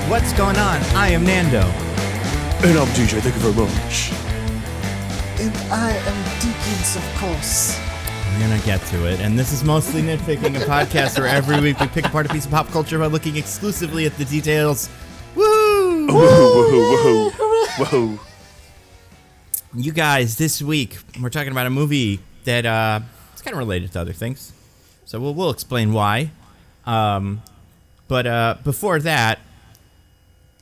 What's going on? I am Nando. And I'm DJ, thank you very much. And I am Diggins, of course. We're gonna get to it, and this is mostly nitpicking, a podcast where every week we pick apart a piece of pop culture by looking exclusively at the details. Woo! Woohoo! Woohoo! Woohoo! You guys, this week we're talking about a movie that it's kind of related to other things, so we'll explain why. But before that,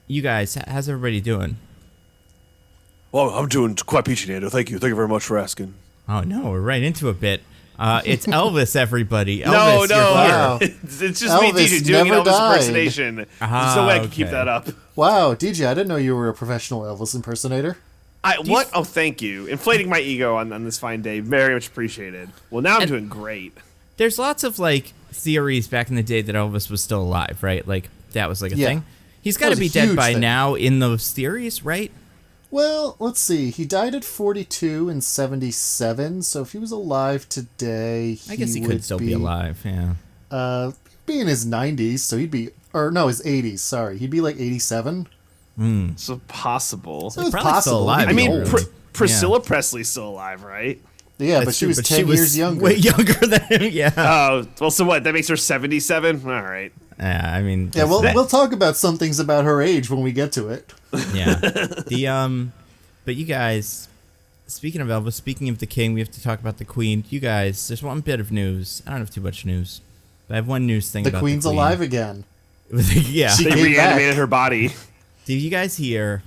you guys, how's everybody doing? Well, I'm doing quite peachy, Nando. Thank you very much for asking. Oh no, we're right into a bit. It's Elvis, everybody. Elvis, no, Wow. it's just Elvis me, DJ, doing an never Elvis died. impersonation. There's no way I can keep okay. that up. Wow, DJ, I didn't know you were a professional Elvis impersonator. What? Oh, thank you. Inflating my ego on this fine day. Very much appreciated. Well, now I'm doing great. There's lots of like theories back in the day that Elvis was still alive, right? Like that was like a Yeah. thing. He's That got to was a be dead huge by thing. now in those theories, right? Well, let's see. He died at 42 and 77, so if he was alive today, I guess he would could still be alive. Yeah. Be in his 90s, so he'd be, or no, his 80s, sorry. He'd be like 87. So possible. So it's probably possible. still alive, He'd I be mean, old. Priscilla Presley's still alive, right? Yeah, but That's she true, was 10 years younger. Way younger than him. Yeah. Oh, well, so what? That makes her 77? All right. Yeah. I mean. Yeah, we'll talk about some things about her age when we get to it. Yeah. But you guys, speaking of Elvis, speaking of the king, we have to talk about the queen. You guys, there's one bit of news. I don't have too much news, but I have one news thing The about Queen's the queen. alive again. Yeah. She They came reanimated back. her body. Did you guys hear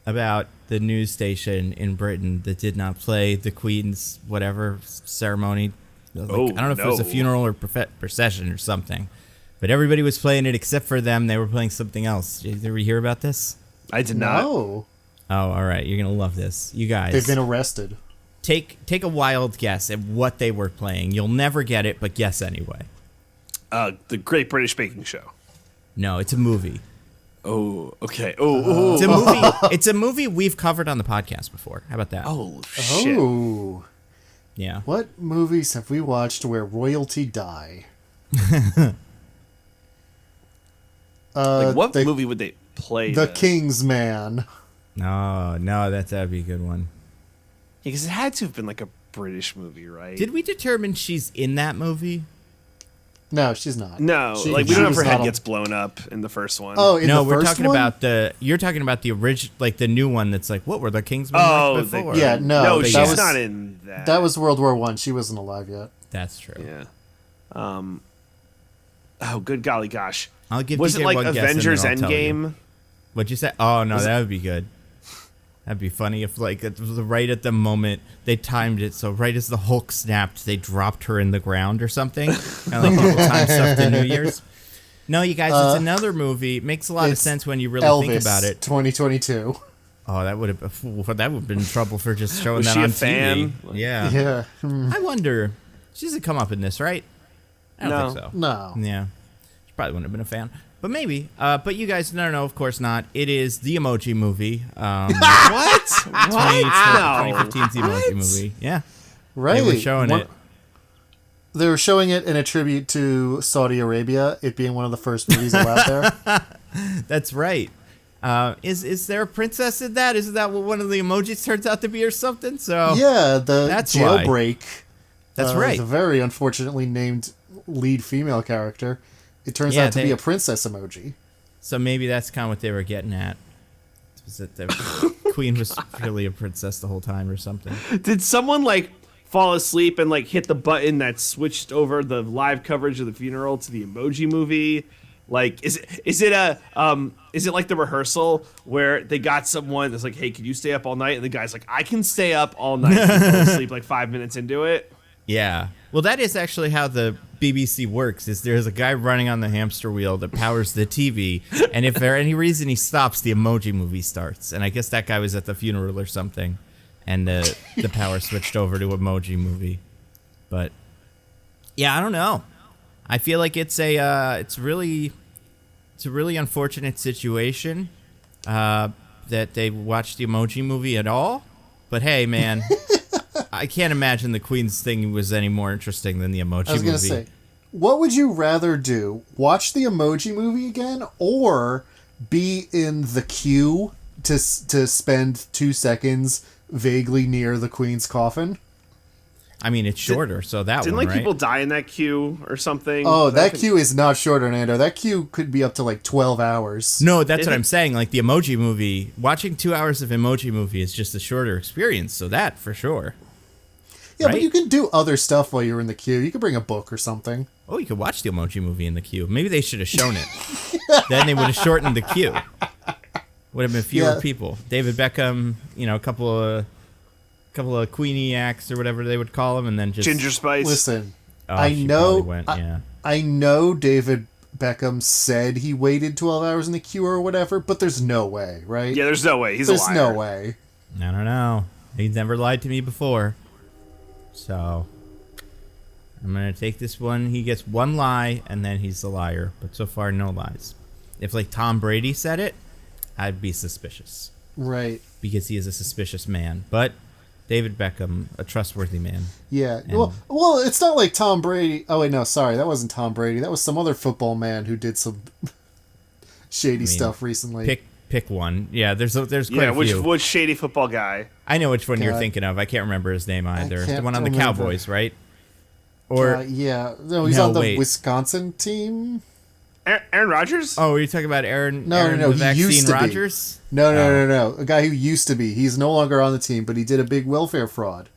about the news station in Britain that did not play the Queen's whatever ceremony? Like, Oh, I don't know if it was a no. funeral or procession or something, but everybody was playing it except for them. They were playing something else. Did we hear about this? I did not. No. Oh, all right. You're gonna love this, you guys. They've been arrested. Take a wild guess at what they were playing. You'll never get it, but guess anyway. The Great British Baking Show. No, it's a movie. Oh, okay. Oh, It's a movie. It's a movie we've covered on the podcast before. How about that? oh, shit. Oh. Yeah. What movies have we watched where royalty die? Like, what the, movie would they play? The then? King's Man. No, that'd be a good one. Because it had to have been like a British movie, right? Did we determine she's in that movie? No, she's not. No, She- like we she don't know if was her head not a- gets blown up in the first one. Oh, in No, the we're first talking one? about you're talking about the original, like the new one that's like, what were the Kingsmen Oh, like before? Yeah, no, no, that she's was- not in that. That was World War One. She wasn't alive yet. That's true. Yeah. Oh, good golly gosh. I'll give Was DJ it like one guess and Avengers then I'll tell you. Endgame? What'd you say? Oh no, that would be good. That'd be funny if like it was right at the moment they timed it so right as the Hulk snapped, they dropped her in the ground or something. Kind of like people time stuff to New Year's. No, you guys, it's another movie. It makes a lot of It's sense when you really Elvis, think about it. 2022. Oh, that would have been trouble for just showing Was that she a on fan? TV. Yeah. Yeah. I wonder. She doesn't come up in this, right? I don't think so. No. Yeah. She probably wouldn't have been a fan. But maybe. But you guys, no, of course not. It is the Emoji Movie. What? 2015's the Emoji Movie. Yeah. Right. They were showing it. They were showing it in a tribute to Saudi Arabia, it being one of the first movies allowed there. That's right. Is there a princess in that? Isn't that what one of the emojis turns out to be or something? So Yeah, the That's why. jailbreak. That's right. The very unfortunately named lead female character. It turns Yeah, out to be a princess emoji. So maybe that's kind of what they were getting at. Was that the queen was really a princess the whole time or something? Did someone like fall asleep and like hit the button that switched over the live coverage of the funeral to the Emoji Movie? Like, is it like the rehearsal where they got someone that's like, hey, can you stay up all night? And the guy's like, I can stay up all night. And he falls asleep like 5 minutes into it. Yeah. Well, that is actually how the BBC works. Is there's a guy running on the hamster wheel that powers the TV, and if for any reason he stops, the Emoji Movie starts. And I guess that guy was at the funeral or something, and the power switched over to Emoji Movie. But yeah, I don't know. I feel like it's a really unfortunate situation that they watched the Emoji Movie at all. But hey, man, I can't imagine the Queen's thing was any more interesting than the Emoji movie. I was going to say, what would you rather do? Watch the Emoji movie again, or be in the queue to spend 2 seconds vaguely near the Queen's coffin? I mean, it's shorter, so that Didn't one, like right? people die in that queue or something? Oh, that queue is not shorter, Nando. That queue could be up to like 12 hours. No, that's what I'm saying. Like the Emoji movie, watching 2 hours of Emoji movie is just a shorter experience. So that for sure. Yeah, right? but you can do other stuff while you're in the queue. You could bring a book or something. Oh, you could watch the Emoji movie in the queue. Maybe they should have shown it. Then they would have shortened the queue. Would have been fewer people. David Beckham, a couple of Queeniacs or whatever they would call them, and then just Ginger Spice. Listen, Oh, I she know. probably went, I know David Beckham said he waited 12 hours in the queue or whatever, but there's no way, right? Yeah, there's no way. He's a liar. There's no way. I don't know. He's never lied to me before. So I'm going to take this one. He gets one lie, and then he's the liar. But so far, no lies. If, like, Tom Brady said it, I'd be suspicious. Right. Because he is a suspicious man. But David Beckham, a trustworthy man. Yeah. And Well, it's not like Tom Brady. Oh, wait, no, sorry. That wasn't Tom Brady. That was some other football man who did some shady stuff recently. Pick one. Yeah, there's quite a few. Which shady football guy? I know which one you're thinking of. I can't remember his name either. The one on the remember. Cowboys, right? Or yeah. No, he's on the Wisconsin team. Aaron Rodgers? oh, are you talking about Aaron? No, Aaron no, the he used Vaccine to Rodgers? be. No. A guy who used to be. He's no longer on the team, but he did a big welfare fraud.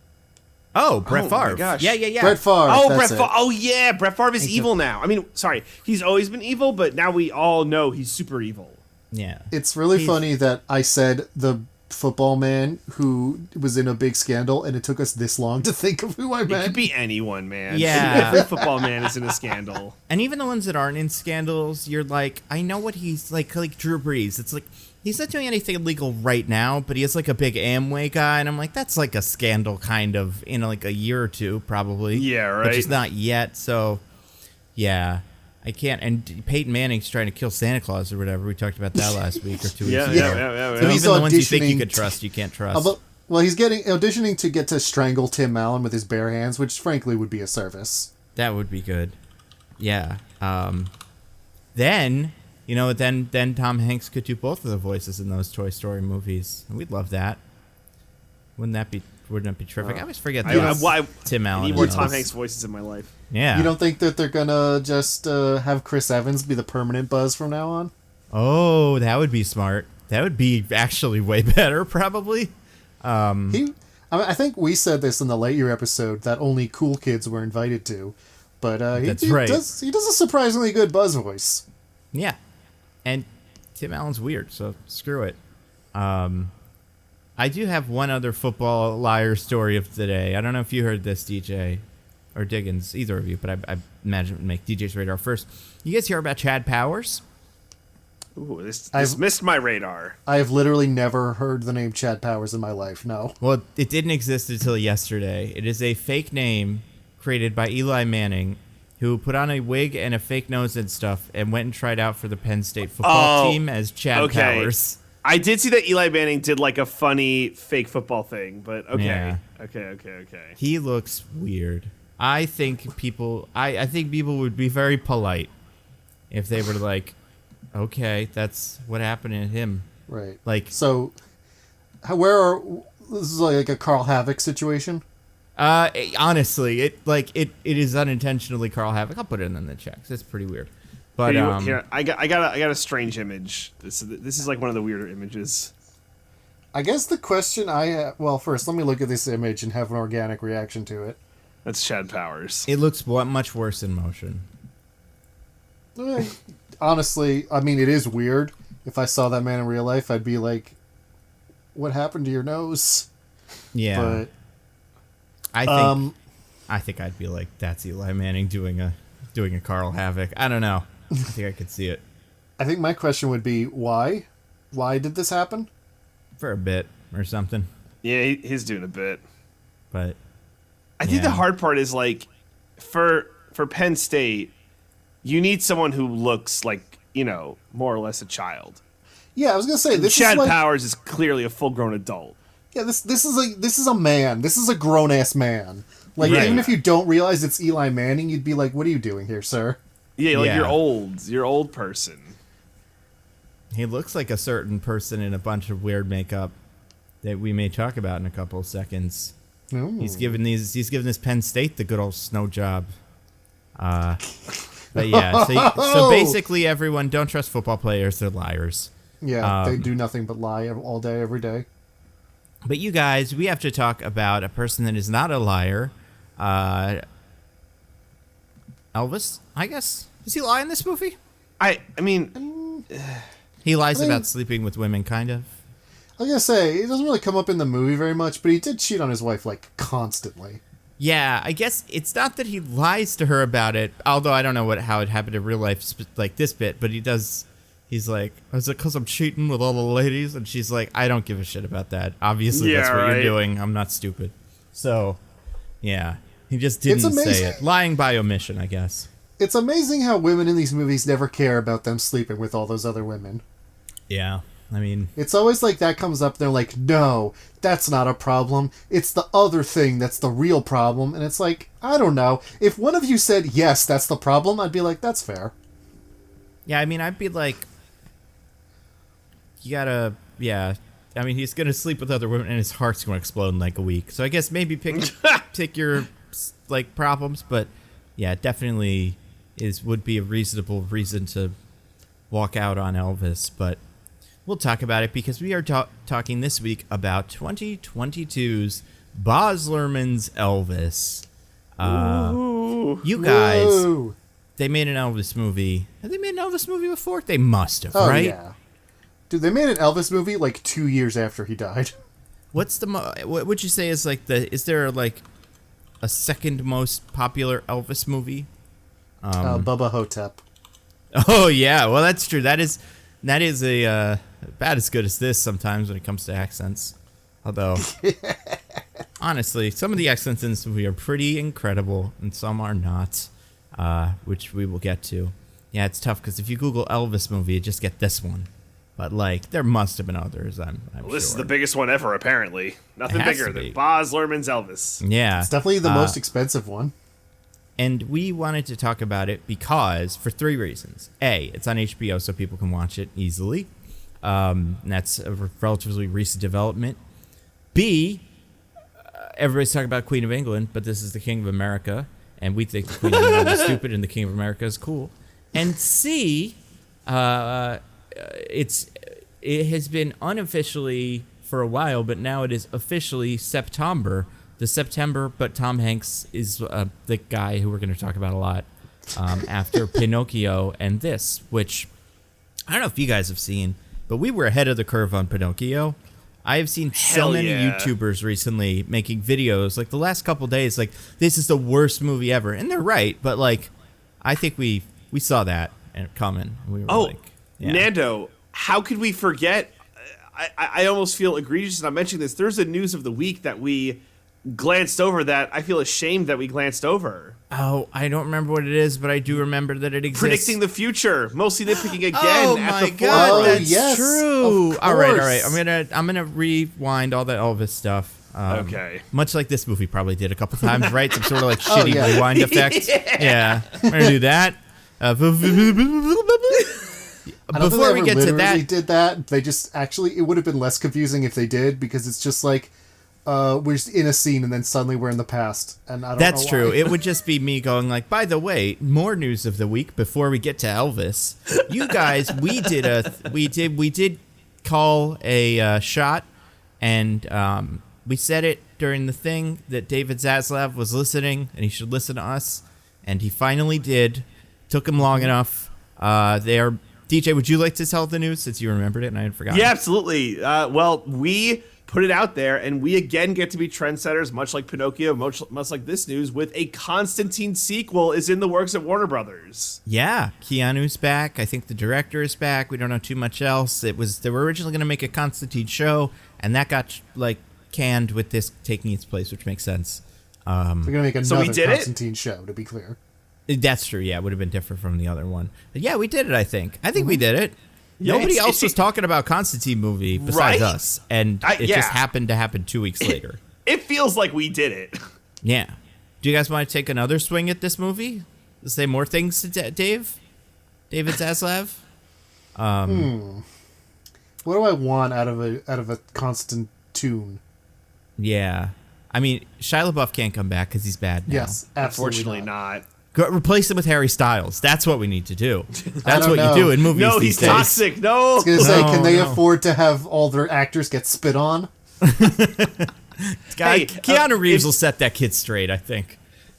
Oh, Brett Oh, my Favre. gosh. Yeah. Brett Favre. Oh, that's Brett it. Favre. Oh, yeah. Brett Favre is evil now. I mean, sorry. He's always been evil, but now we all know he's super evil. Yeah. It's really funny that I said the football man who was in a big scandal, and it took us this long to think of who I It meant. could be anyone, man. Yeah. Every football man is in a scandal. And even the ones that aren't in scandals, you're like, I know what he's like Drew Brees. It's like, he's not doing anything illegal right now, but he is like a big Amway guy. And I'm like, that's like a scandal kind of in like a year or two, probably. Yeah, right. But just not yet. So, yeah. I can't. And Peyton Manning's trying to kill Santa Claus or whatever. We talked about that last week or 2 weeks ago. Yeah. So he's even the ones you think you auditioning could trust, you can't trust. Well, he's auditioning to get to strangle Tim Allen with his bare hands, which frankly would be a service. That would be good. Yeah. Then Tom Hanks could do both of the voices in those Toy Story movies. We'd love that. Wouldn't that be terrific? I always forget that Tim Allen. I need more in Tom those. Hanks voices in my life. Yeah. You don't think that they're gonna just have Chris Evans be the permanent Buzz from now on? Oh, that would be smart. That would be actually way better, probably. I think we said this in the Lightyear episode that only cool kids were invited to, but That's he right. does a surprisingly good Buzz voice. Yeah. And Tim Allen's weird, so screw it. I do have one other football liar story of the day. I don't know if you heard this, DJ, or Diggins, either of you, but I imagine it would make DJ's radar first. You guys hear about Chad Powers? Ooh, this missed my radar. I have literally never heard the name Chad Powers in my life. No. Well, it didn't exist until yesterday. It is a fake name created by Eli Manning, who put on a wig and a fake nose and stuff and went and tried out for the Penn State football team as Chad Powers. I did see that Eli Manning did like a funny fake football thing, but okay. Yeah. Okay. He looks weird. I think people would be very polite if they were like, okay, that's what happened to him. Right. Like, So, this is like a Carl Havoc situation? honestly, it is unintentionally Carl Havoc. I'll put it in the checks. It's pretty weird. But Here, I got a strange image. This is like one of the weirder images. I guess the question first, let me look at this image and have an organic reaction to it. That's Chad Powers. it looks much worse in motion. Honestly, I mean, it is weird. If I saw that man in real life, I'd be like, what happened to your nose? Yeah. But I think I'd be like, that's Eli Manning doing a Carl Havoc. I don't know. I think I could see it I think my question would be, why? Why did this happen? for a bit or something. Yeah, he's doing a bit. But I think the hard part is like, for Penn State, you need someone who looks like, more or less a child. Yeah, I was gonna say this Chad is like, Powers is clearly a full-grown adult. Yeah, this is a man. This is a grown ass man. Like Right. even if you don't realize it's Eli Manning, you'd be like, "What are you doing here, sir?" Yeah, like Yeah. you're old. You're old person. He looks like a certain person in a bunch of weird makeup that we may talk about in a couple of seconds. Ooh. He's given this Penn State the good old snow job. But yeah, so basically everyone don't trust football players, they're liars. Yeah, they do nothing but lie all day, every day. But you guys, we have to talk about a person that is not a liar. Elvis, I guess. Does he lie in this movie? I mean, He lies I mean- about sleeping with women, kind of. I was gonna say, it doesn't really come up in the movie very much, but he did cheat on his wife, like, constantly. Yeah, I guess it's not that he lies to her about it, although I don't know how it happened in real life, like this bit, but he does. He's like, is it because I'm cheating with all the ladies? And she's like, I don't give a shit about that. Obviously, Yeah, that's what right. you're doing. I'm not stupid. So, yeah, he just didn't say amazing. it. Lying by omission, I guess. It's amazing how women in these movies never care about them sleeping with all those other women. Yeah, I mean, It's always like that comes up, they're like, no, that's not a problem. It's the other thing that's the real problem. And it's like, I don't know. If one of you said, yes, that's the problem, I'd be like, that's fair. yeah, I mean, I'd be like, you gotta, yeah. I mean, he's gonna sleep with other women, and his heart's gonna explode in like a week. So I guess maybe pick your like problems, but yeah, it definitely would be a reasonable reason to walk out on Elvis. But we'll talk about it because we are talking this week about 2022's Baz Luhrmann's Elvis. You guys, Whoa. they made an Elvis movie. Have they made an Elvis movie before? They must have, Oh, right? yeah. Dude, they made an Elvis movie like 2 years after he died. What's the what would you say is like is there like a second most popular Elvis movie? Bubba Hotep. Oh yeah, well that's true. That is a about as good as this sometimes when it comes to accents. Although honestly, some of the accents in this movie are pretty incredible and some are not, which we will get to. Yeah, it's tough because if you Google Elvis movie, you just get this one. But like, there must have been others. I'm well, sure. this is the biggest one ever, apparently. Nothing It has bigger to be. than Baz Luhrmann's Elvis. Yeah, It's definitely the most expensive one. and we wanted to talk about it because for three reasons. A, it's on HBO, so people can watch it easily. And that's a relatively recent development. B, everybody's talking about Queen of England, but this is the King of America, and we think the Queen of England is stupid and the King of America is cool. And C, it has been unofficially for a while, but now it is officially September. The September, but Tom Hanks is the guy who we're going to talk about a lot after Pinocchio and this, which I don't know if you guys have seen, but we were ahead of the curve on Pinocchio. I have seen so Hell many yeah. YouTubers recently making videos, like the last couple days, like this is the worst movie ever, and they're right. But like, I think we saw that and coming. We were like, yeah. Nando, how could we forget? I almost feel egregious not mentioning this. There's a news of the week that we glanced over that I feel ashamed that we glanced over. Oh, I don't remember what it is, but I do remember that it exists. Predicting the future, mostly nitpicking again. Oh at my the god, Oh, forefront. that's yes, true. of All right. course. I'm gonna rewind all that Elvis stuff. Okay. Much like this movie probably did a couple times, right? Some sort of like shitty yeah. rewind effect. Yeah, we're gonna do that. I don't think Before they we ever get to literally that, did that. They just actually, it would have been less confusing if they did, because it's just like we're just in a scene and then suddenly we're in the past, and I don't that's know true. why. It would just be me going like, by the way, more news of the week before we get to Elvis. You guys, we did call a shot, and we said it during the thing that David Zaslav was listening, and he should listen to us, and he finally did. Took him long enough. DJ, would you like to tell the news since you remembered it and I had forgotten? Yeah, absolutely. Well, we put it out there, and we again get to be trendsetters, much like Pinocchio, much like this news, with a Constantine sequel is in the works at Warner Brothers. Yeah, Keanu's back. I think the director is back. We don't know too much else. They were originally going to make a Constantine show, and that got like canned with this taking its place, which makes sense. We're gonna make So we another did it? Constantine show, to be clear. That's true. Yeah, it would have been different from the other one. But yeah, we did it. I think we did it. Nobody else was talking about Constantine movie besides Right? us, and it Yeah. just happened to happen 2 weeks later. It feels like we did it. Yeah. Do you guys want to take another swing at this movie? Say more things to David Zaslav? What do I want out of a constant tune? Yeah. I mean, Shia LaBeouf can't come back because he's bad now. Yes, absolutely Unfortunately not. Replace him with Harry Styles. That's what we need to do. That's don't what know. you do in movies No, these he's days. toxic. No. I was gonna say, can they No. afford to have all their actors get spit on? Guy, Hey, Keanu Reeves if- will set that kid straight, I think.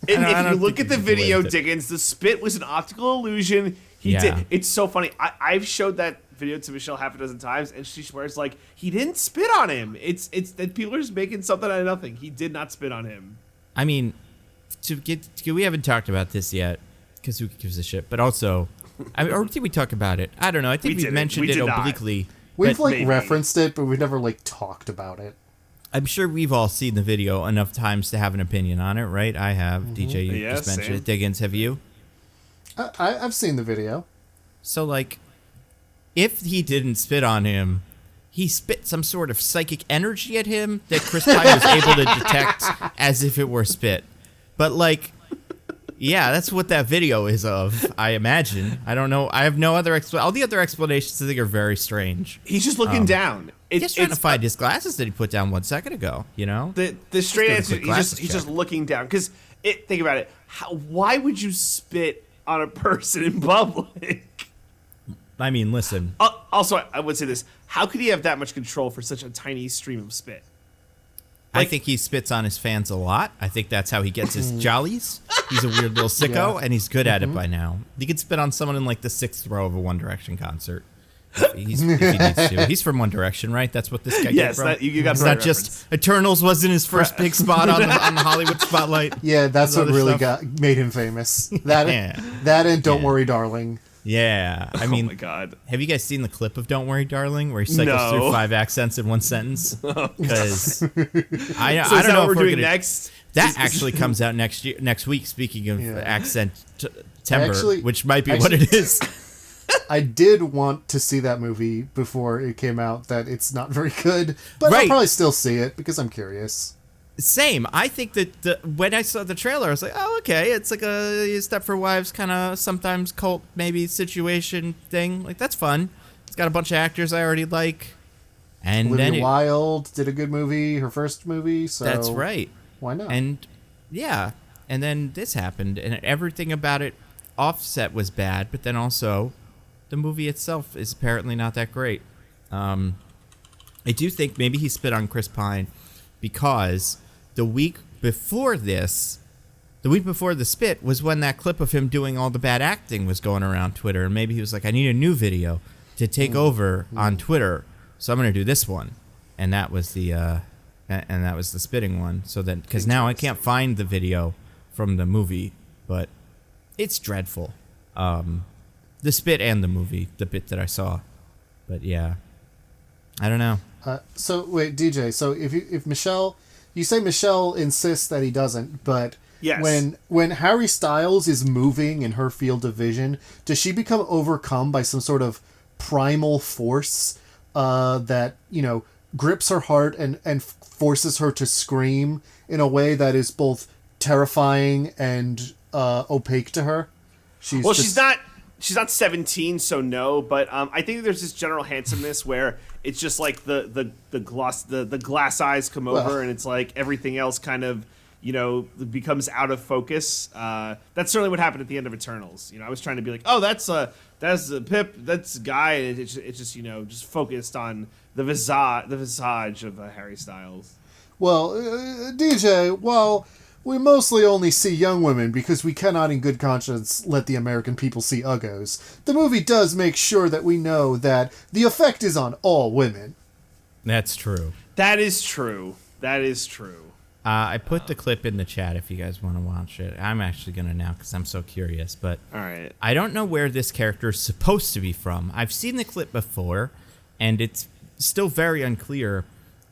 And I if don't you look think at the you can do video, anything. Diggins, the spit was an optical illusion. He Yeah. did. It's so funny. I've showed that video to Michelle half a dozen times, and she swears like he didn't spit on him. It's that people are just making something out of nothing. He did not spit on him. I mean, we haven't talked about this yet because who gives a shit? But also, I mean, or did we talk about it? I don't know. I think we didn't. mentioned We it did not. obliquely. We've but like maybe. referenced it, but we've never like talked about it. I'm sure we've all seen the video enough times to have an opinion on it, right? I have. DJ, you Yeah, just mentioned same. it. Diggins, have you? I've seen the video. So, like, if he didn't spit on him, he spit some sort of psychic energy at him that Chris Pine was able to detect as if it were spit. But, like, yeah, that's what that video is of, I imagine. I don't know. I have no other all the other explanations I think are very strange. He's just looking down. He's trying to find his glasses that he put down 1 second ago, you know? the straight doing a answer. quick glasses He's check. just looking down because think about it. Why would you spit on a person in public? I mean, listen. Also, I would say this: how could he have that much control for such a tiny stream of spit? I think he spits on his fans a lot. I think that's how he gets his jollies. He's a weird little sicko, and he's good at it by now. He could spit on someone in like the 6th row of a One Direction concert. If he needs to. He's from One Direction, right? That's what this guy Yes, came from. you got It's the not right just Eternals wasn't his first big spot on the Hollywood spotlight. Yeah, that's what Other really stuff. made him famous. That Yeah. that and Don't Yeah. Worry, Darling. Yeah, I Oh mean, my god! have you guys seen the clip of "Don't Worry, Darling," where he cycles No. through 5 accents in one sentence? Because I So don't is know that if what we're we're doing gonna, next? That actually comes out next week. Speaking of Yeah. accent timbre, Actually- which might be what it is. I did want to see that movie before it came out. That it's not very good, but I'll Right. probably still see it because I'm curious. Same. I think that when I saw the trailer, I was like, oh, okay, it's like a Stepford Wives kind of sometimes cult maybe situation thing. Like, that's fun. It's got a bunch of actors I already like. And then Olivia Wilde did a good movie, her first movie. So that's right. Why not? And yeah, and then this happened, and everything about it offset was bad, but then also the movie itself is apparently not that great. I do think maybe he spit on Chris Pine because the week before the spit was when that clip of him doing all the bad acting was going around Twitter, and maybe he was like, I need a new video to take over on Twitter, so I'm gonna do this one, and that was the spitting one. So then, because now I can't find the video from the movie, but it's dreadful. The spit and the movie, the bit that I saw, but yeah, I don't know. So wait, DJ. So if Michelle, you say Michelle insists that he doesn't, but Yes. when Harry Styles is moving in her field of vision, does she become overcome by some sort of primal force that grips her heart and forces her to scream in a way that is both terrifying and opaque to her? She's not 17, so no. But I think there's this general handsomeness where it's just like the glass eyes come over, Well. and it's like everything else kind of becomes out of focus. That's certainly what happened at the end of Eternals. I was trying to be like, oh, that's the Pip, that's Guy, and it's just just focused on the visage of Harry Styles. Well, DJ, well, we mostly only see young women because we cannot in good conscience let the American people see uggos. The movie does make sure that we know that the effect is on all women. That's true. That is true. That is true. I put the clip in the chat if you guys want to watch it. I'm actually gonna now because I'm so curious, but All right. I don't know where this character is supposed to be from. I've seen the clip before, and it's still very unclear.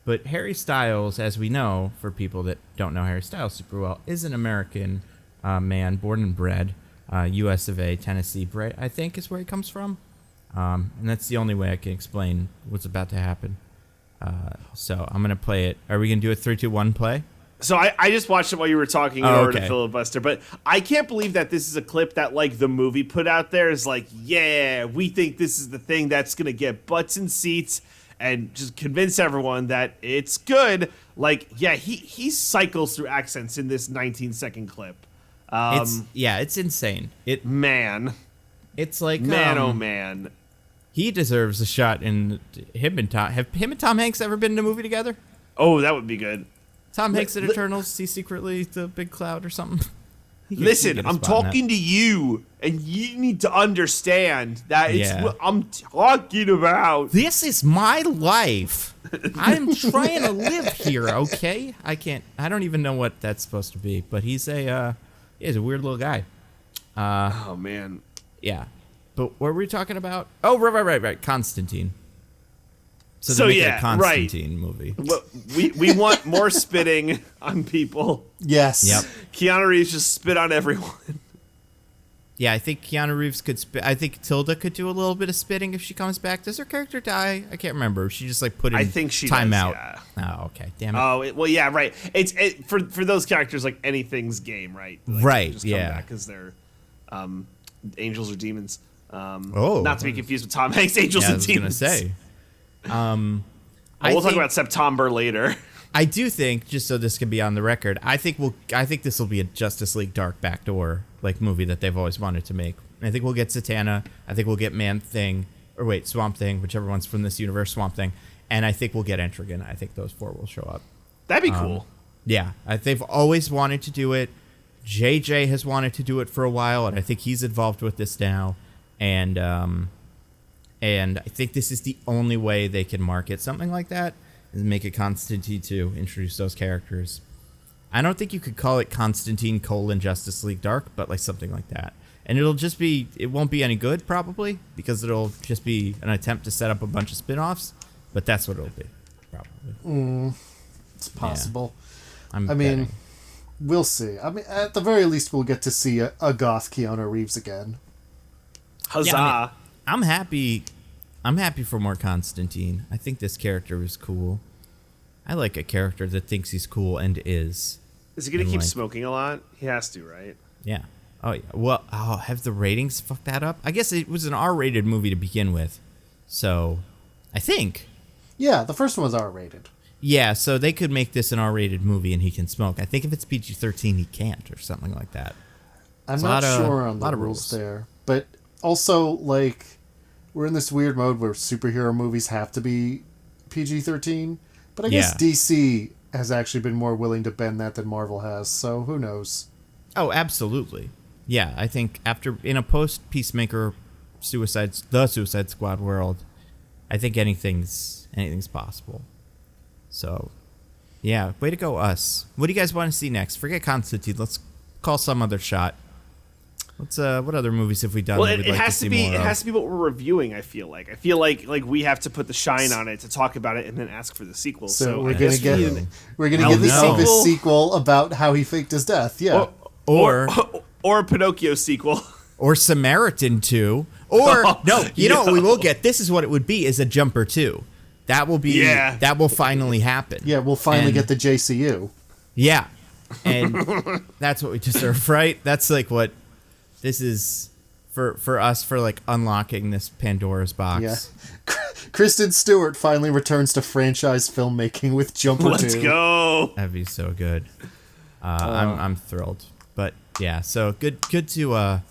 But Harry Styles, as we know, for people that don't know Harry Styles super well, is an American man, born and bred, U.S. of A., Tennessee, I think is where he comes from. And that's the only way I can explain what's about to happen. So I'm gonna play it. Are we gonna do a 3, 2, 1 play? So I just watched it while you were talking in order to filibuster, but I can't believe that this is a clip that like the movie put out there is like, yeah, we think this is the thing that's gonna get butts in seats and just convince everyone that it's good. Like, yeah, he cycles through accents in this 19-second clip. It's insane. It's like oh man. He deserves a shot in him and Tom. Have him and Tom Hanks ever been in a movie together? Oh, that would be good. Tom Hanks in Eternals, see secretly the big cloud or something. Listen, I'm talking to you, and you need to understand that it's what I'm talking about. This is my life. I'm trying to live here, okay? I don't even know what that's supposed to be, but he's a weird little guy. Oh, man. Yeah. But what were we talking about? Oh, right. Constantine. So make it a Constantine movie. Well, we want more spitting on people. Yes. Yep. Keanu Reeves just spit on everyone. Yeah, I think Keanu Reeves could spit. I think Tilda could do a little bit of spitting if she comes back. Does her character die? I can't remember. She just like put in I think she time does, out. Yeah. Oh, okay. Damn it. Oh, well, yeah, right. It's for those characters like anything's game, right? Like, right. Just come back because they're angels or demons. Not to be confused with Tom Hanks' Angels and Demons. I was gonna say. We'll talk about September later. I do think, just so this can be on the record, I think this will be a Justice League Dark Backdoor like movie that they've always wanted to make. And I think we'll get Zatanna. I think we'll get Swamp Thing, whichever one's from this universe, Swamp Thing, and I think we'll get Etrigan. I think those 4 will show up. That'd be cool. Yeah, they've always wanted to do it. JJ has wanted to do it for a while, and I think he's involved with this now. And I think this is the only way they can market something like that, is make it Constantine 2, introduce those characters. I don't think you could call it Constantine : Justice League Dark, but like something like that. And it won't be any good probably, because it'll just be an attempt to set up a bunch of spin-offs, but that's what it'll be, probably. It's possible. Yeah. We'll see. At the very least, we'll get to see a goth Keanu Reeves again. Huzzah. Yeah, I'm happy for more Constantine. I think this character is cool. I like a character that thinks he's cool and is. Is he going to keep smoking a lot? He has to, right? Yeah. Oh, yeah. Well, have the ratings fucked that up? I guess it was an R-rated movie to begin with. So, I think. Yeah, the first one was R-rated. Yeah, so they could make this an R-rated movie and he can smoke. I think if it's PG-13, he can't or something like that. I'm not sure on the rules there. But also, like, we're in this weird mode where superhero movies have to be PG-13. But I guess DC has actually been more willing to bend that than Marvel has, so who knows? Oh, absolutely. Yeah, I think in a post-Peacemaker Suicide Squad world, I think anything's possible. So, yeah, way to go, us. What do you guys want to see next? Forget Constantine. Let's call some other shot. What other movies have we done? Well, it has to be what we're reviewing. I feel like we have to put the shine on it to talk about it and then ask for the sequel. So we're gonna get the Elvis sequel about how he faked his death. Yeah, or a Pinocchio sequel, or Samaritan 2, or no, you know what we will get. This is what it would be: is a Jumper 2. That will be. Yeah. That will finally happen. Yeah, we'll finally get the JCU. Yeah, and that's what we deserve, right? That's like what. This is for us for like unlocking this Pandora's box. Yeah. Kristen Stewart finally returns to franchise filmmaking with Jumper 2. Let's go. That'd be so good. I'm thrilled. But yeah, so good to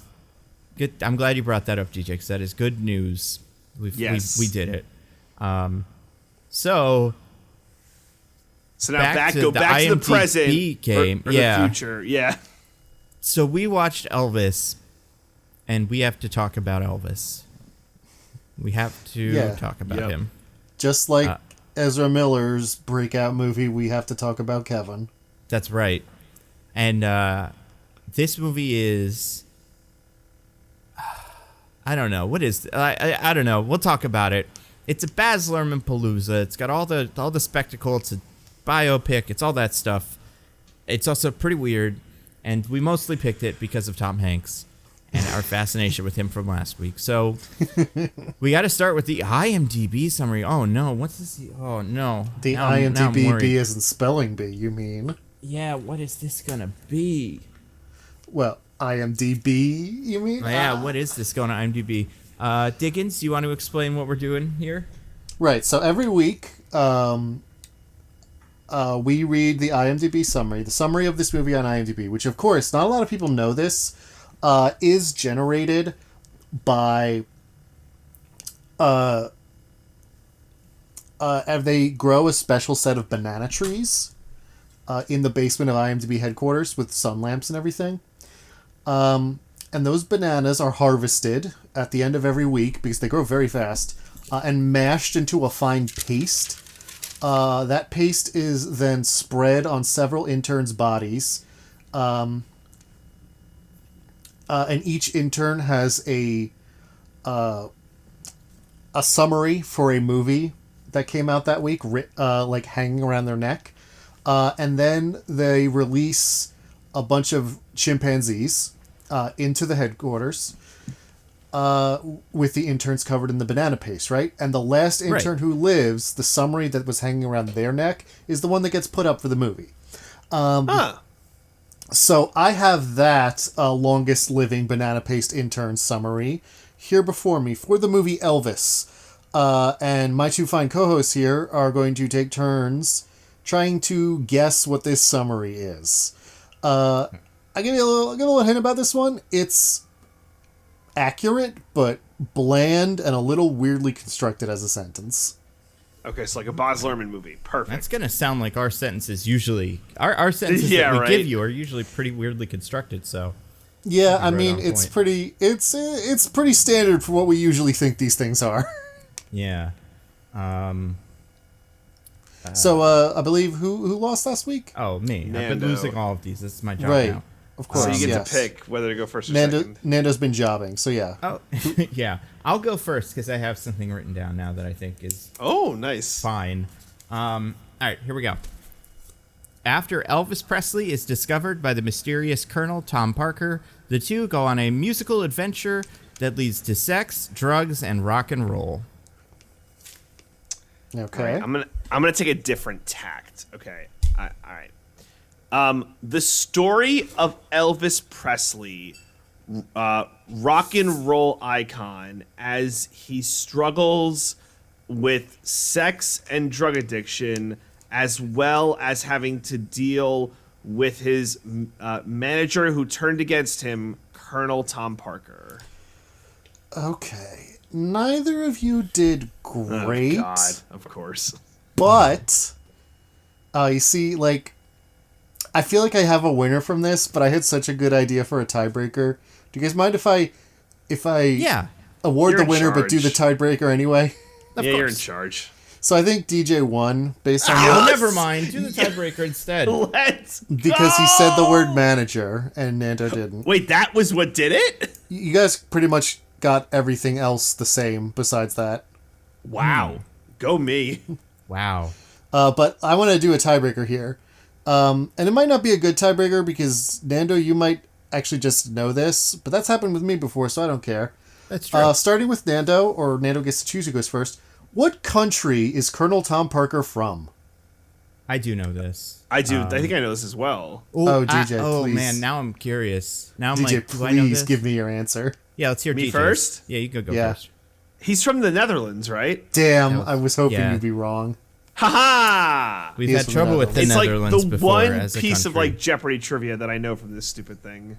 good. I'm glad you brought that up, DJ, because that is good news. We did it. So now go back to the present game. or the future. Yeah. So we watched Elvis, and we have to talk about Elvis. We have to talk about him. Just like Ezra Miller's breakout movie, we have to talk about Kevin. That's right. And this movie is... I don't know. What is... I don't know. We'll talk about it. It's a Baz Luhrmann palooza. It's got all the spectacle. It's a biopic. It's all that stuff. It's also pretty weird. And we mostly picked it because of Tom Hanks. And our fascination with him from last week. So we got to start with the IMDb summary. Oh no, what's this? Oh no, The now I'm IMDb worried. isn't spelling bee, you mean? Yeah, what is this gonna be? Well, IMDb, you mean? Oh, yeah, what is this going to IMDb? Diggins, you want to explain what we're doing here? Right, so every week, we read the IMDb summary, the summary of this movie on IMDb, which, of course, not a lot of people know this, is generated by... they grow a special set of banana trees in the basement of IMDb headquarters with sun lamps and everything. And those bananas are harvested at the end of every week because they grow very fast and mashed into a fine paste. That paste is then spread on several interns' bodies. And each intern has a summary for a movie that came out that week, like hanging around their neck. And then they release a bunch of chimpanzees into the headquarters with the interns covered in the banana paste, right? And the last intern who lives, the summary that was hanging around their neck, is the one that gets put up for the movie. So I have that longest living banana paste intern summary here before me for the movie Elvis. And my two fine co-hosts here are going to take turns trying to guess what this summary is. I give you a little hint about this one. It's accurate, but bland and a little weirdly constructed as a sentence. Okay, so like a Baz Luhrmann movie. Perfect. That's gonna sound like our sentences usually. Our sentences that we give you are usually pretty weirdly constructed. So yeah, I mean it's pretty standard for what we usually think these things are. Yeah. So I believe who lost last week? Oh, me. Nando. I've been losing all of these. This is my job Right. now. Of course. So you get yes. to pick whether to go first or second. Nando's been jobbing, so yeah. Oh, yeah. I'll go first because I have something written down now that I think is Oh, nice. fine. All right, here we go. After Elvis Presley is discovered by the mysterious Colonel Tom Parker, the two go on a musical adventure that leads to sex, drugs, and rock and roll. Okay. All right, I'm gonna take a different tact. Okay. All right. The story of Elvis Presley, rock and roll icon, as he struggles with sex and drug addiction, as well as having to deal with his manager who turned against him, Colonel Tom Parker. Okay. Neither of you did great. Oh, God, of course. But, you see, like, I feel like I have a winner from this, but I had such a good idea for a tiebreaker. Do you guys mind if I award You're the in winner but do the charge. tiebreaker anyway? Of You're in course. charge. So I think DJ won based on Oh, your, never mind. Do the tiebreaker instead. Let's because he said the word manager and Nando didn't. Wait, that was what did it? You guys pretty much got everything else the same besides that. Wow. Go me. Wow. But I want to do a tiebreaker here. And it might not be a good tiebreaker because, Nando, you might actually just know this, but that's happened with me before, so I don't care. That's true. Starting with Nando, or Nando gets to choose who goes first. What country is Colonel Tom Parker from? I do know this. I do. I think I know this as well. Oh, DJ, oh please. man, now I'm curious. Now I'm DJ, like, do I know please this? give me your answer. Yeah, let's hear Me DJ's. first? Yeah, you could go Yeah. first. He's from the Netherlands, right? Damn, I was hoping yeah. you'd be wrong. Haha! We've He is had from trouble with the It's like Netherlands the before one as a piece of country. like Jeopardy trivia that I know from this stupid thing.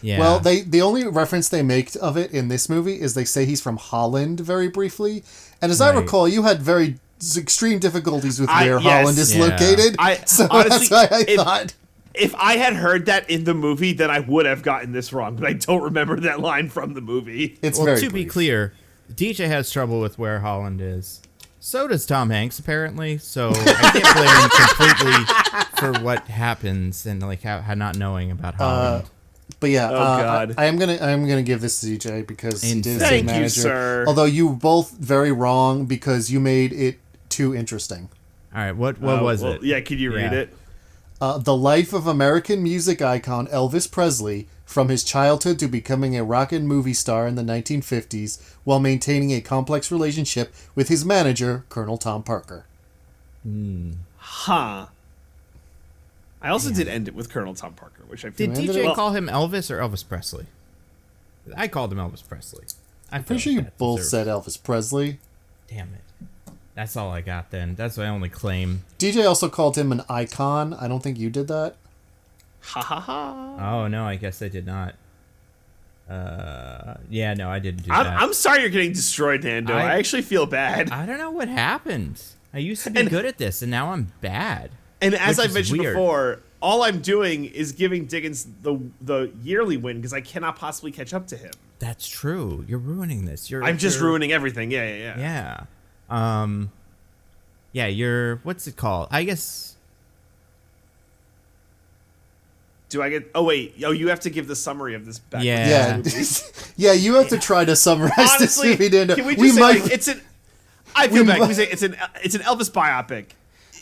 Yeah. Well, the only reference they make of it in this movie is they say he's from Holland very briefly. And as I Right. recall, you had very extreme difficulties with where Yes. Holland is Yeah. located. So Honestly, that's why I thought. If I had heard that in the movie, then I would have gotten this wrong, but I don't remember that line from the movie. It's well, very to be brief. clear, DJ has trouble with where Holland is. So does Tom Hanks, apparently. So I can't blame him completely for what happens and like how not knowing about Holland. But yeah, God. I am gonna give this to DJ because he did say Thank you, manager. sir. Although you were both very wrong because you made it too interesting. All right, what was it? Yeah, can you read Yeah. it? The life of American music icon Elvis Presley, from his childhood to becoming a rockin' movie star in the 1950s, while maintaining a complex relationship with his manager, Colonel Tom Parker. Huh. I also did end it with Colonel Tom Parker, which I feel. Did DJ call him Elvis or Elvis Presley? I called him Elvis Presley. I'm pretty sure you both said Elvis Presley. Damn it. That's all I got then. That's my only claim. DJ also called him an icon. I don't think you did that. Ha ha ha. Oh, no, I guess I did not. Yeah, no, I didn't do that. I'm sorry you're getting destroyed, Nando. I actually feel bad. I don't know what happened. I used to be good at this, and now I'm bad. And as I mentioned before, all I'm doing is giving Diggins the yearly win because I cannot possibly catch up to him. That's true. You're ruining this. I'm just ruining everything. Yeah. Yeah, you're... What's it called? I guess... Do I get... Oh, wait. Oh, you have to give the summary of this back. Yeah. Yeah, you have to try to summarize Honestly, this movie, Nando. Can we just say, like, it's an... I feel bad. Can we say it's an Elvis biopic?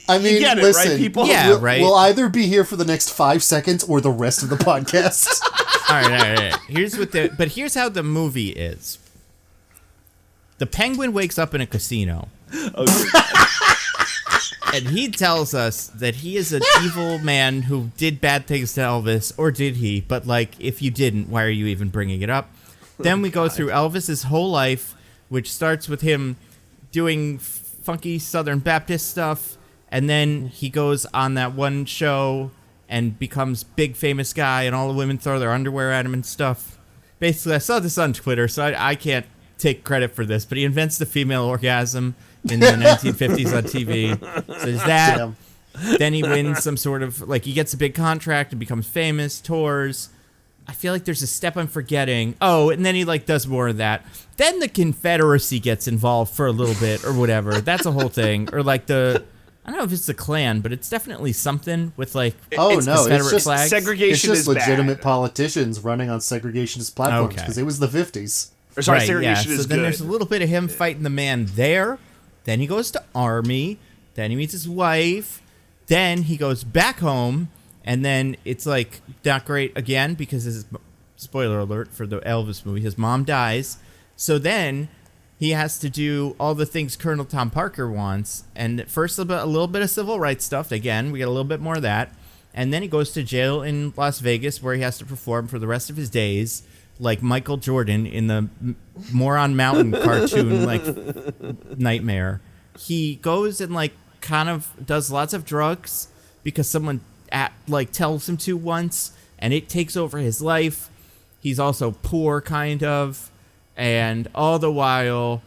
I mean, you get it, listen, right, people? Yeah, right. We'll either be here for the next 5 seconds or the rest of the podcast. All right. Here's how the movie is. The penguin wakes up in a casino. And he tells us that he is an evil man who did bad things to Elvis, or did he? But, like, if you didn't, why are you even bringing it up? Then we go through Elvis's whole life, which starts with him doing funky Southern Baptist stuff, and then he goes on that one show and becomes big famous guy, and all the women throw their underwear at him and stuff. Basically, I saw this on Twitter, so I can't take credit for this, but he invents the female orgasm in the 1950s on TV. So there's that. Damn. Then he wins some sort of, like, he gets a big contract and becomes famous, tours. I feel like there's a step I'm forgetting. Oh, and then he, like, does more of that. Then the Confederacy gets involved for a little bit or whatever. That's a whole thing. Or, like, I don't know if it's the Klan, but it's definitely something with, like, Confederate it's flags. Segregation it's just is legitimate bad. Politicians running on segregationist platforms because it was the 50s. Or sorry, right, segregation yeah. is so then good. There's a little bit of him fighting the man there. Then he goes to Army. Then he meets his wife. Then he goes back home. And then it's, like, not great again because his, spoiler alert for the Elvis movie, his mom dies. So then he has to do all the things Colonel Tom Parker wants. And first, a little bit of civil rights stuff. Again, we get a little bit more of that. And then he goes to jail in Las Vegas where he has to perform for the rest of his days like Michael Jordan in the Moron Mountain cartoon, like, Nightmare. He goes and, like, kind of does lots of drugs because someone tells him to once, and it takes over his life. He's also poor, kind of, and all the while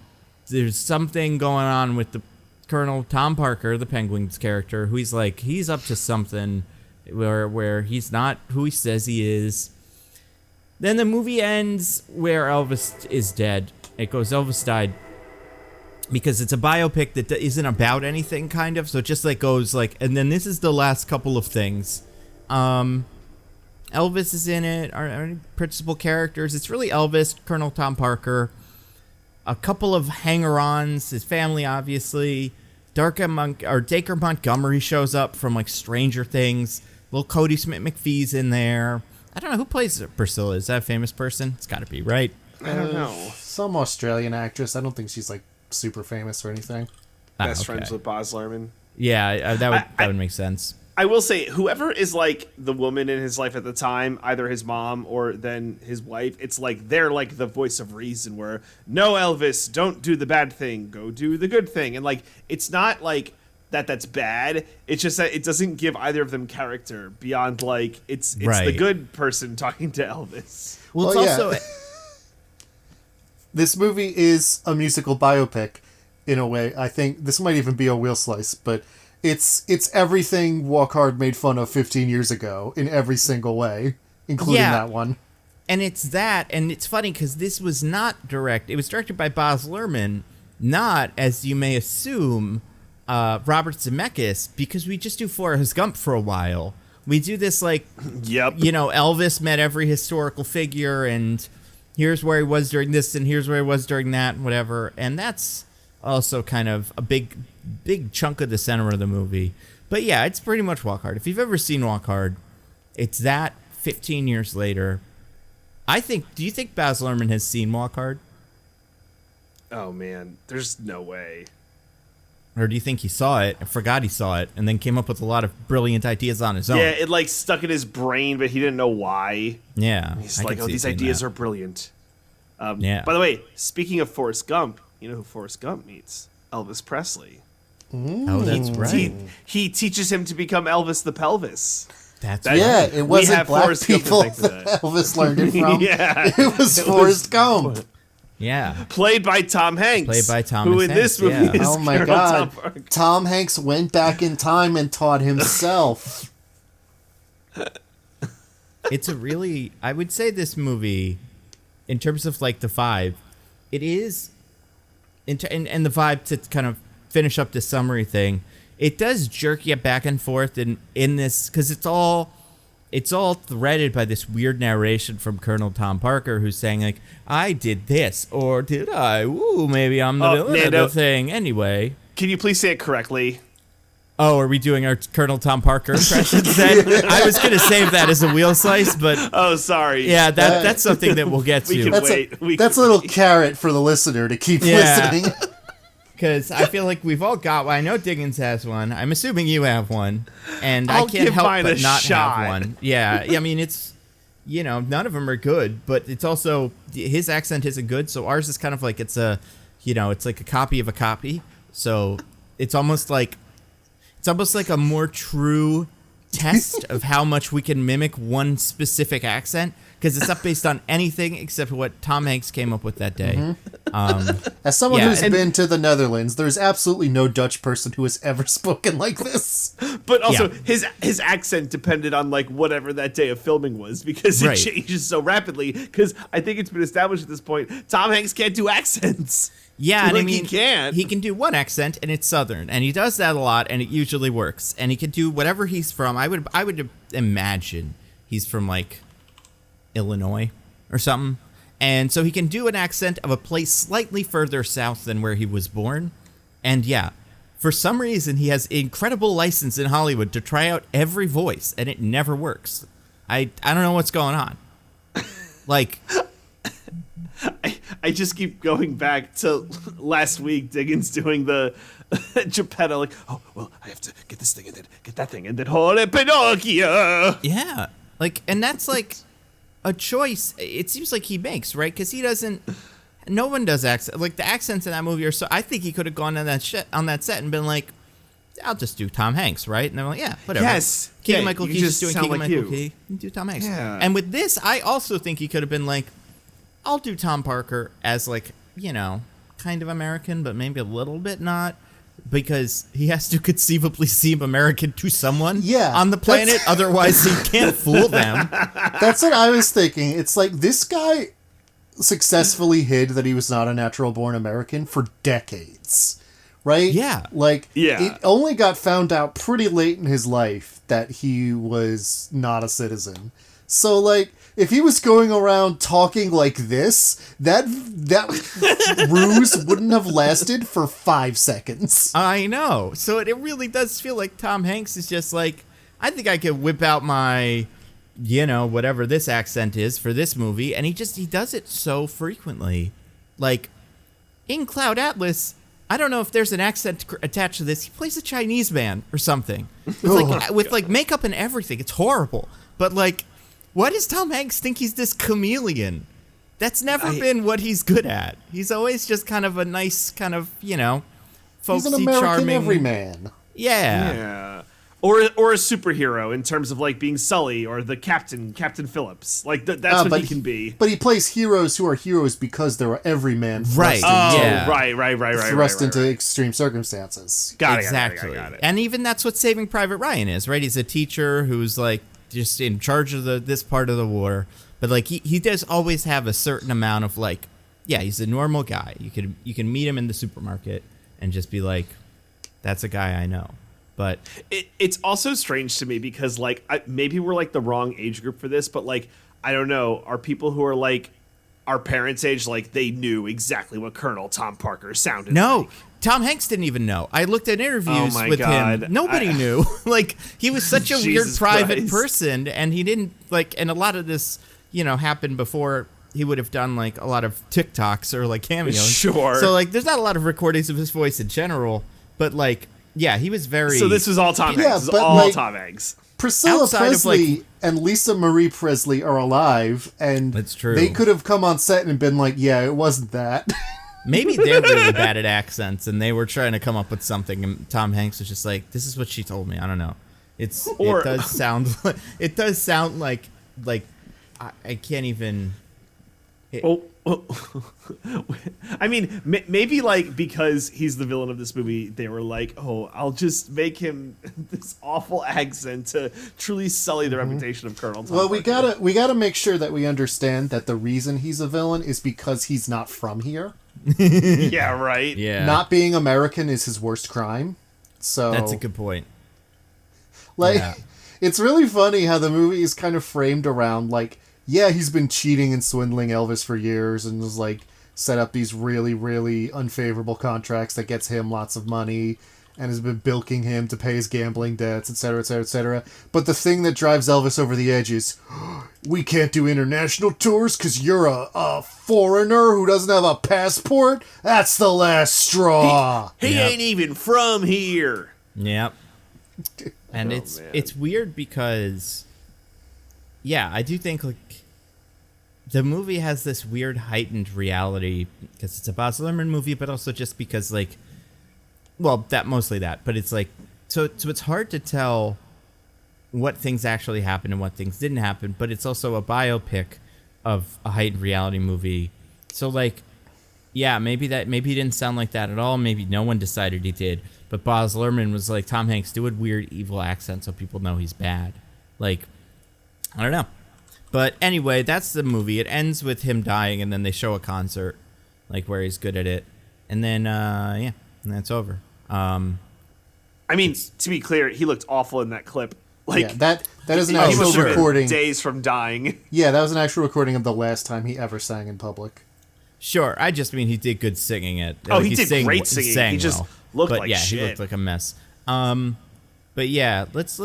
there's something going on with the Colonel Tom Parker, the Penguin's character, who he's up to something where he's not who he says he is. Then the movie ends where Elvis is dead. It goes, Elvis died. Because it's a biopic that isn't about anything, kind of. So it just, like, goes, like... And then this is the last couple of things. Elvis is in it. Our principal characters. It's really Elvis, Colonel Tom Parker. A couple of hanger-ons. His family, obviously. Dacre Montgomery shows up from, like, Stranger Things. Little Cody Smith McPhee's in there. I don't know. Who plays Priscilla? Is that a famous person? It's got to be, right? I don't know. Some Australian actress. I don't think she's, like, super famous or anything. Best friends with Baz Luhrmann. Yeah, that would make sense. I will say, whoever is, like, the woman in his life at the time, either his mom or then his wife, it's like they're, like, the voice of reason where, no, Elvis, don't do the bad thing, go do the good thing. And, like, it's not, like, that's bad. It's just that it doesn't give either of them character beyond, like, it's right. The good person talking to Elvis. Well, it's also... This movie is a musical biopic, in a way. I think this might even be a wheel slice, but it's everything Walk Hard made fun of 15 years ago in every single way, including that one. And it's that, and it's funny because this was not direct. It was directed by Baz Luhrmann, not, as you may assume, Robert Zemeckis, because we just do Forrest Gump for a while. We do this, like, yep. You know, Elvis met every historical figure, and here's where he was during this, and here's where he was during that, and whatever. And that's also kind of a big chunk of the center of the movie. But yeah, it's pretty much Walk Hard. If you've ever seen Walk Hard, it's that 15 years later. Do you think Baz Luhrmann has seen Walk Hard? Oh man, there's no way. Or do you think he saw it and forgot he saw it and then came up with a lot of brilliant ideas on his own? Yeah, it like stuck in his brain, but he didn't know why. Yeah. He's like, oh, these ideas are brilliant. Yeah. By the way, speaking of Forrest Gump, you know who Forrest Gump meets? Elvis Presley. Oh, that's right. He teaches him to become Elvis the Pelvis. That's Yeah, right. it wasn't have black Forrest Gump to people thank for that that. Elvis learned it from. Yeah. It was Forrest Gump. Yeah. Played by Tom Hanks. Played by Thomas who in this Hanks, movie yeah. is Oh my Colonel Tom God. Parker. Tom Hanks went back in time and taught himself. It's a really, I would say this movie, in terms of like the vibe, it is, and the vibe to kind of finish up this summary thing, it does jerk you back and forth in this, because it's all threaded by this weird narration from Colonel Tom Parker, who's saying like, I did this, or did I? Ooh, maybe I'm the villain Nando, of the thing. Anyway. Can you please say it correctly? Oh, are we doing our Colonel Tom Parker impressions then? I was going to save that as a wheel slice, but Oh, sorry. yeah, that's something that we'll get We to. can That's a little carrot for the listener to keep Yeah. listening. Because I feel like we've all got one. I know Diggins has one. I'm assuming you have one. And I'll I can't give help mine but a not shot. have one. Yeah, I mean, it's, none of them are good, but it's also, his accent isn't good, so ours is kind of like, it's like a copy of a copy. So it's almost like a more true test of how much we can mimic one specific accent, because it's not based on anything except what Tom Hanks came up with that day. As someone Yeah, who's and- been to the Netherlands, there's absolutely no Dutch person who has ever spoken like this. But also, Yeah. his accent depended on like whatever that day of filming was, because it Right. changes so rapidly. Because I think it's been established at this point, Tom Hanks can't do accents. Yeah, and I Like, mean, he can. do one accent, and it's Southern, and he does that a lot, and it usually works. And he can do whatever he's from. I would imagine he's from like Illinois or something, and so he can do an accent of a place slightly further south than where he was born. And yeah, for some reason, he has incredible license in Hollywood to try out every voice, and it never works. I don't know what's going on. Like. I just keep going back to last week, Diggins doing the Geppetto, like, oh, well, I have to get this thing and then get that thing and then hold it, Pinocchio. Yeah, like, and that's like a choice. It seems like he makes, right? Because he doesn't. No one does accent. Like the accents in that movie are so. I think he could have gone on that set and been like, "I'll just do Tom Hanks," right? And they're like, "Yeah, whatever." Yes. Keegan Yeah, Michael you Key's just just doing sound Keegan like Michael you. Key. You do Tom Hanks. Yeah. And with this, I also think he could have been like, "I'll do Tom Parker as like, kind of American, but maybe a little bit not." Because he has to conceivably seem American to someone on the planet, otherwise he can't fool them. That's what I was thinking. It's like this guy successfully hid that he was not a natural born American for decades, right? Yeah. Like, Yeah. it only got found out pretty late in his life that he was not a citizen. So, like, if he was going around talking like this, that ruse wouldn't have lasted for 5 seconds. I know. So it really does feel like Tom Hanks is just like, I think I could whip out my, whatever this accent is for this movie. And he does it so frequently. Like, in Cloud Atlas, I don't know if there's an accent attached to this. He plays a Chinese man or something. With like makeup and everything. It's horrible. But like, why does Tom Hanks think he's this chameleon? That's never been what he's good at. He's always just kind of a nice kind of, folksy, He's an American charming everyman. Yeah. Yeah. Or a superhero in terms of like being Sully or the Captain Phillips. Like that's what he can be. But he plays heroes who are heroes because they're everyman. Right. Yeah. Thrust into extreme circumstances. Got it. Exactly. Got it. And even that's what Saving Private Ryan is, right? He's a teacher who's like just in charge of this part of the war. But like he does always have a certain amount of like, yeah, he's a normal guy. You can meet him in the supermarket and just be like, that's a guy I know. But it's also strange to me because like maybe we're like the wrong age group for this, but like I don't know, are people who are like our parents' age, like they knew exactly what Colonel Tom Parker sounded No, like. Tom Hanks didn't even know. I looked at interviews Oh my with God. him. Nobody knew. Like, he was such a weird Jesus private Christ. person, and he didn't, like, and a lot of this, happened before he would have done, like, a lot of TikToks or, like, cameos. Sure. So, like, there's not a lot of recordings of his voice in general, but, like, yeah, he was very... So this was all Tom Hanks. Yeah, This is but, all like, Tom Hanks. Priscilla Outside of, Presley like- and Lisa Marie Presley are alive, and That's true. they could have come on set and been like, yeah, it wasn't that. Maybe they're really bad at accents, and they were trying to come up with something, and Tom Hanks was just like, "This is what she told me." I don't know. It does sound like I can't even. I mean, maybe like because he's the villain of this movie, they were like, "Oh, I'll just make him this awful accent to truly sully the reputation of Colonel Tom." Well, Parker. we gotta make sure that we understand that the reason he's a villain is because he's not from here. Yeah, right. Yeah, Not being American is his worst crime. So that's a good point. Like, Yeah. it's really funny how the movie is kind of framed around, like, yeah, he's been cheating and swindling Elvis for years and was, like, set up these really, really unfavorable contracts that gets him lots of money and has been bilking him to pay his gambling debts, etc., etc., etc. But the thing that drives Elvis over the edge is, we can't do international tours because you're a foreigner who doesn't have a passport? That's the last straw. He Yep. ain't even from here. Yep. And man. it's weird because, yeah, I do think like the movie has this weird heightened reality because it's a Baz Luhrmann movie, but also just because like, well, mostly that, but it's like so it's hard to tell what things actually happened and what things didn't happen, but it's also a biopic of a heightened reality movie. So like, yeah, maybe he didn't sound like that at all. Maybe no one decided he did. But Baz Luhrmann was like, Tom Hanks, do a weird evil accent so people know he's bad. Like, I don't know. But anyway, that's the movie. It ends with him dying, and then they show a concert, like where he's good at it, and then and that's over. I mean, to be clear, he looked awful in that clip. Like Yeah, that is an he actual must have been recording. days from dying. Yeah, that was an actual recording of the last time he ever sang in public. Sure, I just mean he did good singing it. Oh, he did great singing. Sang He just well. looked but like yeah, shit. he looked like a mess. But yeah, let's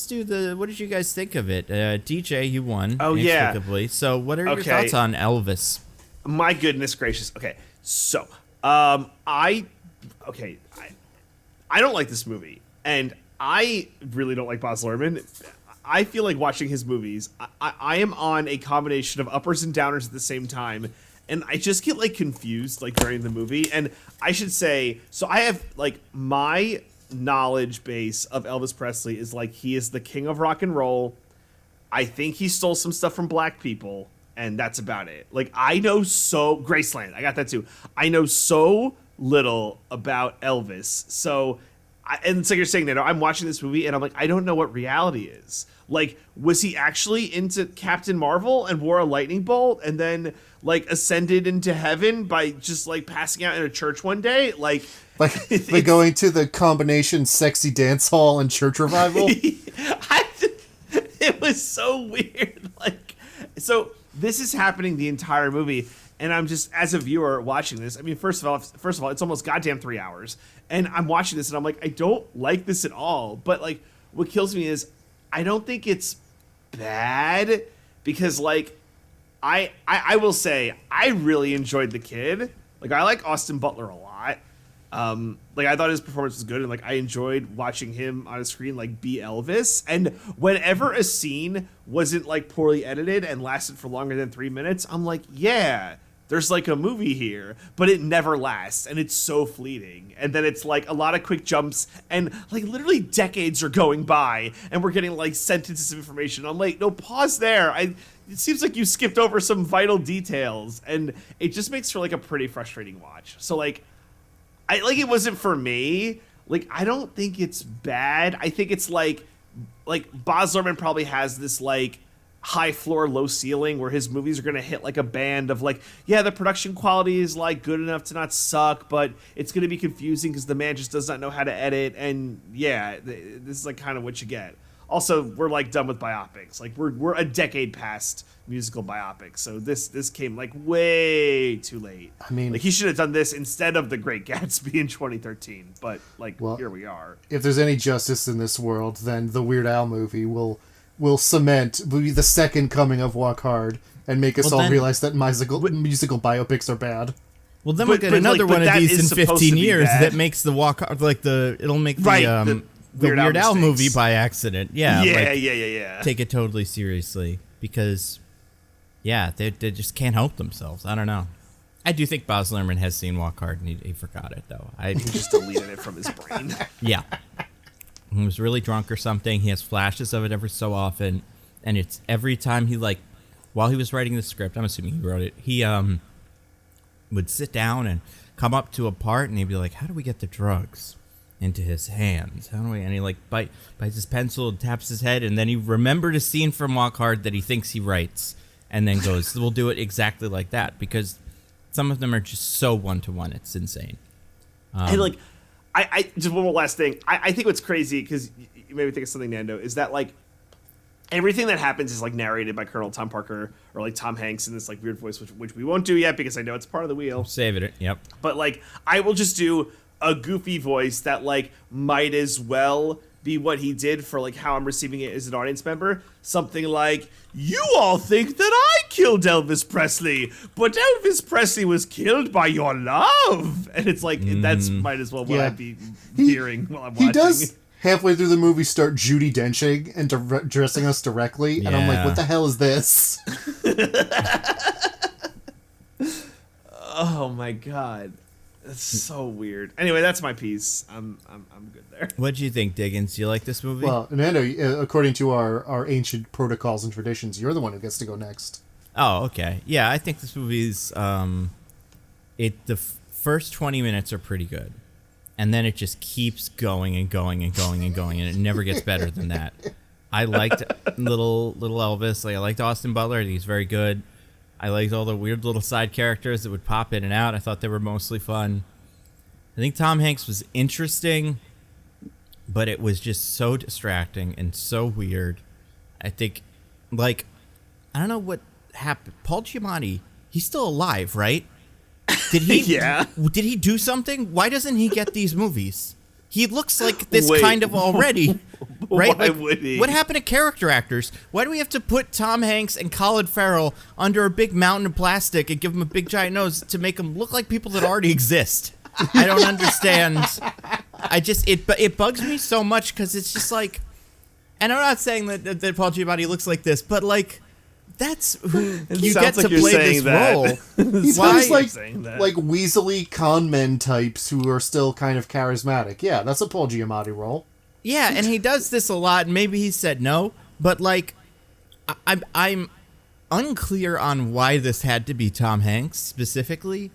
do the. What did you guys think of it? DJ, you won. Oh, yeah. Inexplicably. So, what are your Okay. thoughts on Elvis? My goodness gracious. Okay, so I don't like this movie, and I really don't like Baz Luhrmann. I feel like watching his movies, I am on a combination of uppers and downers at the same time, and I just get like confused like during the movie. And I should say, so I have like my knowledge base of Elvis Presley is like he is the king of rock and roll. I think he stole some stuff from black people, and that's about it. Like, I know Graceland, I got that too. I know so little about Elvis. So, and it's like you're saying, Nando, I'm watching this movie, and I'm like, I don't know what reality is. Like, was he actually into Captain Marvel and wore a lightning bolt, and then, like, ascended into heaven by just, like, passing out in a church one day? Like Going to the combination sexy dance hall and church revival. It was so weird. Like, so this is happening the entire movie, and I'm just, as a viewer watching this, I mean, first of all, it's almost goddamn 3 hours, and I'm watching this, and I'm like, I don't like this at all. But like, what kills me is I don't think it's bad because like I will say I really enjoyed the kid. Like, I like Austin Butler a lot. Like, I thought his performance was good, and like I enjoyed watching him on a screen like be Elvis. And whenever a scene wasn't like poorly edited and lasted for longer than 3 minutes, I'm like, yeah, there's like a movie here. But it never lasts, and it's so fleeting. And then it's like a lot of quick jumps, and like literally decades are going by, and we're getting like sentences of information. I'm like, no, pause there. It seems like you skipped over some vital details, and it just makes for like a pretty frustrating watch. So like, it wasn't for me. Like, I don't think it's bad. I think it's like Baz Luhrmann probably has this like high floor, low ceiling where his movies are going to hit like a band of like, yeah, the production quality is like good enough to not suck, but it's going to be confusing because the man just does not know how to edit. And yeah, this is like kind of what you get. also we're like done with biopics. Like we're a decade past musical biopics, so this came like way too late. I mean, like he should have done this instead of The Great Gatsby in 2013. But like, well, here we are. If there's any justice in this world, then the Weird Al movie will be the second coming of Walk Hard and make us all realize that musical biopics are bad. Well, then we'll get another one of these in 15 years that makes the Walk Hard, like it'll make the Weird Al movie by accident. Yeah. Yeah. Take it totally seriously because, yeah, they just can't help themselves. I don't know. I do think Baz Luhrmann has seen Walk Hard and he forgot it, though. He just deleted it from his brain. Yeah. He was really drunk or something. He has flashes of it every so often. And it's every time while he was writing the script, I'm assuming he wrote it, he would sit down and come up to a part and he'd be like, how do we get the drugs into his hands? And he like bites his pencil and taps his head, and then he remembered a scene from Walk Hard that he thinks he writes and then goes, we'll do it exactly like that, because some of them are just so one-to-one. It's insane. And like, I just one more last thing. I think what's crazy, because you made me think of something, Nando, is that like everything that happens is like narrated by Colonel Tom Parker or like Tom Hanks in this like weird voice, which we won't do yet because I know it's part of the wheel. Saving it, yep. But like, I will just do a goofy voice that like might as well be what he did for like how I'm receiving it as an audience member. Something like, you all think that I killed Elvis Presley, but Elvis Presley was killed by your love. And it's like, that's might as well what I'd be hearing while I'm watching. He does halfway through the movie start Judi Denching and addressing us directly. And I'm like, what the hell is this? Oh my God. That's so weird. Anyway, that's my piece. I'm good there. What'd you think, Diggins? You like this movie? Well, Nando, according to our ancient protocols and traditions, you're the one who gets to go next. Oh, okay. Yeah, I think this movie's the first 20 minutes are pretty good. And then it just keeps going and going and going and going, and it never gets better than that. I liked little Elvis. Like, I liked Austin Butler. I think he's very good. I liked all the weird little side characters that would pop in and out. I thought they were mostly fun. I think Tom Hanks was interesting, but it was just so distracting and so weird. I think, like, I don't know what happened. Paul Giamatti, he's still alive, right? Did he? Yeah. Did he do something? Why doesn't he get these movies? He looks like this kind of already, right? Why would he? What happened to character actors? Why do we have to put Tom Hanks and Colin Farrell under a big mountain of plastic and give them a big giant nose to make them look like people that already exist? I don't understand. It bugs me so much because it's just like, and I'm not saying that Paul Giamatti looks like this, but like, that's who you get to play this role. He's plays like weaselly con men types who are still kind of charismatic. Yeah, that's a Paul Giamatti role. Yeah, and he does this a lot. And maybe he said no, but like, I'm unclear on why this had to be Tom Hanks specifically,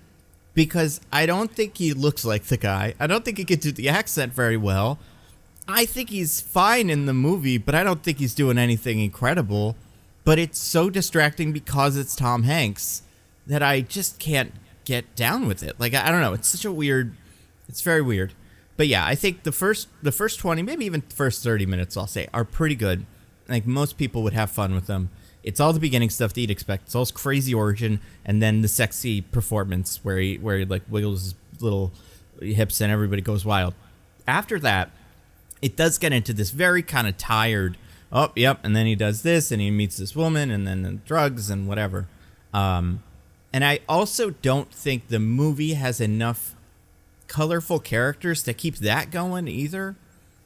because I don't think he looks like the guy. I don't think he could do the accent very well. I think he's fine in the movie, but I don't think he's doing anything incredible. But it's so distracting because it's Tom Hanks that I just can't get down with it. Like, I don't know. It's very weird. But yeah, I think the first 20, maybe even the first 30 minutes, I'll say, are pretty good. Like, most people would have fun with them. It's all the beginning stuff that you'd expect. It's all his crazy origin, and then the sexy performance where he like wiggles his little hips and everybody goes wild. After that, it does get into this very kind of tired, oh, yep, and then he does this, and he meets this woman, and then the drugs and whatever. And I also don't think the movie has enough colorful characters to keep that going either.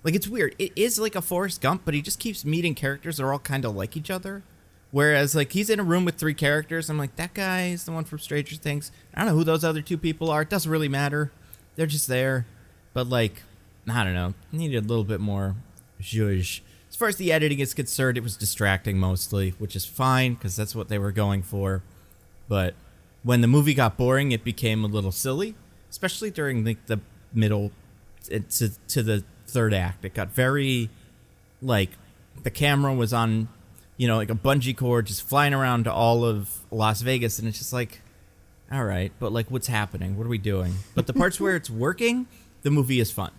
Like, it's weird. It is like a Forrest Gump, but he just keeps meeting characters that are all kind of like each other. Whereas, like, he's in a room with 3 characters. I'm like, that guy is the one from Stranger Things. I don't know who those other 2 people are. It doesn't really matter. They're just there. But, like, I don't know. Needed a little bit more zhuzh. As far as the editing is concerned, it was distracting mostly, which is fine because that's what they were going for. But when the movie got boring, it became a little silly, especially during the middle to the third act. It got very, like, the camera was on, you know, like a bungee cord just flying around to all of Las Vegas, and it's just like, all right, but like, what's happening? What are we doing? But the parts where it's working, the movie is fun.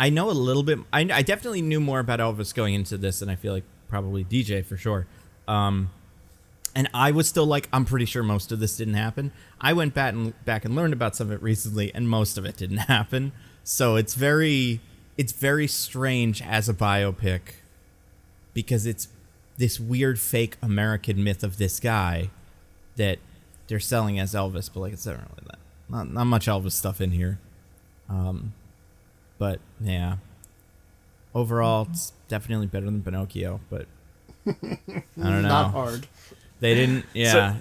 I know a little bit. I definitely knew more about Elvis going into this, and I feel like probably DJ for sure. And I was still like, I'm pretty sure most of this didn't happen. I went back and learned about some of it recently, and most of it didn't happen. So it's very strange as a biopic because it's this weird fake American myth of this guy that they're selling as Elvis, but like it's not really that. Not much Elvis stuff in here. But yeah, overall, it's definitely better than Pinocchio. But I don't know. Not hard. They didn't. Yeah.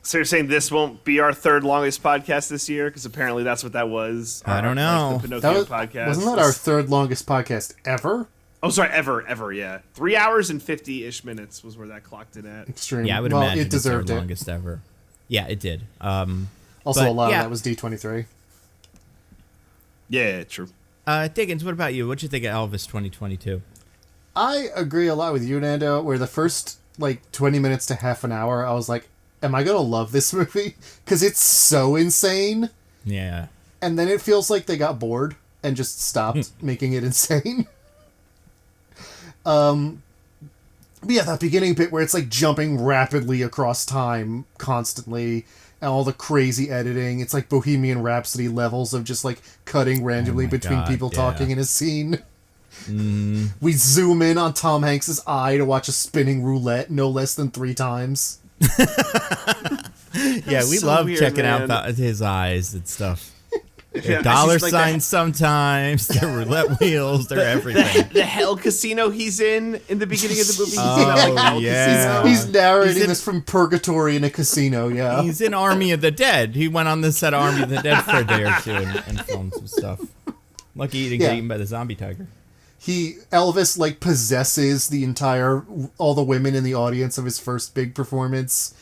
So you're saying this won't be our third longest podcast this year? Because apparently that's what that was. I don't know. Like the Pinocchio podcast. Wasn't that our third longest podcast ever? Oh, sorry, ever, yeah. 3 hours and 50-ish minutes was where that clocked in at. Extreme. Yeah, I would well, imagine it deserved it's our it. longest ever. Yeah, it did. Also, but, a lot yeah. of that was D23. Yeah, true. Diggins, what about you? What'd you think of Elvis 2022? I agree a lot with you, Nando, where the first, 20 minutes to half an hour, I was like, am I going to love this movie? Because it's so insane. Yeah. And then it feels like they got bored and just stopped making it insane. But yeah, that beginning bit where it's like jumping rapidly across time constantly, and all the crazy editing. It's like Bohemian Rhapsody levels of just like cutting randomly between people talking in a scene. We zoom in on Tom Hanks's eye to watch a spinning roulette no less than 3 times. Yeah, we so love weird, checking man. out his eyes and stuff. Yeah, Dollar it's just like signs sometimes, they're roulette wheels, they're everything. the Hell Casino he's in the beginning of the movie. He's Oh, in that, Hell yeah. Casino. He's narrating He's in- this from purgatory in a casino, yeah. He's in Army of the Dead. He went on the set of Army of the Dead for a day or two and filmed some stuff. Lucky he didn't get eaten by the zombie tiger. Elvis possesses all the women in the audience of his first big performance.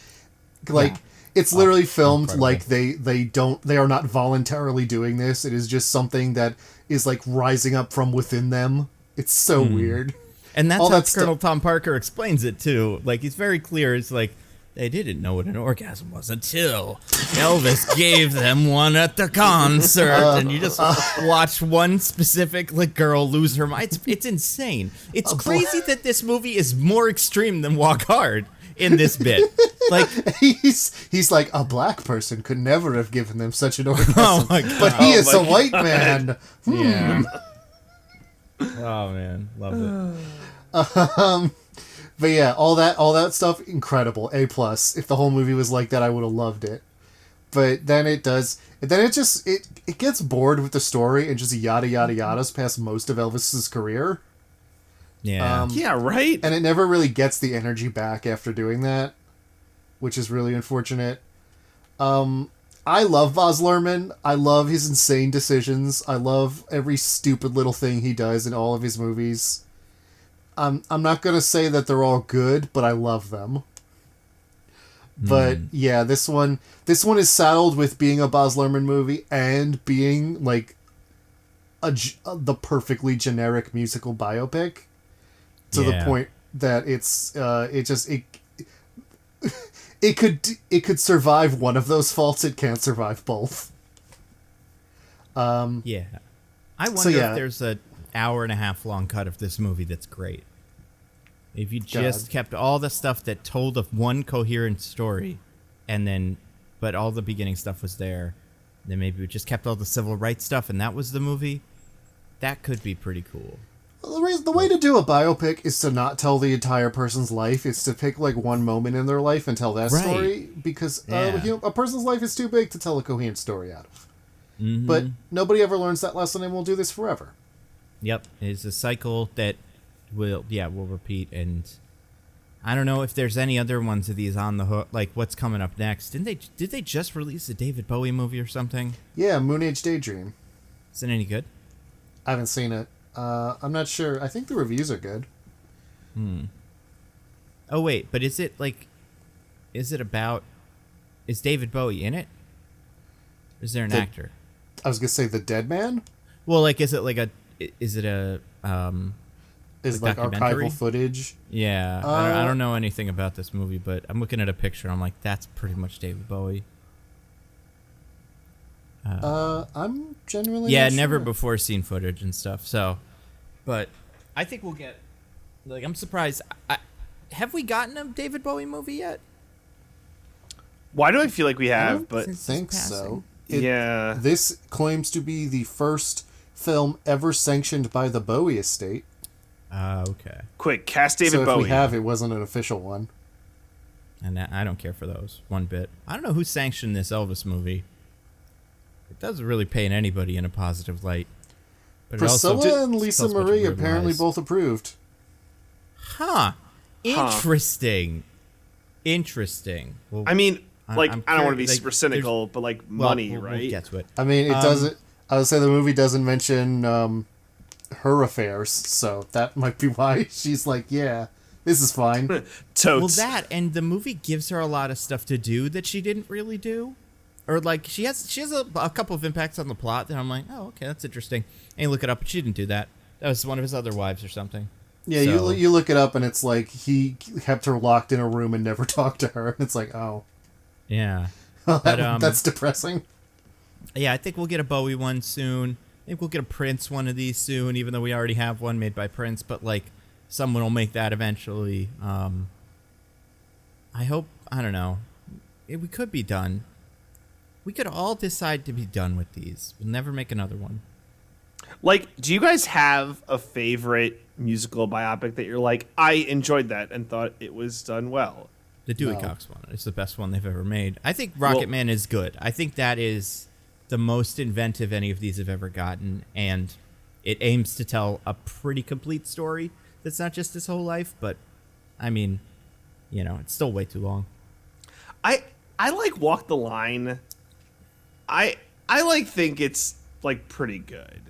It's literally filmed incredible. they are not voluntarily doing this. It is just something that is rising up from within them. It's so weird. And that's All how that Colonel Tom Parker explains it too. He's very clear. It's like they didn't know what an orgasm was until Elvis gave them one at the concert, and you just watch one specific like girl lose her mind. It's insane. It's crazy that this movie is more extreme than Walk Hard in this bit. Like he's like, a black person could never have given them such an orgasm. Oh my God. But he is a white man. Yeah. Oh man, love it. But yeah, all that stuff, incredible. A+. If the whole movie was like that, I would have loved it. But then it gets bored with the story and just yada yada yadas past most of Elvis's career. Yeah. Yeah, right? And it never really gets the energy back after doing that, which is really unfortunate. I love Baz Luhrmann. I love his insane decisions. I love every stupid little thing he does in all of his movies. I'm not going to say that they're all good, but I love them. But yeah, this one is saddled with being a Baz Luhrmann movie and being the perfectly generic musical biopic to the point that it could survive one of those faults. It can't survive both. Yeah. I wonder if there's an hour and a half long cut of this movie that's great. If you just kept all the stuff that told of one coherent story, but all the beginning stuff was there, then maybe we just kept all the civil rights stuff and that was the movie, that could be pretty cool. Well, the way to do a biopic is to not tell the entire person's life. It's to pick one moment in their life and tell that story, because a person's life is too big to tell a coherent story out of. Mm-hmm. But nobody ever learns that lesson, and we'll do this forever. Yep, it's a cycle that will repeat, and I don't know if there's any other ones of these on the hook. What's coming up next? Did they just release a David Bowie movie or something? Yeah, Moon Age Daydream. Is it any good? I haven't seen it. I'm not sure. I think the reviews are good. Oh wait, but is David Bowie in it? Is there an actor? I was gonna say the Dead Man. Well, is it archival footage? Yeah, I don't know anything about this movie, but I'm looking at a picture. I'm like, that's pretty much David Bowie. I'm genuinely Yeah, not never sure. before seen footage and stuff. So, but I think we'll get. Like, I'm surprised. Have we gotten a David Bowie movie yet? Why do I feel like we I have? don't But think so. yeah, This claims to be the first film ever sanctioned by the Bowie estate. Okay. quick, cast David So if Bowie. we have, it wasn't an official one. And I don't care for those one bit. I don't know who sanctioned this Elvis movie. It doesn't really paint anybody in a positive light. But Priscilla and Lisa tells a bunch of Marie weird apparently lies. both approved. Huh. Interesting. Interesting. Well, I mean, like, I'm I don't want to be curious, super like, cynical, but like well, money, we'll right? get to it. I mean, it doesn't. I would say the movie doesn't mention her affairs, so that might be why she's like, "Yeah, this is fine." Totes. Well, that and the movie gives her a lot of stuff to do that she didn't really do, or like she has a couple of impacts on the plot that I'm like, oh, okay, that's interesting. And you look it up, but she didn't do that. That was one of his other wives or something. Yeah, So- you look it up, and it's like he kept her locked in a room and never talked to her. And it's like, oh, Yeah. well, But, that's depressing. Yeah, I think we'll get a Bowie one soon. I think we'll get a Prince one of these soon, even though we already have one made by Prince. But like, someone will make that eventually. I hope. I don't know. We could be done. We could all decide to be done with these. We'll never make another one. Like, do you guys have a favorite musical biopic that you're like, I enjoyed that and thought it was done well? The Dewey No. Cox one is the best one they've ever made. I think Rocket Man is good. I think that is the most inventive any of these have ever gotten, and it aims to tell a pretty complete story that's not just his whole life, but I mean, you know, it's still way too long. I like Walk the Line. I like think it's like pretty good.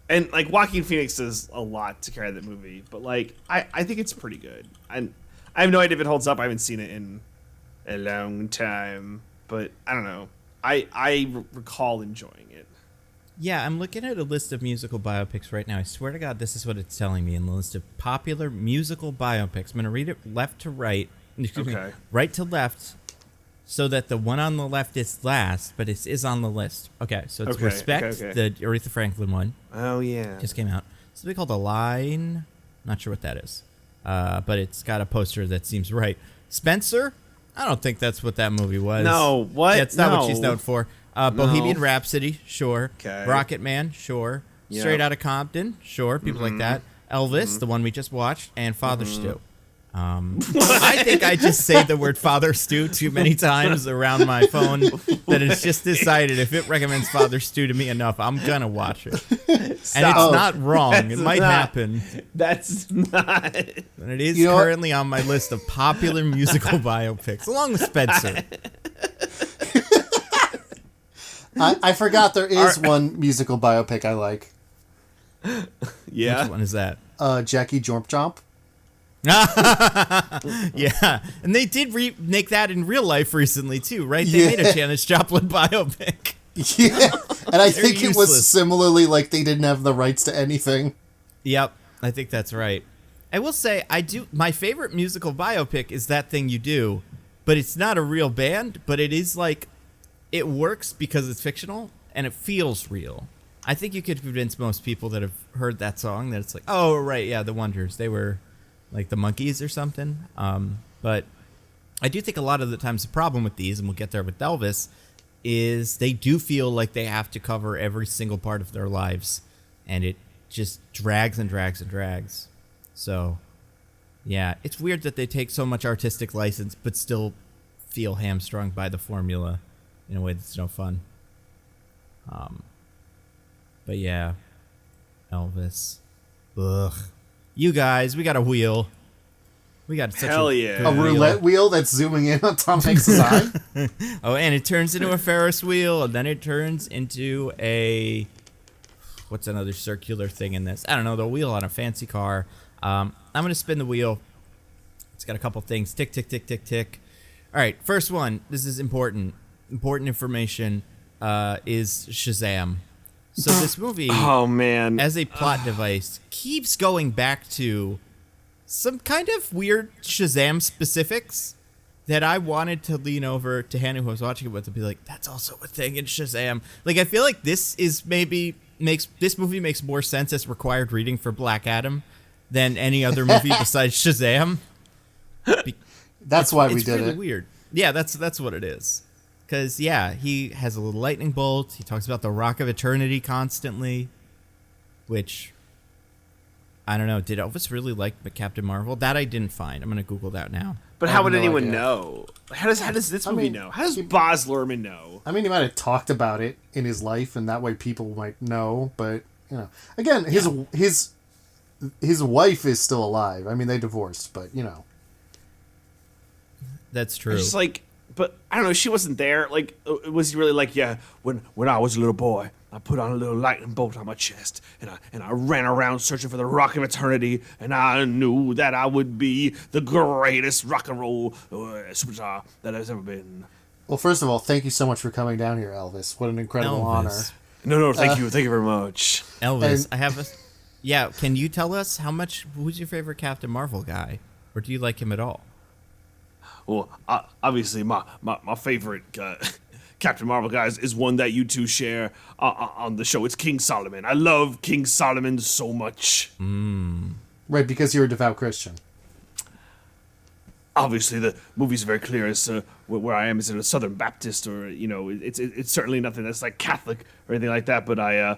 And like Joaquin Phoenix does a lot to carry that movie, but like I think it's pretty good. And I have no idea if it holds up. I haven't seen it in a long time, but I don't know. I recall enjoying it. Yeah, I'm looking at a list of musical biopics right now. I swear to God, this is what it's telling me in the list of popular musical biopics. I'm going to read it left to right. Excuse me, Okay. right to left, so that the one on the left is last, but it is on the list. Okay, so it's Okay, Respect, okay. the Aretha Franklin one. Oh yeah. Just came out. It's something called A Line. Not sure what that is. But it's got a poster that seems right. Spencer? I don't think that's what that movie was. No, what? Yeah, it's not what No. she's known for. Bohemian Rhapsody, sure. Okay. Rocket Man, sure. Yeah. Straight Outta Compton, sure. People like that. Elvis, the one we just watched, and Father Stew. I think I just say the word Father Stew too many times around my phone that it's just decided if it recommends Father Stew to me enough, I'm gonna watch it. And it's not wrong. It That's might not- happen. That's not. And it is You know what? currently on my list of popular musical biopics, along with Spencer. I forgot there is one musical biopic I like. Yeah. Which one is that? Jackie Jomp Jomp. Yeah, and they did make that in real life recently too, right? They made a Yeah. Janis Joplin biopic. Yeah, and I think it was useless. similarly like they didn't have the rights to anything. Yep, I think that's right. I will say my favorite musical biopic is That Thing You Do, but it's not a real band, but it is like, it works because it's fictional and it feels real. I think you could convince most people that have heard that song that it's like, oh right, yeah, the Wonders, they were like the Monkees or something. But I do think a lot of the times the problem with these, and we'll get there with Elvis, is they do feel like they have to cover every single part of their lives, and it just drags and drags and drags. So, yeah, it's weird that they take so much artistic license but still feel hamstrung by the formula in a way that's no fun. But yeah, Elvis. Ugh. You guys, we got a wheel. We got such Hell a yeah. good A wheel. roulette wheel that's zooming in on Tom Hanks' eye. Oh, and it turns into a Ferris wheel, and then it turns into a... What's another circular thing in this? I don't know, the wheel on a fancy car. I'm going to spin the wheel. It's got a couple things. Tick, tick, tick, tick, tick. All right, first one. This is important. Important information is Shazam. So this movie, Oh man. as a plot device, keeps going back to some kind of weird Shazam specifics that I wanted to lean over to Hannah, who I was watching it with, and be like, "That's also a thing in Shazam." Like, I feel like this movie makes more sense as required reading for Black Adam than any other movie besides Shazam. That's why we it's did really it. Weird. Yeah, that's what it is. Because he has a little lightning bolt. He talks about the Rock of Eternity constantly, which I don't know. Did Elvis really like Captain Marvel? That I didn't find. I'm gonna Google that now. But I how have would no anyone idea. know? How does this movie know? How does Baz Luhrmann know? I mean, he might have talked about it in his life, and that way people might know. But again, his wife is still alive. I mean, they divorced, but That's true. It's just like, but I don't know. She wasn't there. Like, was he really like, yeah? When I was a little boy, I put on a little lightning bolt on my chest, and I ran around searching for the Rock of Eternity, and I knew that I would be the greatest rock and roll superstar that has ever been. Well, first of all, thank you so much for coming down here, Elvis. What an incredible honor. No, thank you very much. Elvis, and- I have a. Yeah, can you tell us who's your favorite Captain Marvel guy, or do you like him at all? Well, obviously, my favorite Captain Marvel guys is one that you two share on the show. It's King Solomon. I love King Solomon so much. Right, because you're a devout Christian. Obviously, the movie's very clear as to where I am. Is it a Southern Baptist, or it's certainly nothing that's like Catholic or anything like that. But I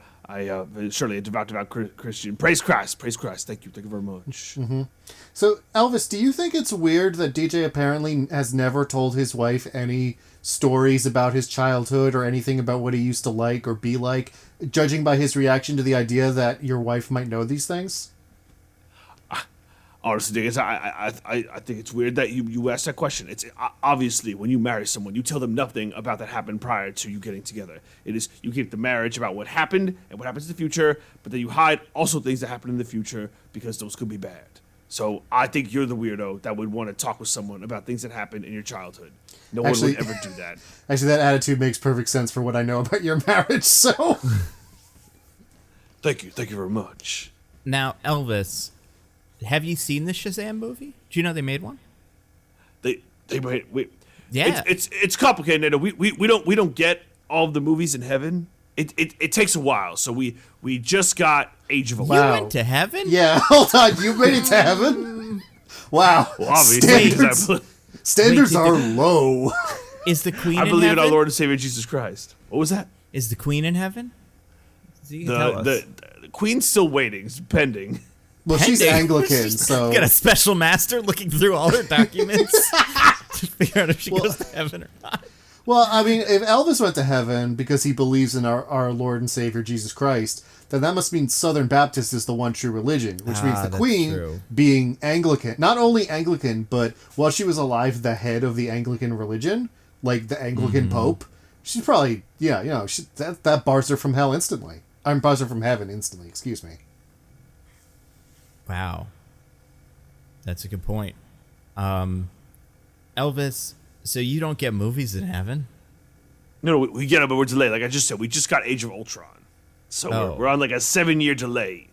surely a devout Christian. Praise Christ, praise Christ. Thank you very much. So, Elvis, do you think it's weird that DJ apparently has never told his wife any stories about his childhood or anything about what he used to like or be like, judging by his reaction to the idea that your wife might know these things? Honestly, Diggins, I think it's weird that you asked that question. It's obviously when you marry someone, you tell them nothing about that happened prior to you getting together. It is you keep the marriage about what happened and what happens in the future, but then you hide also things that happen in the future because those could be bad. So I think you're the weirdo that would want to talk with someone about things that happened in your childhood. No one would ever do that. Actually, that attitude makes perfect sense for what I know about your marriage, so... Thank you very much. Now, Elvis, have you seen the Shazam movie? Do you know they made one? They wait. Yeah. It's complicated, Nando. We don't get all of the movies in heaven. It takes a while. So we just got Age of You Ultron. went to heaven? Yeah, hold on, you made it to heaven? Wow. Well, obviously, Standards Wait, are low. Is the Queen I in believe in heaven? our Lord and Savior Jesus Christ. What was that? Is the Queen in heaven? So you can tell us. The Queen's still waiting, it's pending. Well, she's Pending. Anglican, so... Got a special master looking through all her documents to figure out if she goes to heaven or not. Well, I mean, if Elvis went to heaven because he believes in our Lord and Savior Jesus Christ, then that must mean Southern Baptist is the one true religion, which means the that's Queen true. being Anglican. Not only Anglican, but while she was alive, the head of the Anglican religion, like the Anglican Pope, she's probably, that bars her from hell instantly. Bars her from heaven instantly, excuse me. Wow. That's a good point. Elvis, so you don't get movies in heaven? No, we get it, but we're delayed. Like I just said, we just got Age of Ultron. So we're on like a 7-year delay.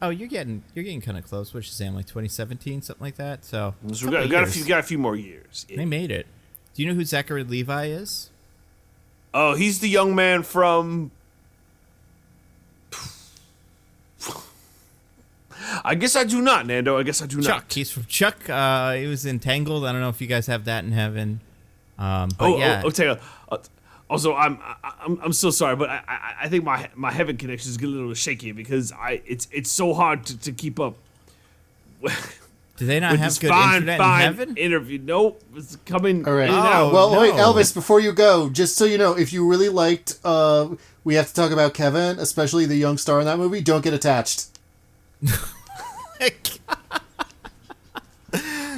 Oh, you're getting kind of close. What Shazam, like 2017, something like that. So So we got a few more years. They made it. Do you know who Zachary Levi is? Oh, he's the young man from. I guess I do not, Nando. I guess I do Chuck. not. He's from Chuck. He was in Tangled. I don't know if you guys have that in heaven. But yeah. Also, I'm so sorry, but I think my heaven connection is getting a little shaky because it's so hard to keep up. Do they not with have this good fine internet in heaven? interview. Nope, it's coming. All right. in and out. Well, wait, no. Elvis, before you go, just so you know, if you really liked We Have to Talk About Kevin, especially the young star in that movie, don't get attached.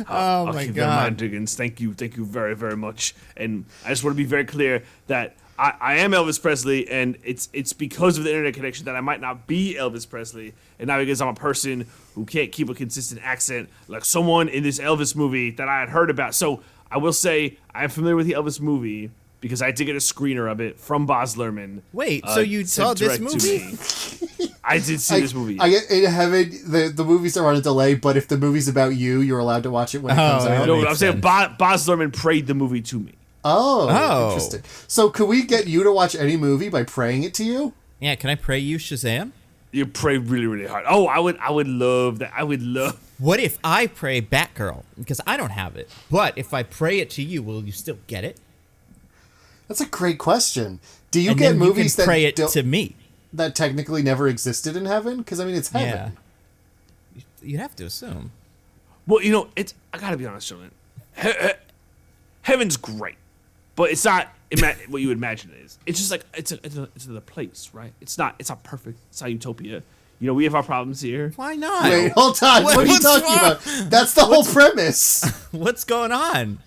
Oh I'll my keep that in mind, God. Diggins. Thank you very, very much. And I just want to be very clear that I am Elvis Presley, and it's because of the internet connection that I might not be Elvis Presley, and not because I'm a person who can't keep a consistent accent like someone in this Elvis movie that I had heard about. So I will say I am familiar with the Elvis movie because I did get a screener of it from Baz Luhrmann. Wait, so you saw sent this direct to movie? me. I did see this movie. I get in heaven. The movies are on a delay, but if the movie's about you, you're allowed to watch it when it comes out. No, I'm saying Baz Luhrmann prayed the movie to me. Oh, interesting. So, could we get you to watch any movie by praying it to you? Yeah, can I pray you Shazam? You pray really, really hard. Oh, I would love that. I would love. What if I pray Batgirl? Because I don't have it. But if I pray it to you, will you still get it? That's a great question. Do you And get then movies you can pray that it to me? that technically never existed in heaven? Because I mean, it's heaven. Yeah. You'd have to assume. Well, it's. I gotta be honest, gentlemen. Heaven's great, but it's not what you would imagine it is. It's just like it's another place, right? It's not perfect. It's not utopia. We have our problems here. Why not? Wait, hold on. What are you talking about? That's the whole premise. What's going on?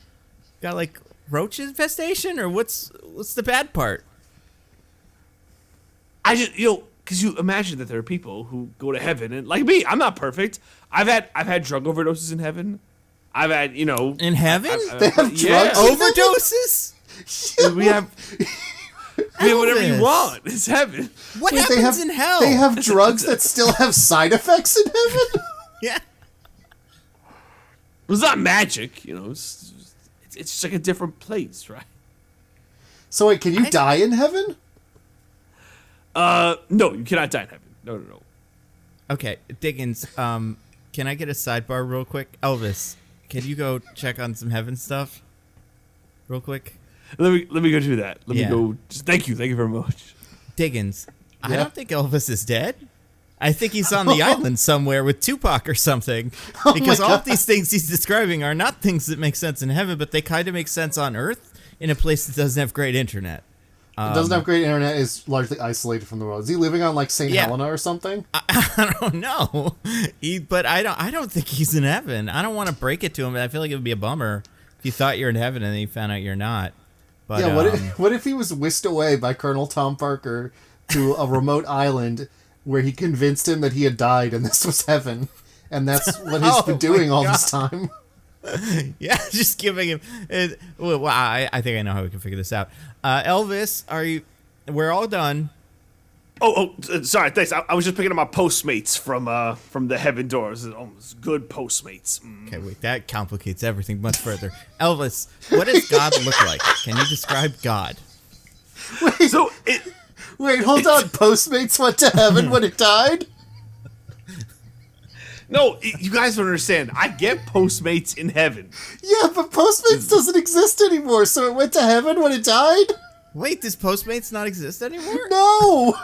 Got like roach infestation, or what's the bad part? I just because you imagine that there are people who go to heaven, and like me, I'm not perfect. I've had drug overdoses in heaven. I've had in heaven they have drugs overdoses. We have whatever you want. It's heaven. What happens in hell? They have drugs that still have side effects in heaven? Yeah. It's not magic, It's just like a different place, right? So wait, can you die in heaven? No, you cannot die in heaven. No. Okay, Diggins. Can I get a sidebar real quick? Elvis, can you go check on some heaven stuff, real quick? Let me go do that. Let me Yeah. go. Thank you very much. Diggins, I Yeah? don't think Elvis is dead. I think he's on the island somewhere with Tupac or something. Because all of these things he's describing are not things that make sense in heaven, but they kind of make sense on Earth in a place that doesn't have great internet. It doesn't have great internet, is largely isolated from the world. Is he living on like St. Helena or something? I don't know. But I don't think he's in heaven. I don't want to break it to him, but I feel like it would be a bummer if you thought you're in heaven and then you found out you're not. But, Yeah, what if he was whisked away by Colonel Tom Parker to a remote island where he convinced him that he had died and this was heaven, and that's what he's been doing all this time? Yeah, just giving him. Well, I think I know how we can figure this out. Elvis, we're all done. Sorry, thanks. I was just picking up my Postmates from the heaven doors. It's good Postmates. Okay, wait, that complicates everything much further. Elvis, what does God look like? Can you describe God? Wait, hold on. Postmates went to heaven when it died? No, you guys don't understand. I get Postmates in heaven. Yeah, but Postmates doesn't exist anymore, so it went to heaven when it died? Wait, does Postmates not exist anymore? No!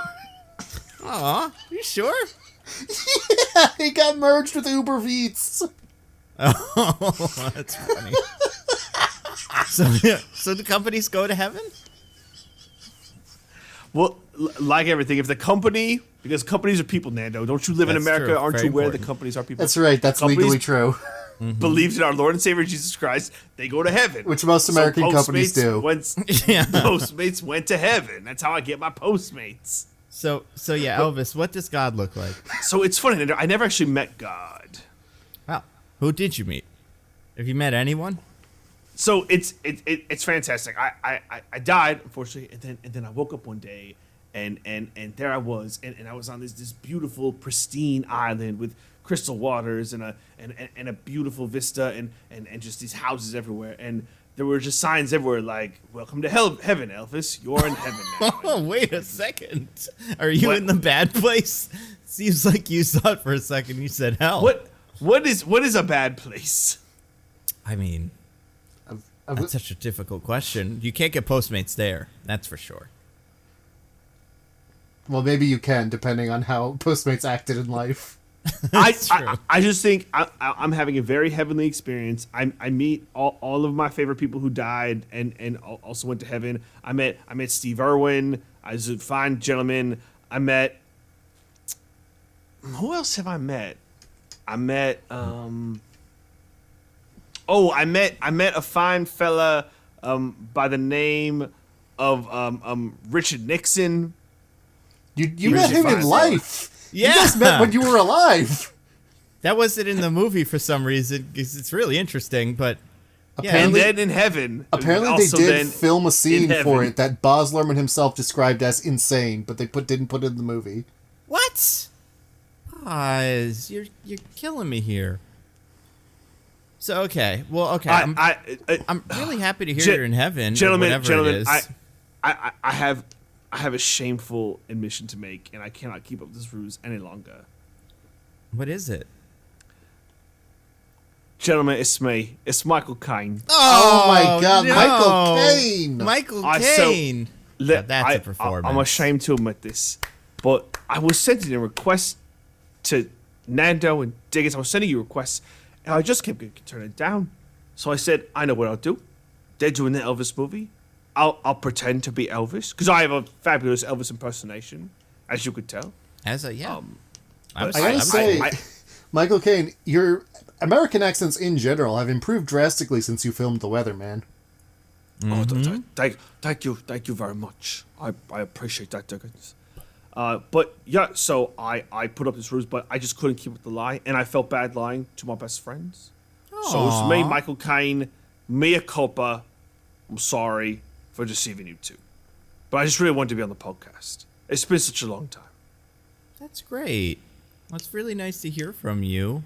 Aw, you sure? Yeah, it got merged with Uber Eats. Oh, that's funny. So the companies go to heaven? Well, like everything, if the company, because companies are people, Nando. Don't you live in That's America? true. Aren't Very you aware important. the companies are people? That's right, that's Companies legally true. Believes in our Lord and Savior Jesus Christ, they go to heaven. Which most American companies do. Yeah. Postmates went to heaven. That's how I get my Postmates. So yeah, Elvis, what does God look like? So it's funny, Nando, I never actually met God. Wow. Who did you meet? Have you met anyone? So it's fantastic. I died, unfortunately, and then I woke up one day and there I was, and I was on this beautiful, pristine island with crystal waters and a beautiful vista and just these houses everywhere, and there were just signs everywhere like "Welcome to heaven, Elvis. You're in heaven now." Oh, wait a second. Are you What? in the bad place? Seems like you thought for a second you said hell. What is a bad place? I mean, that's such a difficult question. You can't get Postmates there. That's for sure. Well, maybe you can, depending on how Postmates acted in life. I just think I'm having a very heavenly experience. I meet all of my favorite people who died and also went to heaven. I met Steve Irwin. I was a fine gentleman. I met who else have I met? I met I met a fine fella by the name of Richard Nixon. You met him in life. Yeah. You guys met when you were alive. That wasn't in the movie for some reason, because it's really interesting, but yeah. And then in heaven. Apparently also they then did film a scene in for heaven. it that Baz Luhrmann himself described as insane, but they didn't put it in the movie. What? Pause. You're killing me here. So okay, well okay. I'm really happy to hear you're in heaven, gentlemen. It is. I have a shameful admission to make, and I cannot keep up this ruse any longer. What is it? Gentlemen, it's me. It's Michael Caine. Oh my God, no. Michael Caine! Michael I- Caine. Let- Yeah, that's a performance. I'm ashamed to admit this, but I was sending a request to Nando and Diggins. I was sending you requests, and I just kept getting turning it down. So I said, I know what I'll do. They're doing the Elvis movie. I'll pretend to be Elvis because I have a fabulous Elvis impersonation, as you could tell. As a yeah. I gotta say, Michael Caine, your American accents in general have improved drastically since you filmed The Weatherman. Oh, thank you very much. I appreciate that, Diggins. But yeah, so I put up this ruse, but I just couldn't keep up the lie, and I felt bad lying to my best friends. So it's me, Michael Caine, mea culpa. I'm sorry for deceiving you two, but I just really wanted to be on the podcast. It's been such a long time. That's great. That's really nice to hear from you.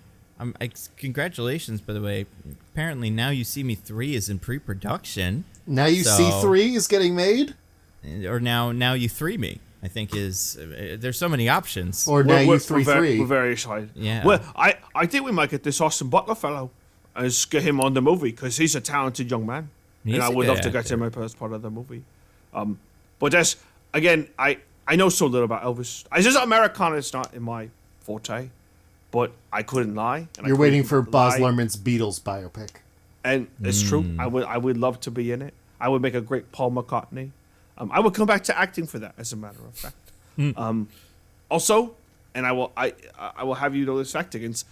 Congratulations, by the way. Apparently, Now You See Me 3 is in pre-production. Now You See 3 is getting made? Or Now You 3 Me, I think is... there's so many options. Or Now You 3 3. We're very excited. Yeah. Well, I think we might get this Austin Butler fellow and just get him on the movie because he's a talented young man. He's and I a would good love to get actor. him as part of the movie. But that's, again, I know so little about Elvis. I just Americana is not in my forte, but I couldn't lie. And You're waiting for Baz lie. Luhrmann's Beatles biopic. And it's true. I would love to be in it. I would make a great Paul McCartney. I would come back to acting for that, as a matter of fact. Also, and I will have you know this fact, Diggins,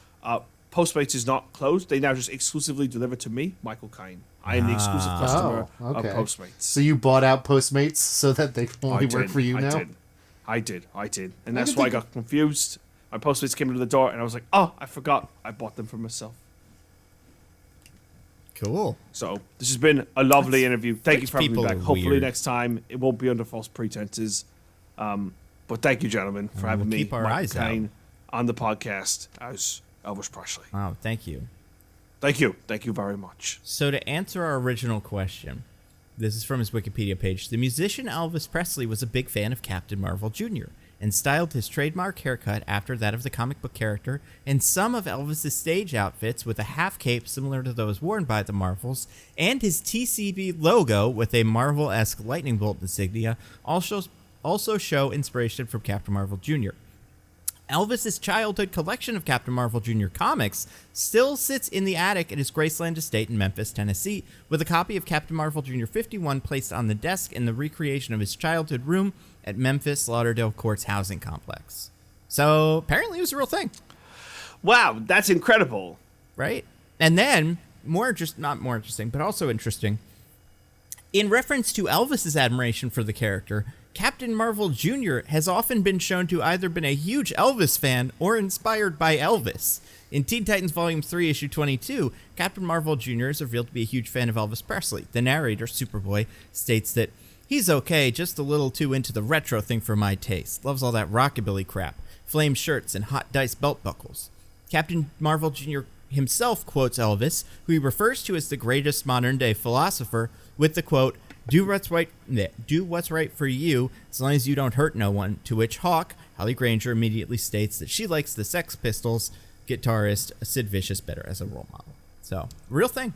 Postmates is not closed. They now just exclusively deliver to me, Michael Caine. I am the exclusive customer of Postmates. So you bought out Postmates so that they only work for you now? I did. And that's why I got confused. My Postmates came to the door, and I was like, oh, I forgot. I bought them for myself. Cool. So this has been a lovely interview. Thank you for having me people back. are Hopefully weird. next time it won't be under false pretenses. But thank you, gentlemen, for having we'll me, keep our Michael eyes out. Caine, on the podcast as Elvis Presley. Wow, thank you. Thank you very much. So to answer our original question, this is from his Wikipedia page. The musician Elvis Presley was a big fan of Captain Marvel Jr. and styled his trademark haircut after that of the comic book character and some of Elvis's stage outfits with a half cape similar to those worn by the Marvels, and his TCB logo with a Marvel-esque lightning bolt insignia also show inspiration from Captain Marvel Jr. Elvis's childhood collection of Captain Marvel Jr. comics still sits in the attic at his Graceland estate in Memphis, Tennessee, with a copy of Captain Marvel Jr. 51 placed on the desk in the recreation of his childhood room at Memphis Lauderdale Courts housing complex. So apparently it was a real thing, Wow, that's incredible. right? And then, not more interesting, but also interesting, in reference to Elvis's admiration for the character, Captain Marvel Jr. has often been shown to either been a huge Elvis fan or inspired by Elvis. In Teen Titans Volume 3, Issue 22, Captain Marvel Jr. is revealed to be a huge fan of Elvis Presley. The narrator, Superboy, states that he's okay, just a little too into the retro thing for my taste. Loves all that rockabilly crap, flame shirts, and hot dice belt buckles. Captain Marvel Jr. himself quotes Elvis, who he refers to as the greatest modern-day philosopher, with the quote, do what's right for you, as long as you don't hurt no one, to which Hawk, Holly Granger, immediately states that she likes the Sex Pistols guitarist Sid Vicious better as a role model. So, real thing.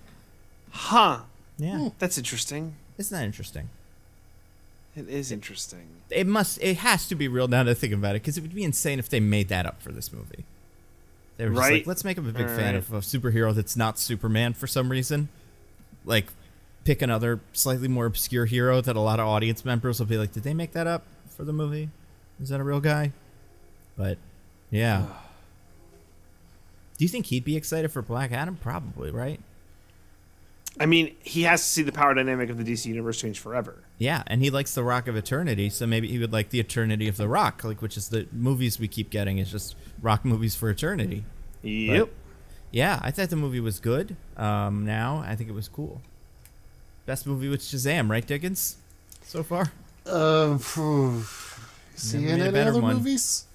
Huh. Yeah. That's interesting. Isn't that interesting? It is interesting. It has to be real now that I think about it, because it would be insane if they made that up for this movie. They were just Right. like, let's make him a big fan of a superhero that's not Superman for some reason. Like, pick another slightly more obscure hero that a lot of audience members will be like, did they make that up for the movie? Is that a real guy? But, yeah. Do you think he'd be excited for Black Adam? Probably, right? I mean, he has to see the power dynamic of the DC universe change forever. Yeah, and he likes the Rock of Eternity, so maybe he would like the Eternity of the Rock, like, which is the movies we keep getting. It's just Rock movies for eternity. Yep. But, yeah, I thought the movie was good. Now, I think it was cool. Best movie with Shazam, right, Diggins? So far? Is he Never in made a any better other one. movies?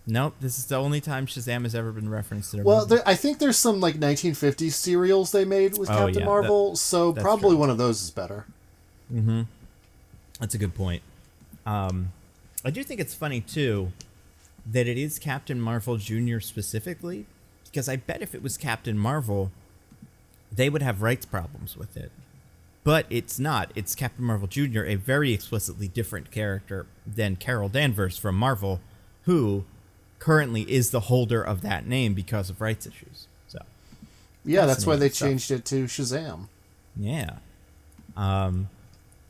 Nope, this is the only time Shazam has ever been referenced in a Well, movie. I think there's some like 1950s serials they made with Oh, Captain yeah, Marvel, so that's probably true. one of those is better. That's a good point. I do think it's funny, too, that it is Captain Marvel Jr. specifically, because I bet if it was Captain Marvel, they would have rights problems with it. But it's not. It's Captain Marvel Jr., a very explicitly different character than Carol Danvers from Marvel, who currently is the holder of that name because of rights issues. So, Yeah, that's why they Fascinating changed it to Shazam. yeah.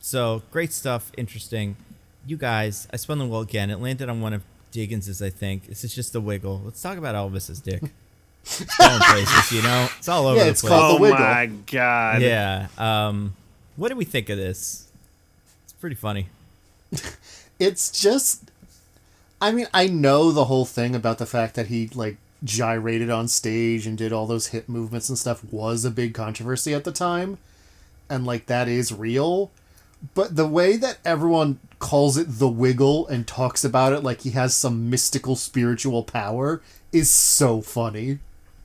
So great stuff, interesting. You guys, I spun the wheel again. It landed on one of Diggins's, I think. This is just a wiggle. Let's talk about Elvis's dick. It's going places, you know? It's all over Yeah, the it's place. called the Oh wiggle. my god. Yeah. What do we think of this? It's pretty funny. It's just, I mean, I know the whole thing about the fact that he like gyrated on stage and did all those hip movements and stuff was a big controversy at the time, and like that is real. But the way that everyone calls it the wiggle and talks about it like he has some mystical spiritual power is so funny.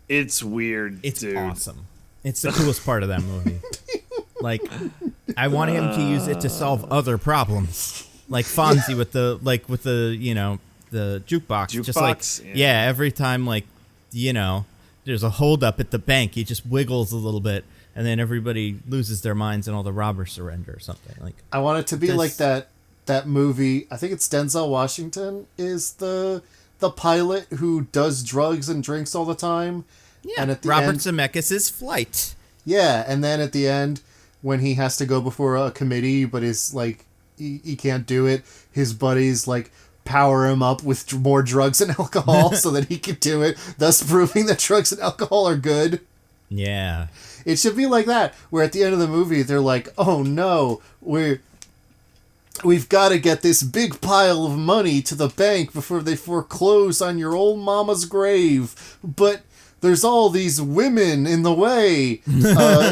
It's weird, It's dude. awesome. It's the coolest part of that movie. Like, I want him to use it to solve other problems. Like Fonzie with the you know, the jukebox. Just like, Jukebox? yeah, every time, like, you know, there's a holdup at the bank, he just wiggles a little bit, and then everybody loses their minds and all the robbers surrender or something. Like, I want it to be This- like that movie. I think it's Denzel Washington is the pilot who does drugs and drinks all the time. yeah, And at the Robert end, Zemeckis' Flight. yeah, and then at the end, when he has to go before a committee, but is like he can't do it, his buddies like power him up with more drugs and alcohol so that he can do it, thus proving that drugs and alcohol are good. Yeah. It should be like that, where at the end of the movie they're like, "Oh no, we've got to get this big pile of money to the bank before they foreclose on your old mama's grave, but there's all these women in the way,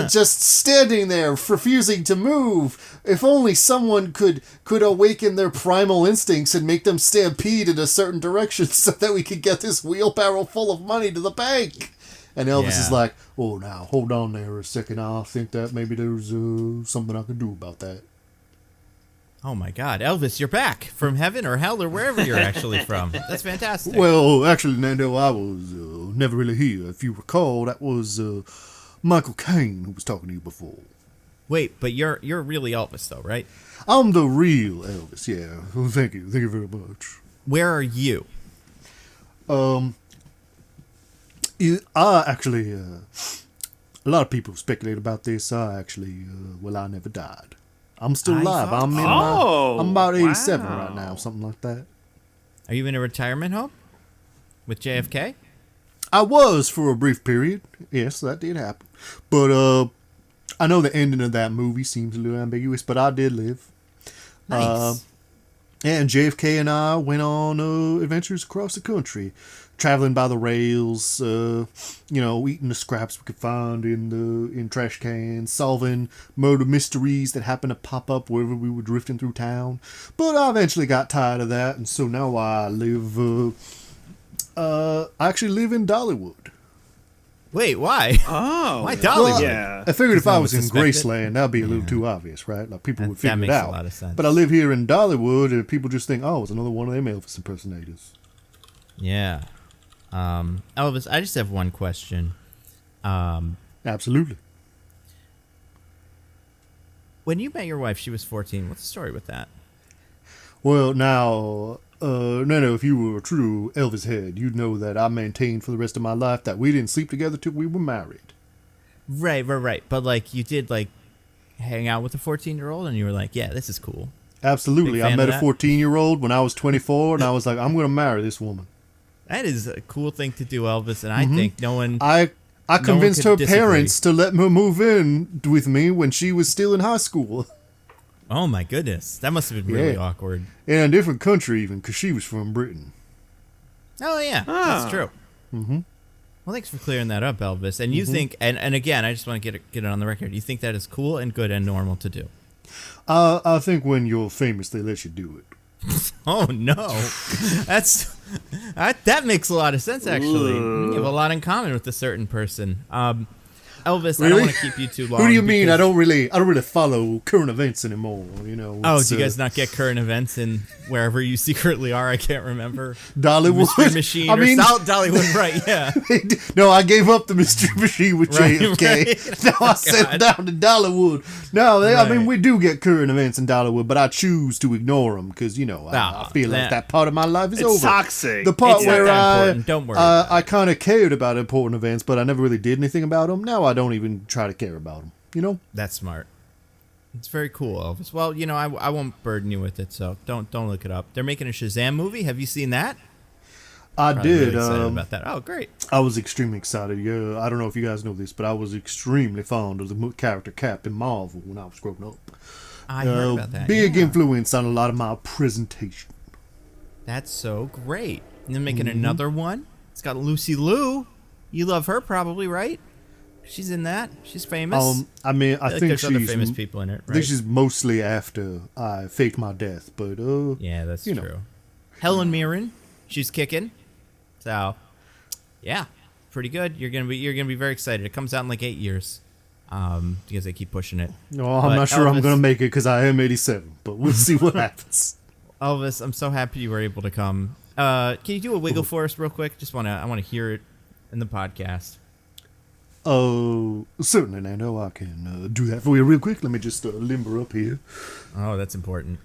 just standing there, refusing to move. If only someone could awaken their primal instincts and make them stampede in a certain direction so that we could get this wheelbarrow full of money to the bank." And Elvis is Yeah. like, "Oh, now, hold on there a second. I think that maybe there's something I can do about that." Oh my God, Elvis, you're back from heaven or hell or wherever you're actually from. That's fantastic. Well, actually, Nando, I was never really here. If you recall, that was Michael Caine who was talking to you before. Wait, but you're really Elvis though, right? I'm the real Elvis, yeah. Well, thank you very much. Where are you? I actually, a lot of people speculate about this. I never died. I'm still I alive. thought- Oh, I'm about 87 wow. right now, something like that. Are you in a retirement home with JFK? I was for a brief period. Yes, that did happen. But I know the ending of that movie seems a little ambiguous, but I did live. Nice. And JFK and I went on adventures across the country, traveling by the rails, eating the scraps we could find in trash cans, solving murder mysteries that happened to pop up wherever we were drifting through town. But I eventually got tired of that, and so now I live. I actually live in Dollywood. Wait, why? Oh, Why Dollywood? Yeah. I figured if no I one was in suspected? Graceland, that'd be a little too obvious, right? Like people would That figure it makes a out. lot of sense. But I live here in Dollywood, and people just think, "Oh, it's another one of them Elvis impersonators." Yeah. Elvis, I just have one question. Absolutely. When you met your wife, she was 14. What's the story with that? Well, now, Nano, if you were a true Elvis head, you'd know that I maintained for the rest of my life that we didn't sleep together till we were married. Right. But, like, you did, like, hang out with a 14-year-old, and you were like, yeah, this is cool. Absolutely. Big I fan met of a that? 14-year-old when I was 24, and I was like, I'm going to marry this woman. That is a cool thing to do, Elvis, and I think no one... I convinced could her disagree. parents to let me move in with me when she was still in high school. Oh, my goodness. That must have been really Yeah. awkward. In a different country, even, because she was from Britain. Oh, yeah. That's true. Mm-hmm. Well, thanks for clearing that up, Elvis. And you think... And again, I just want to get it on the record. You think that is cool and good and normal to do? I think when you're famous, they let you do it. Oh no, that makes a lot of sense actually. You have a lot in common with a certain person. Elvis, Really? I don't want to keep you too long. Who do you mean? because- I don't really follow current events anymore. You know. Oh, it's, do you guys not get current events in wherever you secretly are? I can't remember. Dollywood Mystery Machine. I mean, Dollywood, right? Yeah. no, I gave up the Mystery Machine with Right, JFK. right. Now I settled down to Dollywood. No, I mean Right. we do get current events in Dollywood, but I choose to ignore them because I feel like that part of my life is It's over. toxic. The part It's not where that important. Don't worry. I kind of cared about important events, but I never really did anything about them. Now I don't even try to care about them. You know. That's smart. It's very cool, Elvis. Well, I won't burden you with it, so don't look it up. They're making a Shazam movie. Have you seen that? I Probably did. really excited about that. Oh, great. I was extremely excited. Yeah, I don't know if you guys know this, but I was extremely fond of the character Captain Marvel when I was growing up. I heard about that. Big yeah. influence on a lot of my presentation. That's so great. And they're making Mm-hmm. another one. It's got Lucy Liu. You love her probably, right? She's in that. She's famous. I mean, I feel like think there's other she's famous people in it, I think right? she's mostly after I faked my death, but Yeah, that's you know. true. Helen Mirren, she's kicking. So, yeah, pretty good. You're gonna be very excited. It comes out in like 8 years, because they keep pushing it. No, I'm But not sure I'm Elvis- gonna make it because I am 87, but we'll see what happens. Elvis, I'm so happy you were able to come. Can you do a wiggle for us real quick? I want to hear it in the podcast. Oh, certainly, Nando. I can do that for you real quick. Let me just limber up here. Oh, that's important.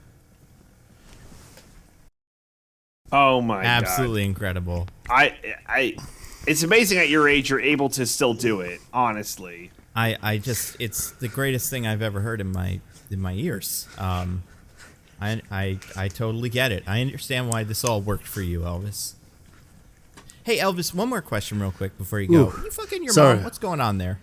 Oh my god. Absolutely incredible. It's amazing at your age you're able to still do it, honestly. It's the greatest thing I've ever heard in my ears. I totally get it. I understand why this all worked for you, Elvis. Hey, Elvis, one more question real quick before you go. Ooh, You fucking your sorry. mom? What's going on there?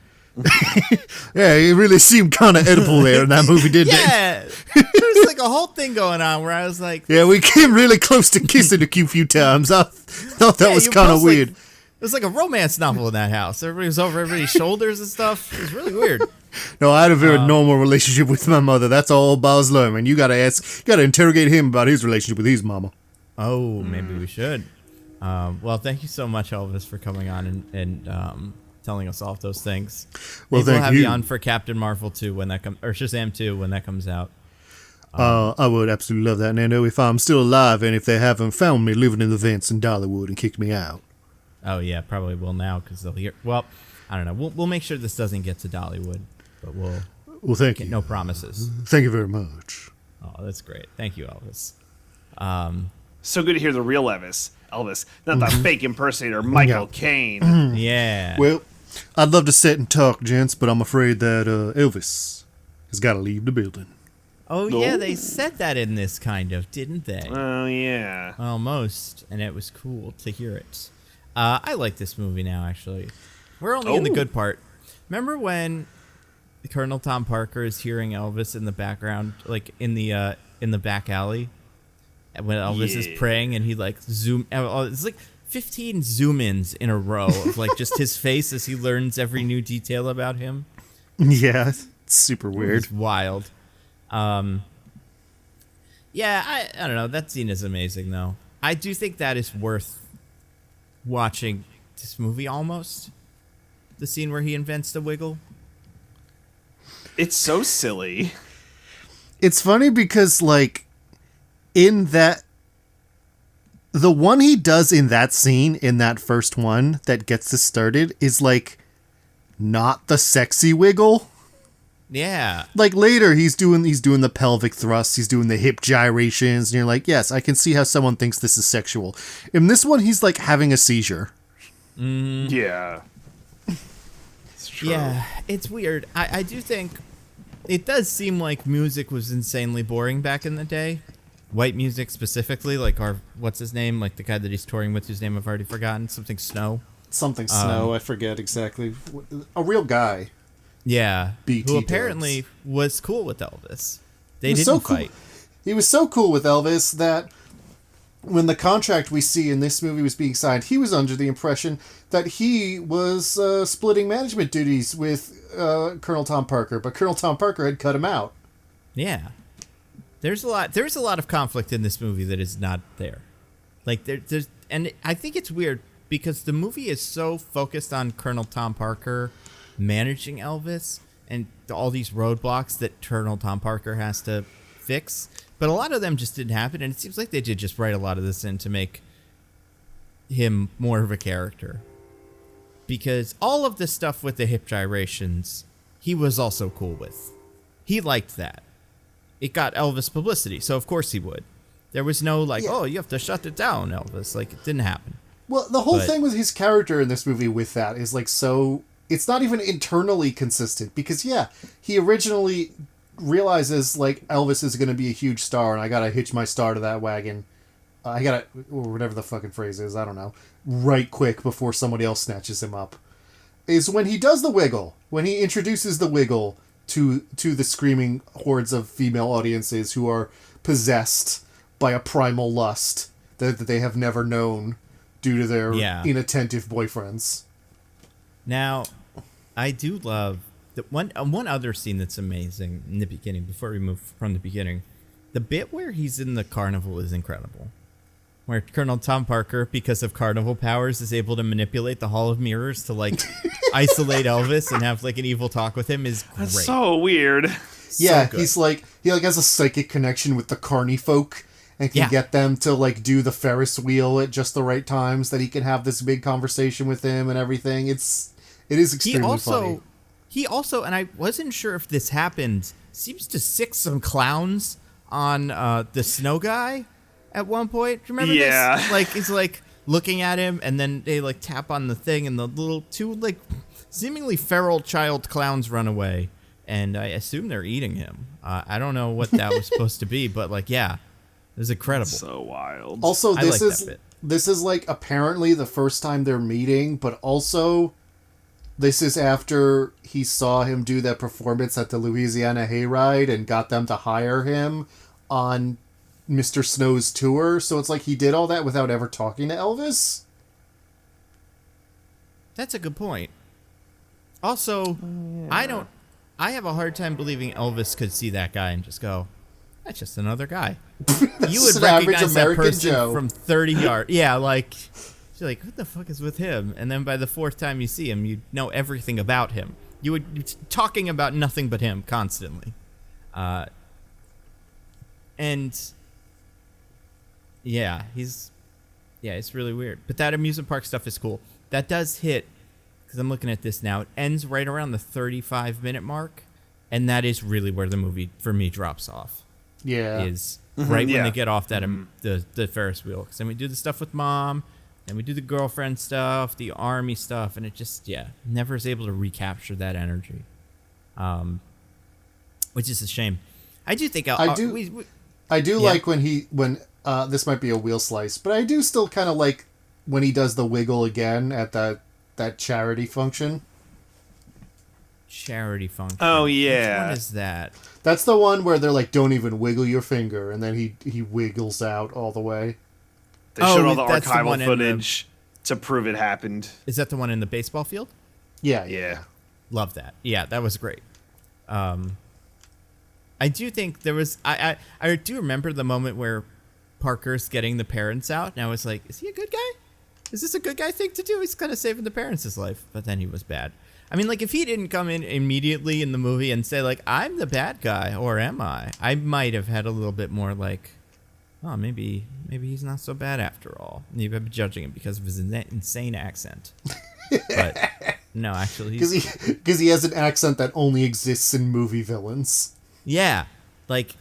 Yeah, it really seemed kind of edible there in that movie, didn't it? Yeah, there's like a whole thing going on where I was like, Yeah, we came really close to kissing a few times. I thought that yeah, was you kind of both, weird. Like, it was like a romance novel in that house. Everybody was over everybody's shoulders and stuff. It was really weird. No, I had a very normal relationship with my mother. That's all Buzz learned. You gotta interrogate him about his relationship with his mama. Oh, maybe we should. Well, thank you so much, Elvis, for coming on and telling us all of those things. Well, Maybe we'll thank have you. you on for Captain Marvel 2 when that comes, or Shazam 2 when that comes out. I would absolutely love that, Nando, if I'm still alive and if they haven't found me living in the vents in Dollywood and kicked me out. Oh yeah, probably will now because they'll hear. Well, I don't know. We'll make sure this doesn't get to Dollywood, but we'll Well, thank get you. no promises. Thank you very much. Oh, that's great. Thank you, Elvis. So good to hear the real Elvis, not the fake impersonator Michael Caine. Yeah. Well, I'd love to sit and talk, gents, but I'm afraid that Elvis has got to leave the building. Oh yeah, they said that in this kind of, didn't they? Oh yeah. Almost, and it was cool to hear it. I like this movie now, actually. We're only in the Oh. good part. Remember when Colonel Tom Parker is hearing Elvis in the background, like in the back alley, and when Elvis is Yeah. praying, and he like it's like 15 zoom-ins in a row of like just his face as he learns every new detail about him. Yeah, it's super weird. It's wild. Yeah, I don't know. That scene is amazing, though. I do think that is worth watching this movie almost. The scene where he invents the wiggle. It's so silly. It's funny because, like, in that, the one he does in that scene, in that first one that gets this started, is like not the sexy wiggle. Yeah. Like later, he's doing the pelvic thrusts, he's doing the hip gyrations, and you're like, yes, I can see how someone thinks this is sexual. In this one, he's like having a seizure. Yeah. It's true. Yeah, it's weird. I do think it does seem like music was insanely boring back in the day. White music specifically, like what's his name? Like the guy that he's touring with, whose name I've already forgotten. Something Snow. Something Snow, I forget exactly. A real guy. Yeah. BT who apparently was cool with Elvis. They was didn't so cool. fight. He was so cool with Elvis that when the contract we see in this movie was being signed, he was under the impression that he was splitting management duties with Colonel Tom Parker, but Colonel Tom Parker had cut him out. Yeah. There's a lot of conflict in this movie that is not there. Like there's and I think it's weird because the movie is so focused on Colonel Tom Parker managing Elvis and all these roadblocks that Colonel Tom Parker has to fix. But a lot of them just didn't happen, and it seems like they did just write a lot of this in to make him more of a character. Because all of the stuff with the hip gyrations, he was also cool with. He liked that. It got Elvis publicity, so of course he would. There was no oh, you have to shut it down, Elvis. Like, it didn't happen. Well, the whole thing with his character in this movie with that is like so... It's not even internally consistent because, he originally realizes like Elvis is going to be a huge star and I got to hitch my star to that wagon. I got to, or whatever the fucking phrase is, I don't know, right quick before somebody else snatches him up. Is when he does the wiggle, when he introduces the wiggle to the screaming hordes of female audiences who are possessed by a primal lust that they have never known due to their inattentive boyfriends. Now, I do love that one other scene that's amazing in the beginning, before we move from the beginning. The bit where he's in the carnival is incredible. Where Colonel Tom Parker, because of carnival powers, is able to manipulate the Hall of Mirrors to, like, isolate Elvis and have, like, an evil talk with him is great. That's so weird. Yeah, so he's like, he like has a psychic connection with the carny folk and can get them to, like, do the Ferris wheel at just the right times that he can have this big conversation with him and everything. It is extremely funny. He also, and I wasn't sure if this happened, seems to sick some clowns on the snow guy at one point. Do you remember this? Like, he's like looking at him and then they like tap on the thing and the little two like seemingly feral child clowns run away. And I assume they're eating him. I don't know what that was supposed to be, but like, it was incredible. That's so wild. Also, this is like apparently the first time they're meeting, but also this is after he saw him do that performance at the Louisiana Hayride and got them to hire him on Mr. Snow's tour. So it's like he did all that without ever talking to Elvis. That's a good point. Also, I have a hard time believing Elvis could see that guy and just go, that's just another guy. You would recognize that person from 30 yards. Yeah, like... You're like, what the fuck is with him? And then by the fourth time you see him, you know everything about him. You would be talking about nothing but him constantly. It's really weird. But that amusement park stuff is cool. That does hit, because I'm looking at this now, it ends right around the 35-minute mark, and that is really where the movie, for me, drops off. Yeah. Is right when they get off that the Ferris wheel. Because then we do the stuff with Mom, and we do the girlfriend stuff, the army stuff, and it just, never is able to recapture that energy. Which is a shame. I do think I do like when this might be a wheel slice, but I do still kind of like when he does the wiggle again at that charity function. Charity function. Oh, yeah. Which one is that? That's the one where they're like, don't even wiggle your finger, and then he wiggles out all the way. They showed all the archival footage to prove it happened. Is that the one in the baseball field? Yeah. Love that. Yeah, that was great. I do think there was... I do remember the moment where Parker's getting the parents out, and I was like, is he a good guy? Is this a good guy thing to do? He's kind of saving the parents' life. But then he was bad. I mean, like, if he didn't come in immediately in the movie and say, like, I'm the bad guy, or am I might have had a little bit more, like... Oh, maybe he's not so bad after all. Maybe I'm judging him because of his insane accent. But no, actually, because he has an accent that only exists in movie villains. Yeah, like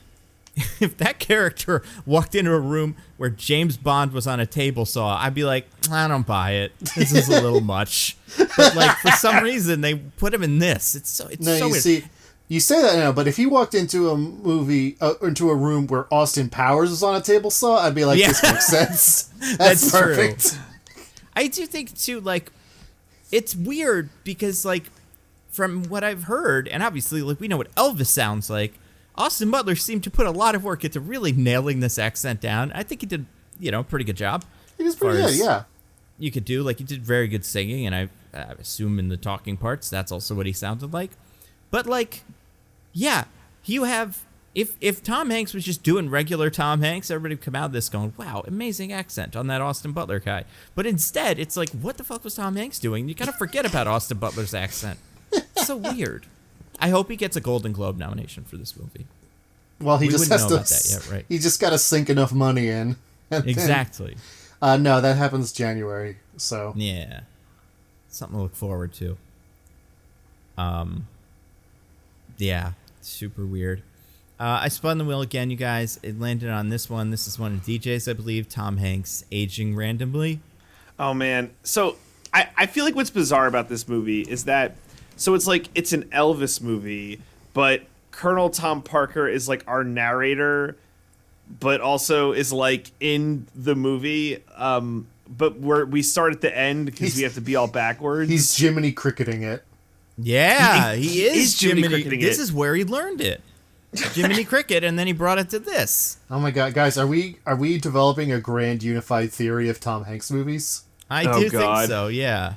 if that character walked into a room where James Bond was on a table saw, I'd be like, I don't buy it. This is a little much. But like for some reason they put him in this. It's so weird. See, you say that now, but if he walked into a movie, into a room where Austin Powers was on a table saw, I'd be like, this makes sense. That's perfect. True. I do think, too, like, it's weird because, like, from what I've heard, and obviously, like, we know what Elvis sounds like, Austin Butler seemed to put a lot of work into really nailing this accent down. I think he did, a pretty good job. He was pretty good, yeah. You could do, like, he did very good singing, and I assume in the talking parts, that's also what he sounded like. But, like, you have If Tom Hanks was just doing regular Tom Hanks, everybody would come out of this going, wow, amazing accent on that Austin Butler guy. But instead, it's like, what the fuck was Tom Hanks doing? You gotta forget about Austin Butler's accent. It's so weird. I hope he gets a Golden Globe nomination for this movie. Well, he We just wouldn't has know to. about that yet, right? He just got to sink enough money in. And Exactly. Then, no, that happens January. So Yeah. Something to look forward to. Yeah. Super weird. I spun the wheel again, you guys. It landed on this one. This is one of DJ's, I believe. Tom Hanks aging randomly. Oh man. So I feel like what's bizarre about this movie is that it's like it's an Elvis movie, but Colonel Tom Parker is like our narrator, but also is like in the movie. But we start at the end because we have to be all backwards. he's Jiminy Cricketing it. Yeah, he is Jiminy Jiminy. Cricketing This it. is where he learned it. Jiminy Cricket, and then he brought it to this. Oh my god, guys, are we developing a grand unified theory of Tom Hanks movies? I Oh, do God. think so, yeah.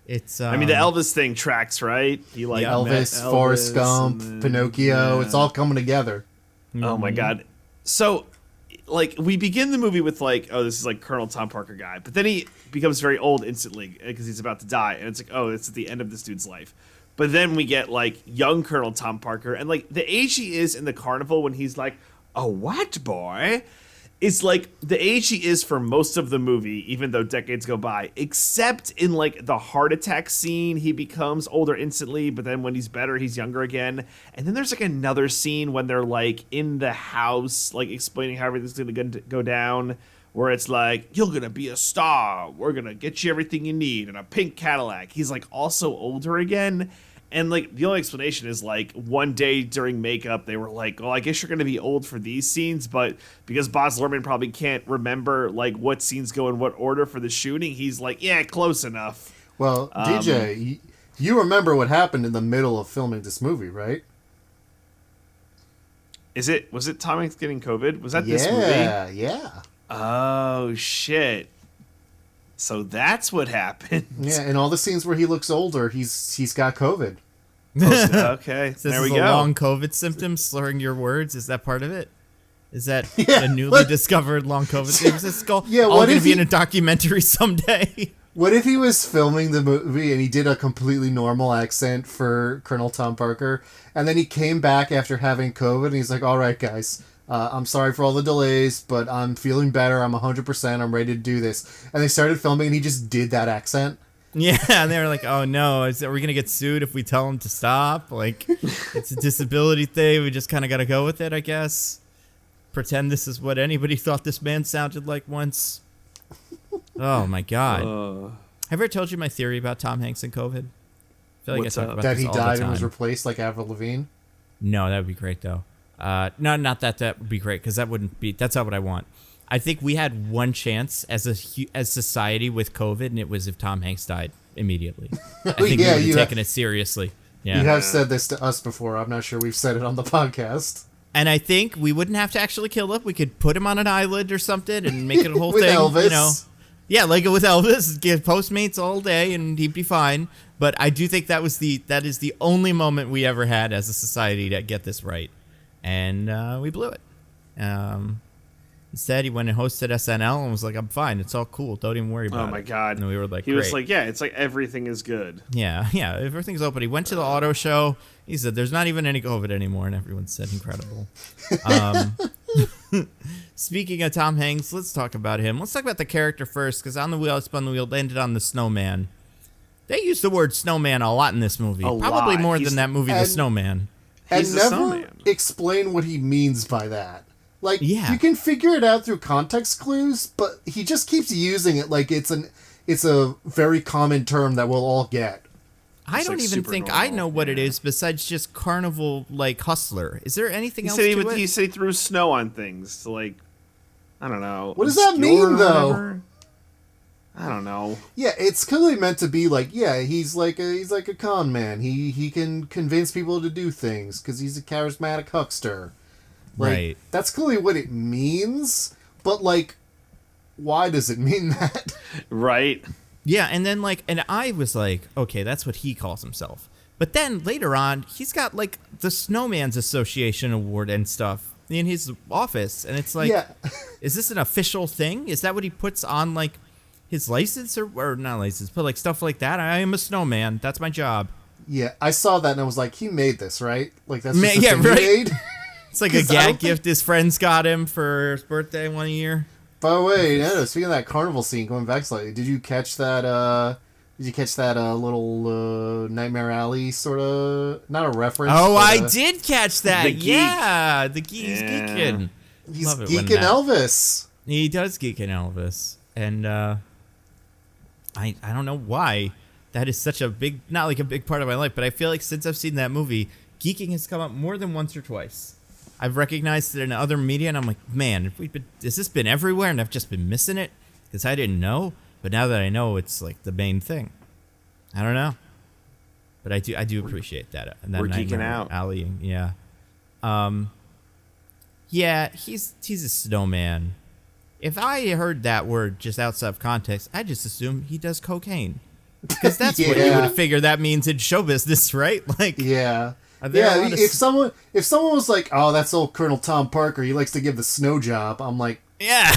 It's I mean, the Elvis thing tracks, right? He like Yeah. met Elvis, Forrest Gump, and then- Pinocchio, yeah. it's all coming together. Oh my god. So like we begin the movie with like, oh, this is like Colonel Tom Parker guy, but then he becomes very old instantly because he's about to die, and it's like, oh, it's at the end of this dude's life. But then we get like young Colonel Tom Parker, and like the age he is in the carnival when he's like a what boy is like the age he is for most of the movie, even though decades go by, except in like the heart attack scene, he becomes older instantly, but then when he's better, he's younger again. And then there's like another scene when they're like in the house, like explaining how everything's gonna go down, where it's like, you're gonna be a star, we're gonna get you everything you need in a pink Cadillac. He's like also older again. And like the only explanation is like one day during makeup they were like, well, I guess you're gonna be old for these scenes, but because Baz Luhrmann probably can't remember like what scenes go in what order for the shooting, he's like, yeah, close enough. Well, DJ, you remember what happened in the middle of filming this movie, right? Was it Tom Hanks getting COVID? Was that this movie? Yeah. Oh shit. So that's what happened. Yeah, and all the scenes where he looks older, he's got COVID. Okay. This There we is go. a long COVID symptom, slurring your words. Is that part of it? Is that Yeah, a newly what- discovered long COVID symptom? Is this all Yeah, all what going to if be he- in a documentary someday? What if he was filming the movie and he did a completely normal accent for Colonel Tom Parker, and then he came back after having COVID and he's like, all right, guys, I'm sorry for all the delays, but I'm feeling better. I'm 100%. I'm ready to do this. And they started filming and he just did that accent. Yeah, and they were like, oh no, are we going to get sued if we tell him to stop? Like, it's a disability thing. We just kind of got to go with it, I guess. Pretend this is what anybody thought this man sounded like once. Oh my God. Have I ever told you my theory about Tom Hanks and COVID? I feel like What's I talk up? about That this he all the died and was time. replaced like Avril Lavigne. No, that would be great though. No, not that. That would be great because that wouldn't be. That's not what I want. I think we had one chance as society with COVID, and it was if Tom Hanks died immediately. I think Yeah, we would you have have- taken it seriously. Yeah, You have said this to us before. I'm not sure we've said it on the podcast. and I think we wouldn't have to actually kill him. We could put him on an island or something and make it a whole With thing. Elvis. You know, yeah, like with Elvis, give Postmates all day, and he'd be fine. But I do think that is the only moment we ever had as a society to get this right, and we blew it. Instead, he went and hosted SNL and was like, "I'm fine. It's all cool. Don't even worry about it." Oh my god. And we were like, he was "Great." like, yeah, it's like everything is good. Yeah, everything's open. He went to the auto show. He said, "There's not even any COVID anymore," and everyone said, "Incredible." Speaking of Tom Hanks, let's talk about him. Let's talk about the character first, because on the wheel, I spun the wheel, landed on the snowman. They used the word snowman a lot in this movie. A Probably lot. more He's- than that movie, The and- Snowman. And He's the never snowman. explain what he means by that. Like, Yeah. you can figure it out through context clues, but he just keeps using it like it's a very common term that we'll all get. I It's don't like even super think I normal, know what it yeah. is besides just carnival, like, hustler. Is there anything He else said to he, it? he said he threw snow on things to like, I don't know. What does that obscure mean, or though? whatever. I don't know. Yeah, it's clearly meant to be like, yeah, he's like a con man. He can convince people to do things because he's a charismatic huckster. Like, Right. That's clearly what it means, but like, why does it mean that? Right? Yeah, and then, like, and I was like, okay, that's what he calls himself. But then later on, he's got like the Snowman's Association Award and stuff in his office, and it's like, is this an official thing? Is that what he puts on like his license or not license, but like stuff like that? I am a snowman. That's my job. Yeah, I saw that and I was like, he made this, right? Like that's just yeah, thing right. he made. It's like a gag gift his friends got him for his birthday one year. By the way, speaking of that carnival scene, going back slightly, did you catch that? Little Nightmare Alley sort of, not a reference? Oh, but, I did catch that. The geek. Yeah, the geek. He's geeking. He's Love it when geeking Elvis. He does geek in Elvis, and I don't know why that is such a big, not like a big part of my life, but I feel like since I've seen that movie, geeking has come up more than once or twice. I've recognized it in other media, and I'm like, man, has this been everywhere, and I've just been missing it because I didn't know. But now that I know, it's like the main thing. I don't know, but I do appreciate that. We're geeking out. Alley, yeah. Yeah, he's a snowman. If I heard that word just outside of context, I just assume he does cocaine. Because that's what you would figure that means in show business, right? Like, yeah. If someone was like, "Oh, that's old Colonel Tom Parker. He likes to give the snow job," I'm like, yeah.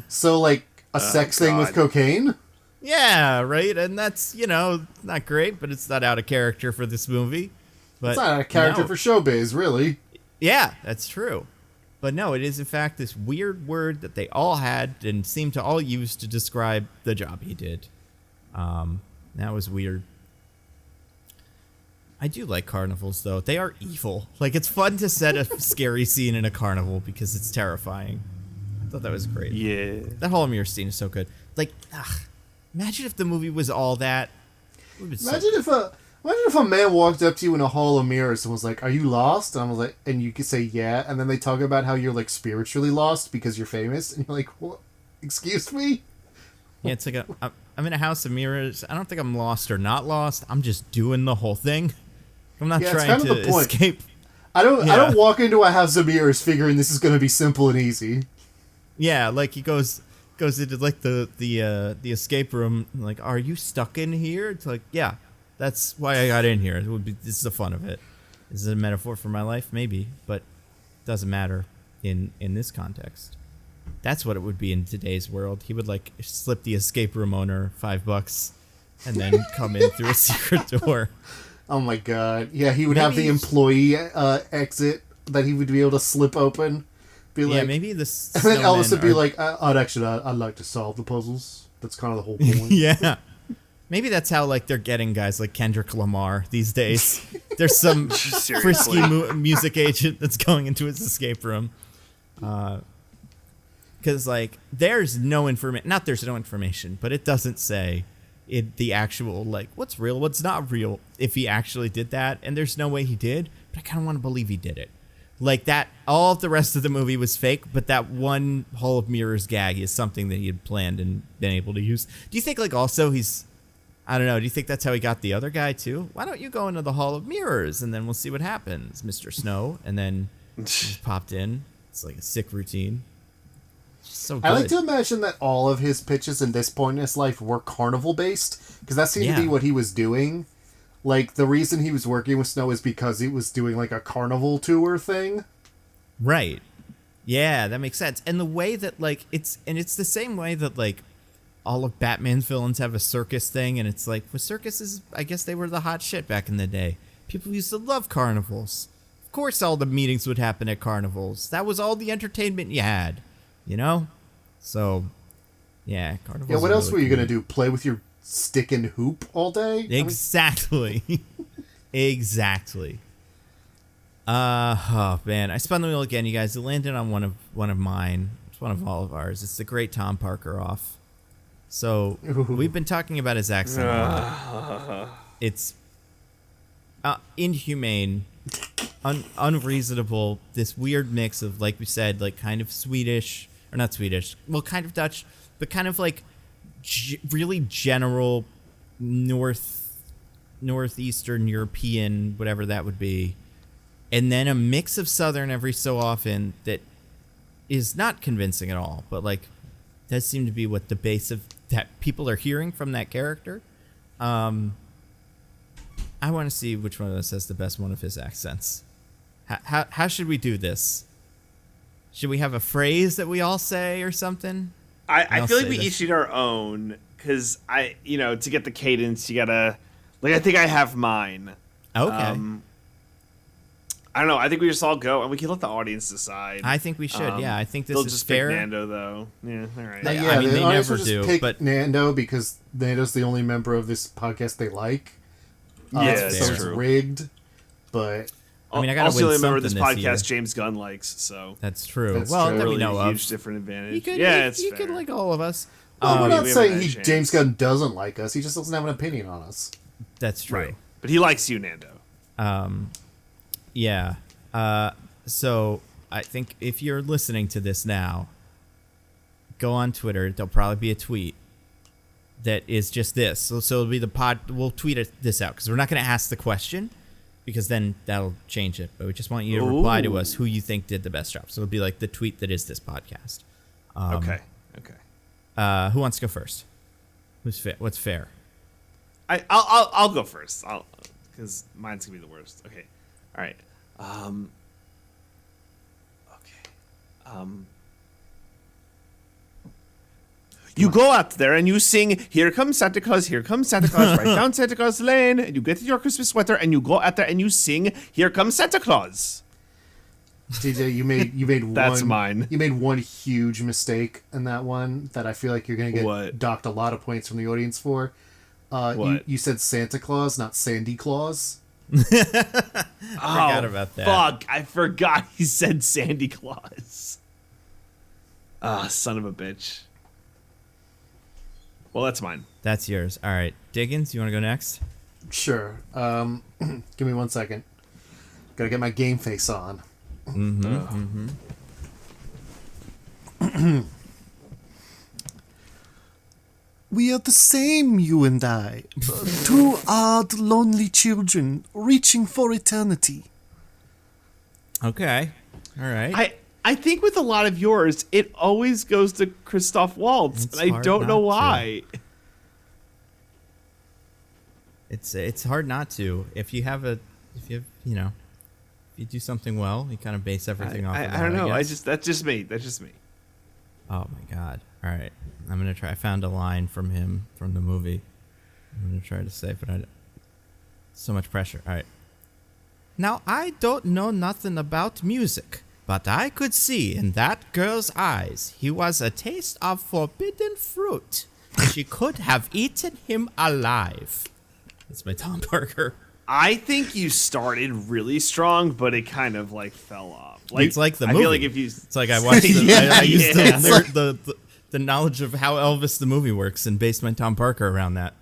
So like a sex thing with cocaine? Yeah, right. And that's not great, but it's not out of character for this movie. But it's not out of character for showbiz, really. Yeah, that's true. But no, it is in fact this weird word that they all had and seemed to all use to describe the job he did. That was weird. I do like carnivals, though. They are evil. Like, it's fun to set a scary scene in a carnival because it's terrifying. I thought that was great. Yeah. That whole mirror scene is so good. Like, imagine if the movie was all that. Imagine if a man walked up to you in a hall of mirrors and was like, "Are you lost?" And I was like, and you could say yeah, and then they talk about how you're like spiritually lost because you're famous, and you're like, "What? Excuse me?" Yeah, it's like I'm in a house of mirrors. I don't think I'm lost or not lost. I'm just doing the whole thing. I'm not trying to escape. I don't walk into a house of mirrors figuring this is going to be simple and easy. Yeah, like he goes into like the escape room. Like, are you stuck in here? It's like, yeah, that's why I got in here. This is the fun of it. Is it a metaphor for my life? Maybe, but it doesn't matter in this context. That's what it would be in today's world. He would like slip the escape room owner $5 and then come in through a secret door. Oh my god. Yeah, he would have the employee exit that he would be able to slip open. Be like, yeah, maybe this. And then Elvis would be like, I'd like to solve the puzzles. That's kind of the whole point. Yeah. Maybe that's how like they're getting guys like Kendrick Lamar these days. There's some frisky music agent that's going into his escape room. Because like there's no information. Not there's no information, but it doesn't say the actual like what's real, what's not real. If he actually did that, and there's no way he did, but I kind of want to believe he did it. Like that, all of the rest of the movie was fake, but that one Hall of Mirrors gag is something that he had planned and been able to use. Do you think like also I don't know, do you think that's how he got the other guy too? Why don't you go into the Hall of Mirrors and then we'll see what happens, Mr. Snow? And then he just popped in. It's like a sick routine. So good. I like to imagine that all of his pitches in this point in his life were carnival based, because that seemed to be what he was doing. Like, the reason he was working with Snow is because he was doing, like, a carnival tour thing. Right. Yeah, that makes sense. And the way that, like, it's the same way that, like, all of Batman's villains have a circus thing, and it's like, with circuses, I guess they were the hot shit back in the day. People used to love carnivals. Of course all the meetings would happen at carnivals. That was all the entertainment you had, you know? So, yeah, carnivals. Yeah, what else really were you going to do? Play with your stick and hoop all day? Exactly. Exactly. Oh man, I spun the wheel again, you guys. It landed on one of mine. It's one of all of ours. It's the great Tom Parker off. So we've been talking about his accent a lot. It's inhumane, unreasonable. This weird mix of, like we said, like kind of Swedish or not Swedish, well, kind of Dutch, but kind of like really general northeastern European, whatever that would be, and then a mix of Southern every so often that is not convincing at all, but like does seem to be what the base of that people are hearing from that character. I I want to see which one of us has the best one of his accents. How should we do this? Should we have a phrase that we all say or something? I feel like we each need our own, because to get the cadence, you gotta, like, I think I have mine. Okay. I don't know. I think we just all go, and we can let the audience decide. I think we should. Yeah, I think this they'll is just fair. pick Nando, though. Yeah, all right. Yeah, I mean, the they audience never will just do, pick but Nando because Nando's the only member of this podcast they like. Yeah, so that's it's true. rigged. But I mean, I gotta also, the win only member of this something podcast this James Gunn likes, so That's true. That's well, true. that we really know a of. huge different advantage. You could, it's you fair. could like all of us. we're we not haven't saying had a chance. James Gunn doesn't like us. He just doesn't have an opinion on us. That's true. Right. But he likes you, Nando. Yeah. So I think if you're listening to this now, go on Twitter. There'll probably be a tweet that is just this. So it'll be the pod. We'll tweet this out because we're not going to ask the question because then that'll change it. But we just want you to reply to us who you think did the best job. So it'll be like the tweet that is this podcast. Okay. Who wants to go first? Who's fair? What's fair? I'll go first. Because mine's gonna be the worst. Okay. All right. You go out there and you sing, "Here comes Santa Claus, here comes Santa Claus, right down Santa Claus Lane." And you get your Christmas sweater and you go out there and you sing, "Here comes Santa Claus." TJ, you made That's one. mine. You made one huge mistake in that one that I feel like you're gonna get What? docked a lot of points from the audience for. What? You said Santa Claus, not Sandy Claus. Forgot about that. Fuck! I forgot he said Sandy Claus. Ah, son of a bitch. Well, that's mine. That's yours. All right, Diggins, you want to go next? Sure. Give me 1 second. Gotta get my game face on. We are the same, you and I. Two odd, lonely children reaching for eternity. Okay. All right. I think with a lot of yours, it always goes to Christoph Waltz, It's and I hard don't know not to. why. It's hard not to. If you do something well, you kind of base everything off of that, I don't know. guess. That's just me. That's just me. Oh my god. All right. I'm going to try. I found a line from him from the movie. I'm going to try to say, but so much pressure. All right. Now, I don't know nothing about music, but I could see in that girl's eyes he was a taste of forbidden fruit. She could have eaten him alive. That's my Tom Parker. I think you started really strong, but it kind of like fell off. It's like the movie. I feel like if you, It's like I watched. I used Yeah. the knowledge of how Elvis the movie works and based my Tom Parker around that.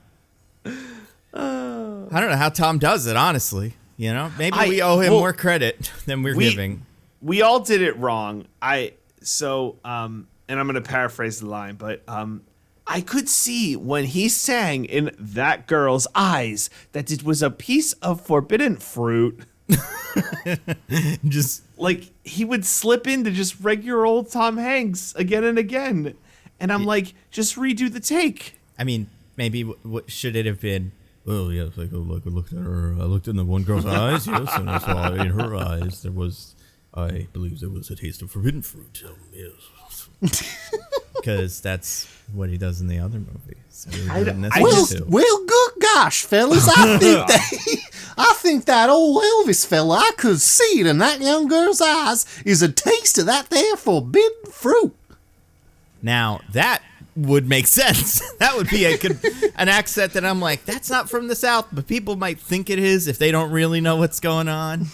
I don't know how Tom does it, honestly. You know, maybe we owe him more credit than we're giving. we all did it wrong. And I'm gonna paraphrase the line, but I could see when he sang in that girl's eyes that it was a piece of forbidden fruit. Just Like he would slip into just regular old Tom Hanks again and again, and I'm like, just redo the take. I mean, maybe what should it have been? Well, yes, I looked at her. I looked in the one girl's eyes, yes, and I saw in her eyes I believe there was a taste of forbidden fruit. Yes, because that's what he does in the other movie. So Well, good gosh, fellas, I think that old Elvis fella, I could see it in that young girl's eyes, is a taste of that there forbidden fruit. Now that would make sense. That would be an accent that I'm like, that's not from the South, but people might think it is if they don't really know what's going on.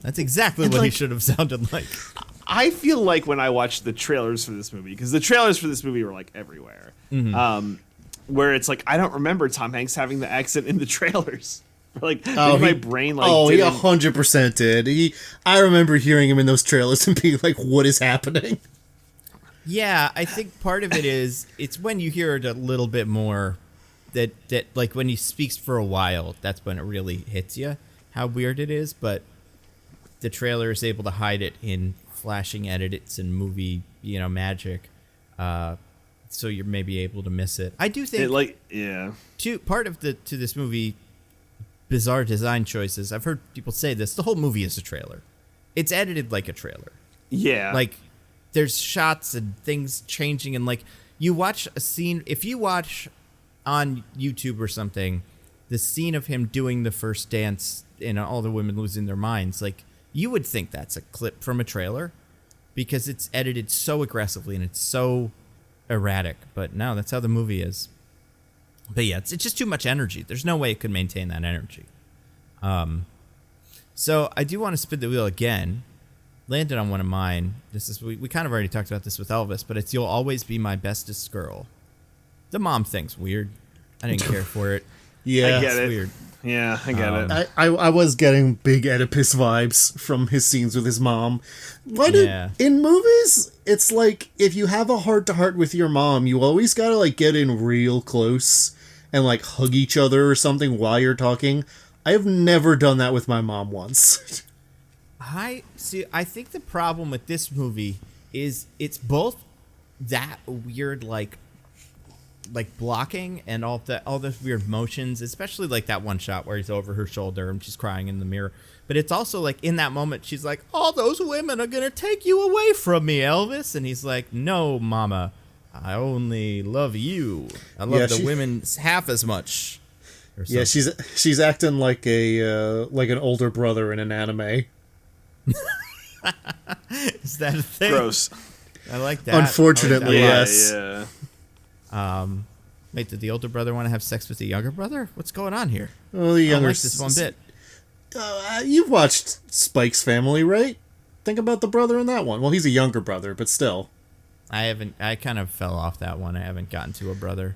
That's exactly what he should have sounded like. I feel like when I watched the trailers for this movie, because the trailers for this movie were like everywhere, where it's like I don't remember Tom Hanks having the accent in the trailers. Like my brain like he didn't. 100% did. I remember hearing him in those trailers and being like, "What is happening?" Yeah, I think part of it is it's when you hear it a little bit more that like when he speaks for a while, that's when it really hits you how weird it is. But the trailer is able to hide it in flashing edits and movie, magic, so you're maybe able to miss it. I do think Yeah. part of to this movie bizarre design choices. I've heard people say this. The whole movie is a trailer. It's edited like a trailer. Yeah. Like, there's shots and things changing, and like, you watch a scene, if you watch on YouTube or something, the scene of him doing the first dance and all the women losing their minds, like, you would think that's a clip from a trailer because it's edited so aggressively and it's so erratic. But no, that's how the movie is. But yeah, it's just too much energy. There's no way it could maintain that energy. So I do want to spin the wheel again. Landed on one of mine. This is we kind of already talked about this with Elvis, but it's "You'll Always Be My Bestest Girl." The mom thing's weird. I didn't care for it. Yeah, I get it. Weird. Yeah, I get it. I was getting big Oedipus vibes from his scenes with his mom. In movies, it's like if you have a heart-to-heart with your mom, you always gotta like get in real close and like hug each other or something while you're talking. I have never done that with my mom once. I think the problem with this movie is it's both that weird like blocking and all those weird motions, especially like that one shot where he's over her shoulder and she's crying in the mirror. But it's also like in that moment she's like, all those women are gonna take you away from me, Elvis, and he's like, no, mama, I only love you. I love the women half as much. Yeah, she's acting like an older brother in an anime. Is that a thing? Gross. I like that. Unfortunately, yes. Yeah. Wait, did the older brother want to have sex with the younger brother? What's going on here? Well, the younger I like this one bit. You've watched Spike's Family, right? Think about the brother in that one. Well, he's a younger brother, but still. I haven't. I kind of fell off that one. I haven't gotten to a brother.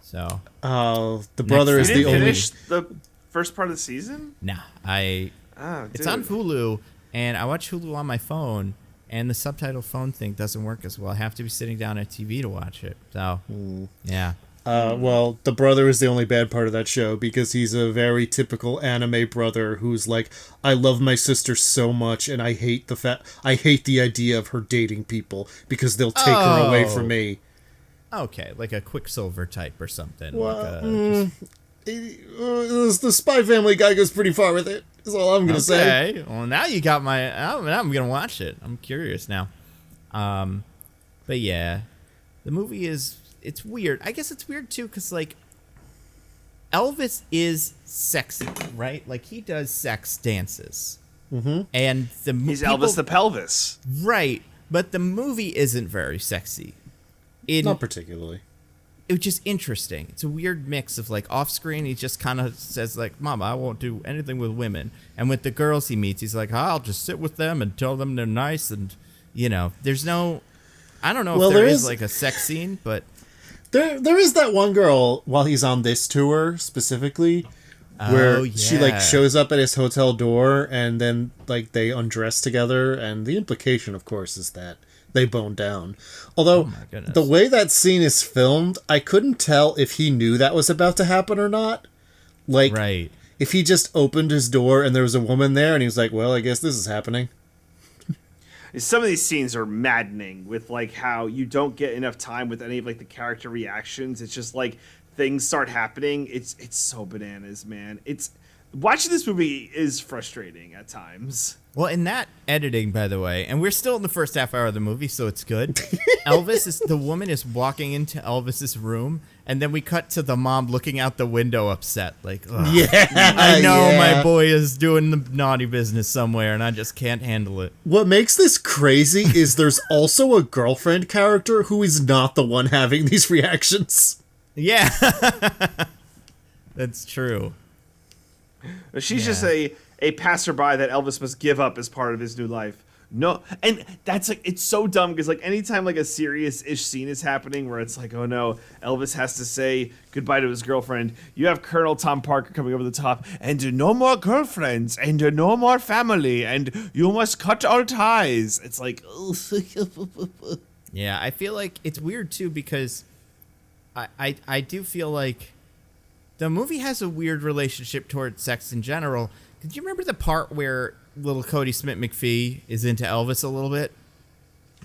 So. The brother is the only. Finish the first part of the season? Nah, it's on Hulu, and I watch Hulu on my phone, and the subtitle phone thing doesn't work as well. I have to be sitting down at TV to watch it. So, yeah. Well, the brother is the only bad part of that show because he's a very typical anime brother who's like, I love my sister so much, and I hate the idea of her dating people because they'll take her away from me. Okay, like a Quicksilver type or something. Well, the Spy Family guy goes pretty far with it. Is all I'm gonna say. Okay, well now you got my. Now I'm gonna watch it. I'm curious now. But yeah, the movie it's weird. I guess it's weird too because like Elvis is sexy, right? Like he does sex dances, and he's Elvis the pelvis, right? But the movie isn't very sexy. Not particularly. It's just interesting. It's a weird mix of like off screen. He just kind of says like, "Mama, I won't do anything with women," and with the girls he meets, he's like, "I'll just sit with them and tell them they're nice." And there's no. I don't know if there is like a sex scene, but there is that one girl while he's on this tour specifically, where she like shows up at his hotel door and then like they undress together, and the implication, of course, is that they bone down. Although, the way that scene is filmed, I couldn't tell if he knew that was about to happen or not. Like, if he just opened his door and there was a woman there and he was like, well, I guess this is happening. Some of these scenes are maddening with, like, how you don't get enough time with any of, like, the character reactions. It's just, like, things start happening. It's so bananas, man. Watching this movie is frustrating at times. Well, in that editing, by the way, and we're still in the first half hour of the movie, so it's good. The woman is walking into Elvis's room, and then we cut to the mom looking out the window upset, like, ugh, I know my boy is doing the naughty business somewhere, and I just can't handle it. What makes this crazy is there's also a girlfriend character who is not the one having these reactions. Yeah, that's true. She's just a passerby that Elvis must give up as part of his new life. No, and that's like, it's so dumb because like anytime like a serious-ish scene is happening where it's like, oh no, Elvis has to say goodbye to his girlfriend, you have Colonel Tom Parker coming over the top, and no more girlfriends, and no more family, and you must cut all ties. It's like, yeah, I feel like it's weird too because I do feel like the movie has a weird relationship towards sex in general. Did you remember the part where little Cody Smith McPhee is into Elvis a little bit?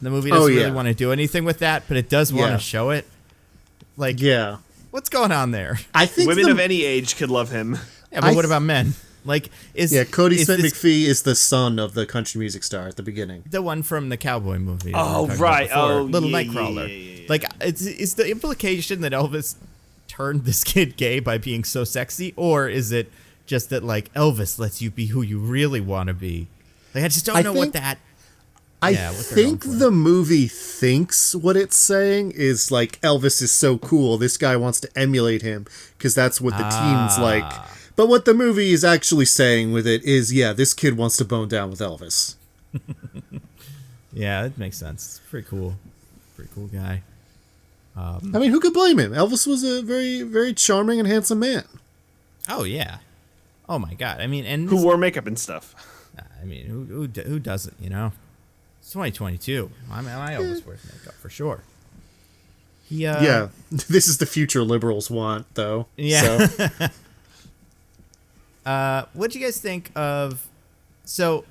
The movie doesn't really want to do anything with that, but it does want to show it. Like, what's going on there? I think women of any age could love him. Yeah, but what about men? Like, Cody is Smith this McPhee is the son of the country music star at the beginning. the one from the cowboy movie? Oh, right. Little yeah, Nightcrawler. yeah. Like, is the implication that Elvis turned this kid gay by being so sexy, or is it just that like Elvis lets you be who you really want to be? Like, I just don't know what that. I what they're think going for. the movie thinks what it's saying is like Elvis is so cool. This guy wants to emulate him because that's what the teens like. But what the movie is actually saying with it is, yeah, this kid wants to bone down with Elvis. Yeah, it makes sense. It's pretty cool. Pretty cool guy. I mean, who could blame him? Elvis was a very, very charming and handsome man. Oh yeah. Oh my God. I mean, and Who wore makeup and stuff. I mean, who doesn't? You know, it's 2022. I Elvis wears makeup for sure. He, Yeah, this is the future liberals want, though. Yeah. So. What do you guys think of? So,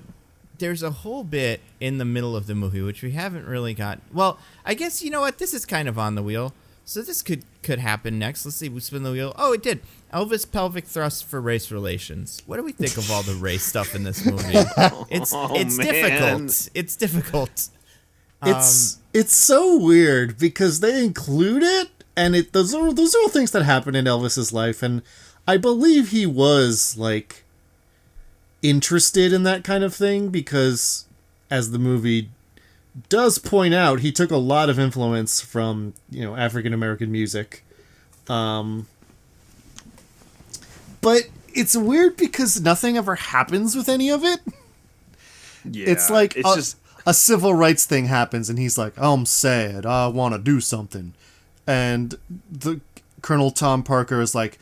there's a whole bit in the middle of the movie which we haven't really got. Well, I guess you know what. This is kind of on the wheel. So this could happen next. Let's see. We spin the wheel. Oh, it did. Elvis pelvic thrust for race relations. What do we think of all the race stuff in this movie? It's difficult. It's difficult. It's so weird because they include it, and those are all things that happen in Elvis's life, and I believe he was like interested in that kind of thing because, as the movie does point out, he took a lot of influence from African American music. But it's weird because nothing ever happens with any of it. Yeah, It's like it's just a civil rights thing happens, and he's like, "I'm sad. I want to do something," and the Colonel Tom Parker is like,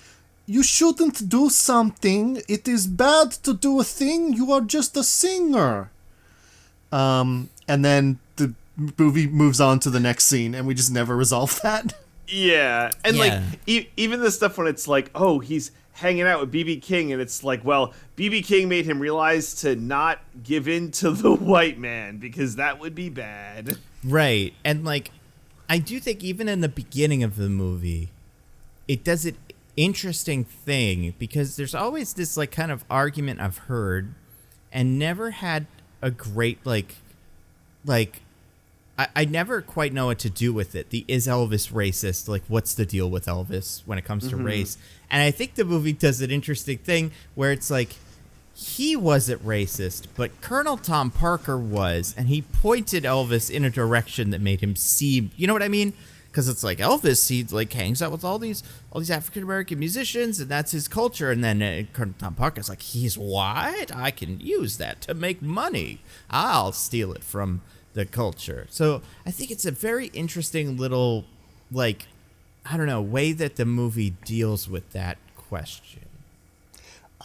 "You shouldn't do something. It is bad to do a thing. You are just a singer." And then the movie moves on to the next scene, and we just never resolve that. Yeah, and Yeah. like even the stuff when it's like, oh, he's hanging out with BB King, and it's like, well, BB King made him realize to not give in to the white man because that would be bad. Right. And like, I do think even in the beginning of the movie, it does an interesting thing because there's always this like kind of argument I've heard and never had a great I never quite know what to do with it. Is Elvis racist? Like, what's the deal with Elvis when it comes to race? And I think the movie does an interesting thing where it's like, he wasn't racist, but Colonel Tom Parker was, and he pointed Elvis in a direction that made him seem, you know what I mean? Because it's like Elvis, he like hangs out with all these African American musicians, and that's his culture. And then Colonel Tom Parker's like, he's white. I can use that to make money. I'll steal it from the culture. So I think it's a very interesting little, like, I don't know, way that the movie deals with that question.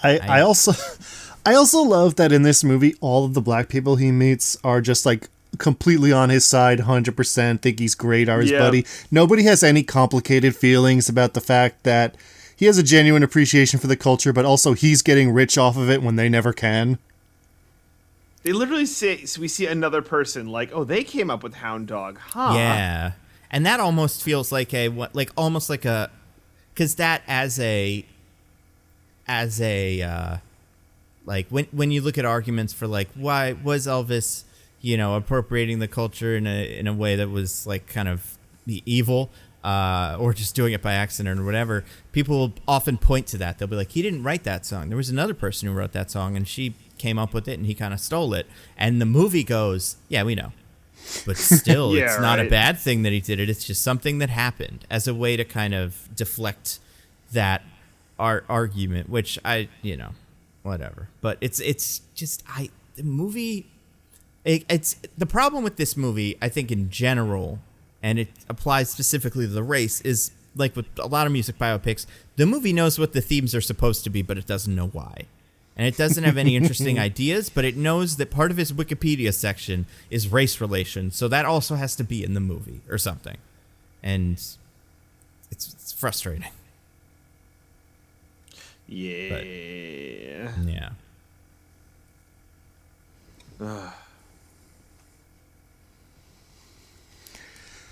I also love that in this movie, all of the black people he meets are just like completely on his side, 100%, think he's great, are his buddy. Nobody has any complicated feelings about the fact that he has a genuine appreciation for the culture, but also he's getting rich off of it when they never can. They literally say, so we see another person like, oh, they came up with Hound Dog, huh? Yeah. And that almost feels like almost like a, because that as a like when you look at arguments for like, why was Elvis, appropriating the culture in a way that was like kind of evil, or just doing it by accident or whatever, people will often point to that. They'll be like, he didn't write that song. There was another person who wrote that song, and she came up with it, and he kind of stole it. And the movie goes, yeah, we know. But still, Yeah, it's not a right. bad thing that he did it. It's just something that happened as a way to kind of deflect that argument, which whatever. But it's just the movie. It's the problem with this movie, I think, in general, and it applies specifically to the race, is like with a lot of music biopics, the movie knows what the themes are supposed to be, but it doesn't know why. And it doesn't have any interesting ideas, but it knows that part of his Wikipedia section is race relations, so that also has to be in the movie or something. And it's frustrating. Yeah. But, yeah.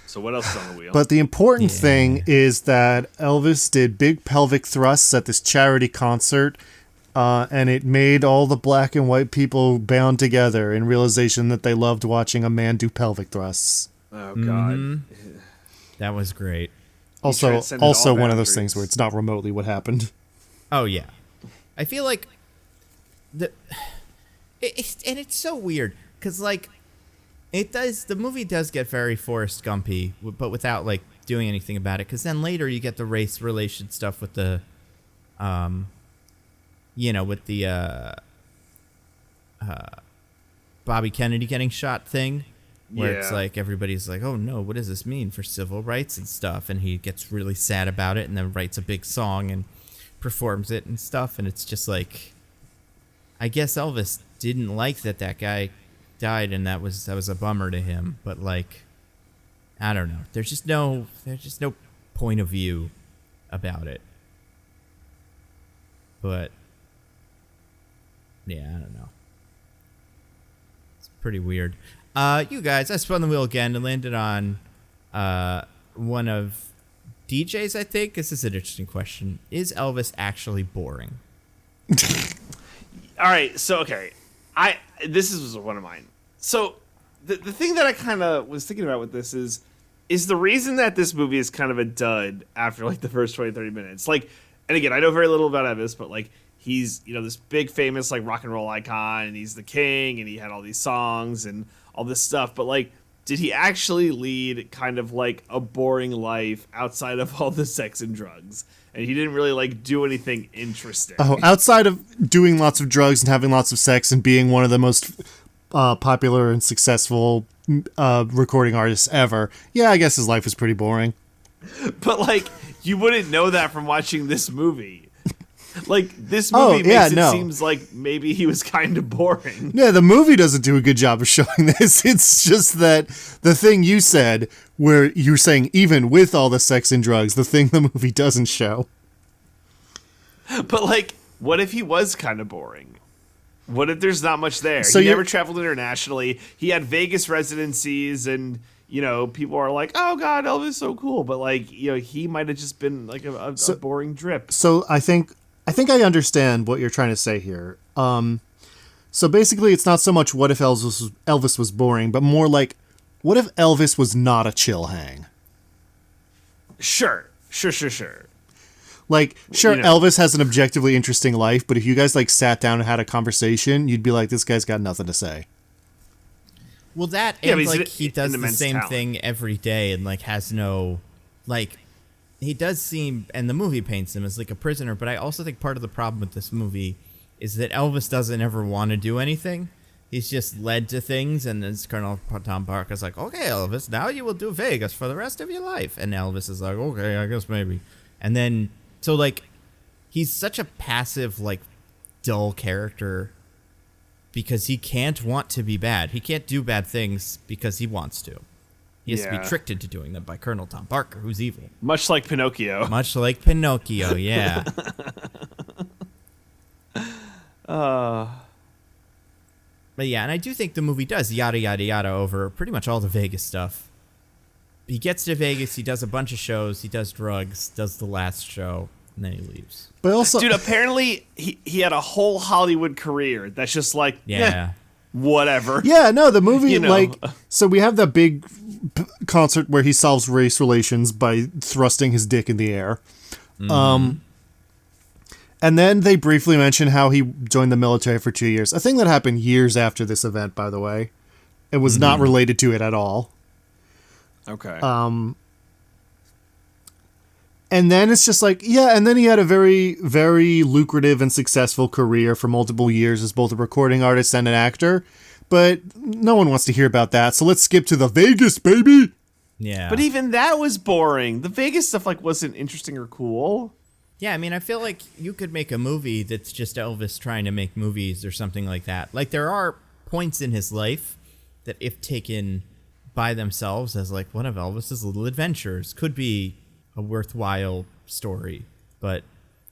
So what else is on the wheel? But the important thing is that Elvis did big pelvic thrusts at this charity concert, and it made all the black and white people bound together in realization that they loved watching a man do pelvic thrusts. Oh God, That was great. Also transcended all one of those boundaries. things where it's not remotely what happened. Oh yeah, I feel like and it's so weird because like the movie does get very Forrest Gumpy, but without like doing anything about it. Because then later you get the race relation stuff with the, with the Bobby Kennedy getting shot thing. Where it's Yeah. like everybody's like, oh no, what does this mean for civil rights and stuff? And he gets really sad about it and then writes a big song and performs it and stuff. And it's just like, I guess Elvis didn't like that guy died, and that was a bummer to him. But like, I don't know. There's just no point of view about it. But yeah, I don't know. It's pretty weird. You guys, I spun the wheel again and landed on one of DJ's, I think. This is an interesting question. Is Elvis actually boring? All right, so okay, this was one of mine. So the thing that I kind of was thinking about with this is the reason that this movie is kind of a dud after like the first 20, 30 minutes. Like, and again, I know very little about Elvis, but like he's this big famous like rock and roll icon, and he's the king, and he had all these songs and all this stuff. But like, did he actually lead kind of like a boring life outside of all the sex and drugs? And he didn't really like do anything interesting. Oh, outside of doing lots of drugs and having lots of sex and being one of the most popular and successful recording artists ever, yeah, I guess his life was pretty boring. But like, you wouldn't know that from watching this movie. Like, this movie makes it seems like maybe he was kind of boring. Yeah, the movie doesn't do a good job of showing this. It's just that the thing you said, where you're saying even with all the sex and drugs, the thing the movie doesn't show. But like, what if he was kind of boring? What if there's not much there? So he you're- never traveled internationally. He had Vegas residencies, and people are like, "Oh God, Elvis is so cool." But like, he might have just been like a boring drip. So I think I understand what you're trying to say here. So basically, it's not so much what if Elvis was boring, but more like, what if Elvis was not a chill hang? Sure. Like, sure, You know. Elvis has an objectively interesting life, but if you guys like sat down and had a conversation, you'd be like, this guy's got nothing to say. Well, that Yeah, and but like he's he an does the immense same talent. thing every day and like has no, like, he does seem, and the movie paints him as like a prisoner. But I also think part of the problem with this movie is that Elvis doesn't ever want to do anything. He's just led to things, and then Colonel Tom Parker's like, "Okay, Elvis, now you will do Vegas for the rest of your life." And Elvis is like, "Okay, I guess maybe." And then so like, he's such a passive, like, dull character because he can't want to be bad. He can't do bad things because he wants to. He has to Yeah. be tricked into doing them by Colonel Tom Parker, who's evil. Much like Pinocchio. Much like Pinocchio, yeah. But yeah, and I do think the movie does yada yada yada over pretty much all the Vegas stuff. He gets to Vegas, he does a bunch of shows, he does drugs, does the last show, and then he leaves. But also, Dude, apparently he had a whole Hollywood career that's just like, Yeah. whatever. yeah, no, the movie, You know. like, so we have that big concert where he solves race relations by thrusting his dick in the air. And then they briefly mention how he joined the military for 2 years. A thing that happened years after this event, by the way. It was not related to it at all. Okay. And then it's just like, yeah, and then he had a very, very lucrative and successful career for multiple years as both a recording artist and an actor. But no one wants to hear about that, so let's skip to the Vegas, baby! Yeah. But even that was boring. The Vegas stuff like wasn't interesting or cool. Yeah, I mean, I feel like you could make a movie that's just Elvis trying to make movies or something like that. Like, there are points in his life that, if taken by themselves as like one of Elvis's little adventures, could be a worthwhile story. But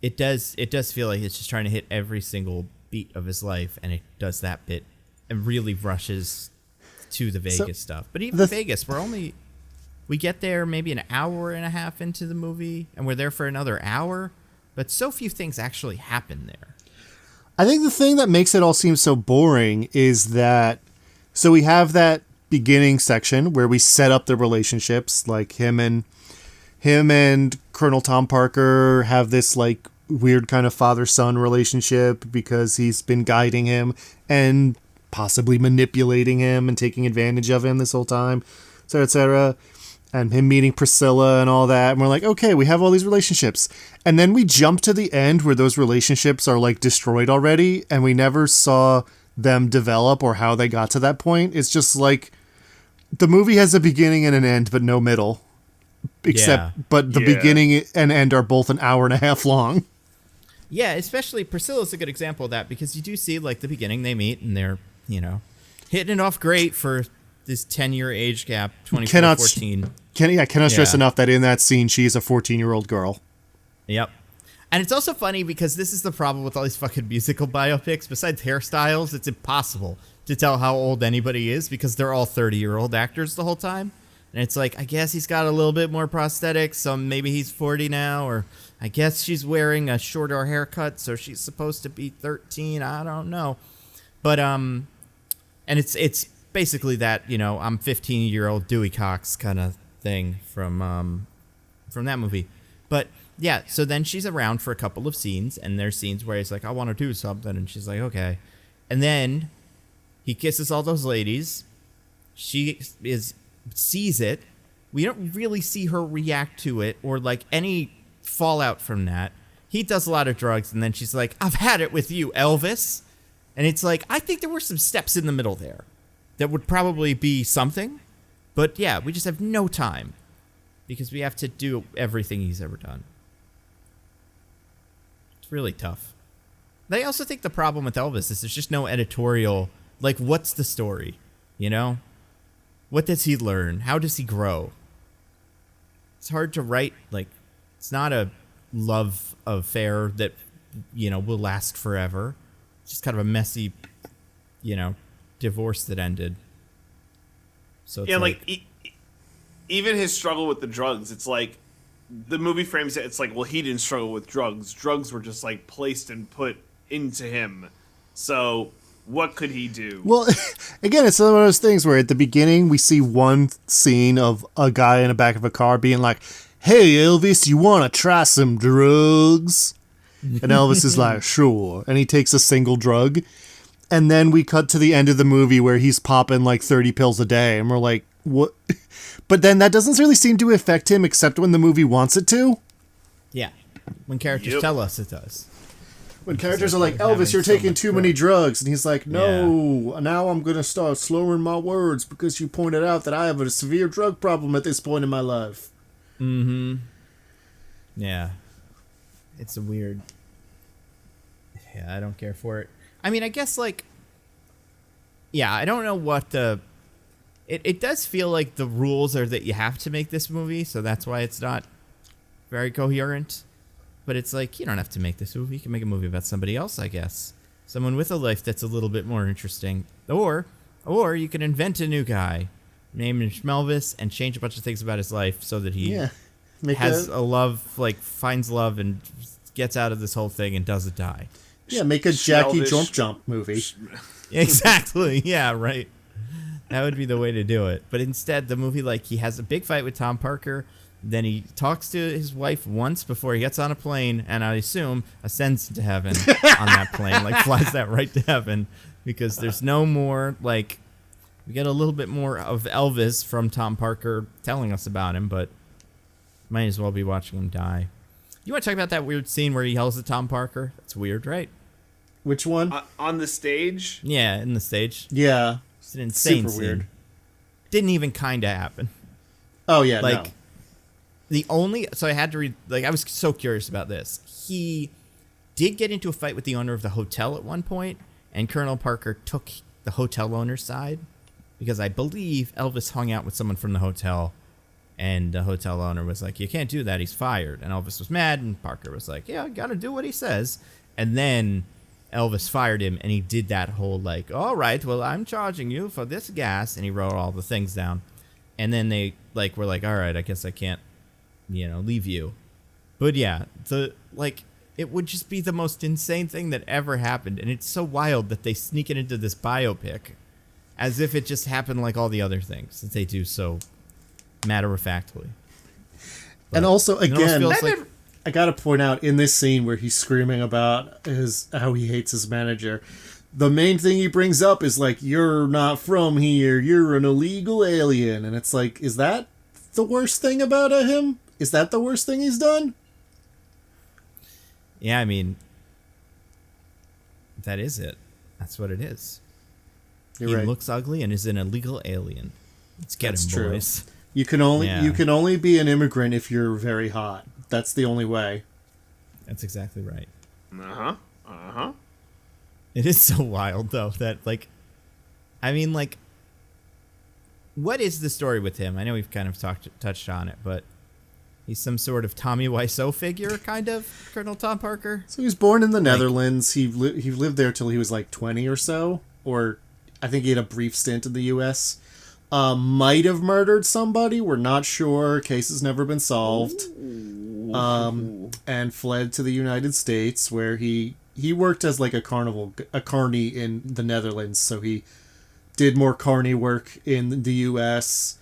it does feel like it's just trying to hit every single beat of his life, and it does that bit and really rushes to the Vegas stuff. But even Vegas, we're only We get there maybe an hour and a half into the movie, and we're there for another hour, but so few things actually happen there. I think the thing that makes it all seem so boring is that, so we have that beginning section where we set up the relationships, like him and Colonel Tom Parker have this like weird kind of father-son relationship because he's been guiding him and possibly manipulating him and taking advantage of him this whole time, etc., etc. And him meeting Priscilla and all that. And we're like, okay, we have all these relationships. And then we jump to the end where those relationships are like destroyed already. And we never saw them develop or how they got to that point. It's just like the movie has a beginning and an end, but no middle. But the beginning and end are both an hour and a half long. Yeah, especially Priscilla's a good example of that because you do see like the beginning they meet and they're, hitting it off great for this 10-year age gap, 24, 14. Cannot stress enough that in that scene, she's a 14-year-old girl. Yep. And it's also funny because this is the problem with all these fucking musical biopics. Besides hairstyles, it's impossible to tell how old anybody is because they're all 30-year-old actors the whole time. And it's like, I guess he's got a little bit more prosthetics, so maybe he's 40 now, or I guess she's wearing a shorter haircut, so she's supposed to be 13. I don't know. But, and it's basically that, I'm 15-year-old Dewey Cox kind of thing from that movie. But yeah, so then she's around for a couple of scenes, and there's scenes where he's like, I want to do something, and she's like, okay. And then he kisses all those ladies. She sees it. We don't really see her react to it or like any fallout from that. He does a lot of drugs, and then she's like, I've had it with you, Elvis. And it's like, I think there were some steps in the middle there that would probably be something. But yeah, we just have no time because we have to do everything he's ever done. It's really tough. I also think the problem with Elvis is there's just no editorial, like, what's the story, What does he learn? How does he grow? It's hard to write, like, it's not a love affair that, will last forever. It's just kind of a messy, divorce that ended. So it's even his struggle with the drugs, it's like the movie frames it. It's like, well, he didn't struggle with drugs. Drugs were just like placed and put into him. So what could he do? Well, again, it's one of those things where at the beginning we see one scene of a guy in the back of a car being like, "Hey, Elvis, you want to try some drugs?" And Elvis is like, "Sure." And he takes a single drug. And then we cut to the end of the movie where he's popping like 30 pills a day. And we're like, what? But then that doesn't really seem to affect him except when the movie wants it to. Yeah. When characters tell us it does. When characters are like, Elvis, you're taking too many drugs. And he's like, no, now I'm going to start slurring my words because you pointed out that I have a severe drug problem at this point in my life. Mm-hmm. Yeah. It's a weird... Yeah, I don't care for it. I mean, I guess, like... Yeah, I don't know what the... It does feel like the rules are that you have to make this movie, so that's why it's not very coherent. But it's like, you don't have to make this movie. You can make a movie about somebody else, I guess. Someone with a life that's a little bit more interesting. Or you can invent a new guy, name him Schmelvis, and change a bunch of things about his life so that he has a love, like, finds love and gets out of this whole thing and doesn't die. Yeah, make a Jackie Jump movie. Exactly. Yeah, right. That would be the way to do it. But instead, the movie, like, he has a big fight with Tom Parker. Then he talks to his wife once before he gets on a plane, and I assume ascends to heaven on that plane, like flies that right to heaven, because there's no more, like, we get a little bit more of Elvis from Tom Parker telling us about him, but might as well be watching him die. You want to talk about that weird scene where he yells at Tom Parker? That's weird, right? Which one? On the stage? Yeah, in the stage. Yeah. It's an insane Super weird. scene. Didn't even kind of happen. Oh, yeah, like, no. So I had to read, like, I was so curious about this. He did get into a fight with the owner of the hotel at one point, and Colonel Parker took the hotel owner's side, because I believe Elvis hung out with someone from the hotel, and the hotel owner was like, you can't do that, he's fired. And Elvis was mad, and Parker was like, yeah, I gotta do what he says. And then Elvis fired him, and he did that whole, like, all right, well, I'm charging you for this gas, and he wrote all the things down. and then they like were like, all right, I guess I can't, leave you. But yeah, it would just be the most insane thing that ever happened, and it's so wild that they sneak it into this biopic, as if it just happened like all the other things that they do so matter-of-factly. And also, again, like, I gotta point out, in this scene where he's screaming about how he hates his manager, the main thing he brings up is like, you're not from here, you're an illegal alien. And it's like, is that the worst thing about him? Is that the worst thing he's done? yeah, I mean, that is it. That's what it is. You're right. Looks ugly and is an illegal alien. Let's get That's him, true. boys. You can only be an immigrant if you're very hot. That's the only way. That's exactly right. Uh-huh. It is so wild, though, that, what is the story with him? I know we've kind of touched on it, but he's some sort of Tommy Wiseau figure, kind of, Colonel Tom Parker? So he was born in the Netherlands. He lived there till he was like 20 or so, or I think he had a brief stint in the U.S. Might have murdered somebody. We're not sure. Case has never been solved. And fled to the United States, where he worked as like a carny in the Netherlands. So he did more carny work in the U.S.,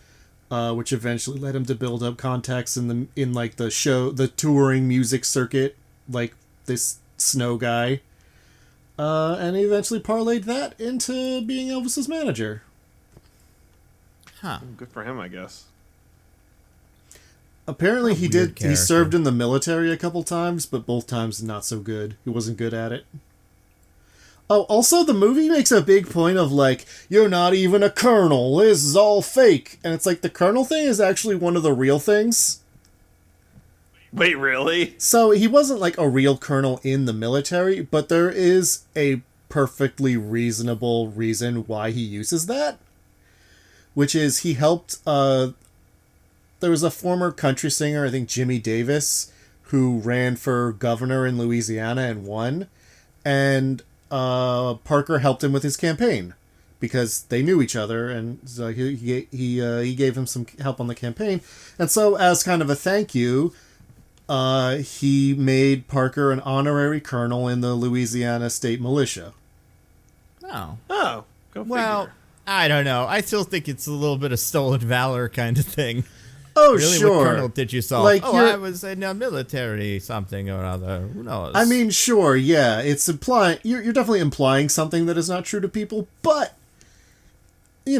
which eventually led him to build up contacts in the touring music circuit, like this Snow guy. And he eventually parlayed that into being Elvis's manager. Huh. Good for him, I guess. Apparently he did. Character. He served in the military a couple times, but both times not so good. He wasn't good at it. Oh, also the movie makes a big point of like, you're not even a colonel. This is all fake. And it's like the colonel thing is actually one of the real things. Wait, really? So he wasn't like a real colonel in the military, but there is a perfectly reasonable reason why he uses that. Which is he helped, there was a former country singer, I think Jimmy Davis, who ran for governor in Louisiana and won. And Parker helped him with his campaign because they knew each other, and so he gave him some help on the campaign. And so as kind of a thank you, he made Parker an honorary colonel in the Louisiana State Militia. Oh. Oh, go Well, figure. I don't know. I still think it's a little bit of stolen valor kind of thing. Oh, Really, sure. what colonel did you solve? Like, I was in a military something or other. Who knows? I mean, sure, yeah. It's implying you're definitely implying something that is not true to people, but he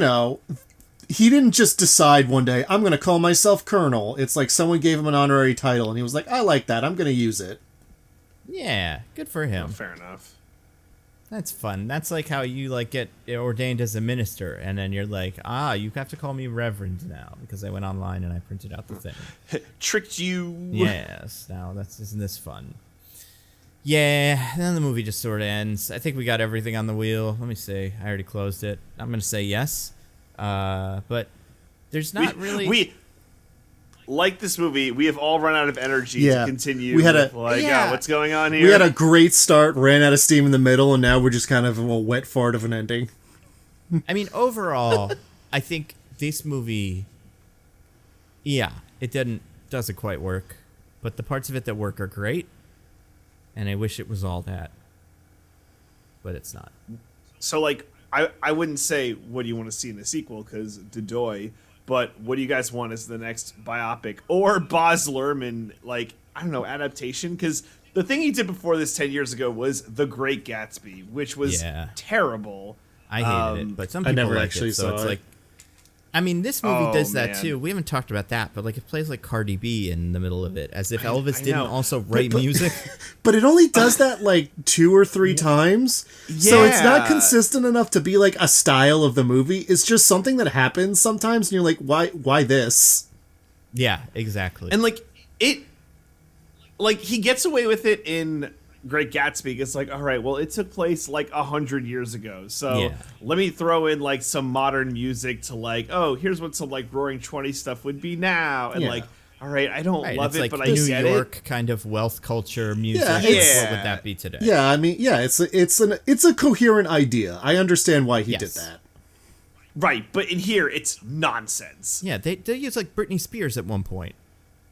didn't just decide one day, I'm going to call myself colonel. It's like someone gave him an honorary title, and he was like, I like that. I'm going to use it. Yeah, good for him. Oh, fair enough. That's fun. That's like how you get ordained as a minister, and then you're like, you have to call me reverend now because I went online and I printed out the thing. Tricked you. Yes. Now isn't this fun? Yeah. Then the movie just sort of ends. I think we got everything on the wheel. Let me see. I already closed it. I'm gonna say yes. But there's not really. We like this movie. We have all run out of energy to continue. We had what's going on here? We had a great start, ran out of steam in the middle, and now we're just kind of a wet fart of an ending. I mean, overall, I think this movie, it doesn't quite work, but the parts of it that work are great, and I wish it was all that, but it's not. So, I wouldn't say what do you want to see in the sequel, because Dodoy, but what do you guys want as the next biopic or Baz Luhrmann, adaptation? Because the thing he did before this 10 years ago was The Great Gatsby, which was terrible. I hated it, but some people never like actually it, so saw it's it. like, I mean, this movie does that man. too. We haven't talked about that, but it plays like Cardi B in the middle of it, as if Elvis I didn't know. also write music. But it only does that 2 or 3 times. So it's not Yeah. consistent enough to be a style of the movie. It's just something that happens sometimes, and you're like, why this? Yeah, exactly. And he gets away with it in Great Gatsby. It's like, all right, well, it took place 100 years ago, so let me throw in some modern music to here's what some Roaring 20 stuff would be now, and all right, I don't love it's it, but I New get York kind of wealth culture music. Yeah, What it's- would that be today? Yeah, I mean, it's a coherent idea. I understand why he did Yes. that. Right, but in here it's nonsense. Yeah, they use like Britney Spears at one point.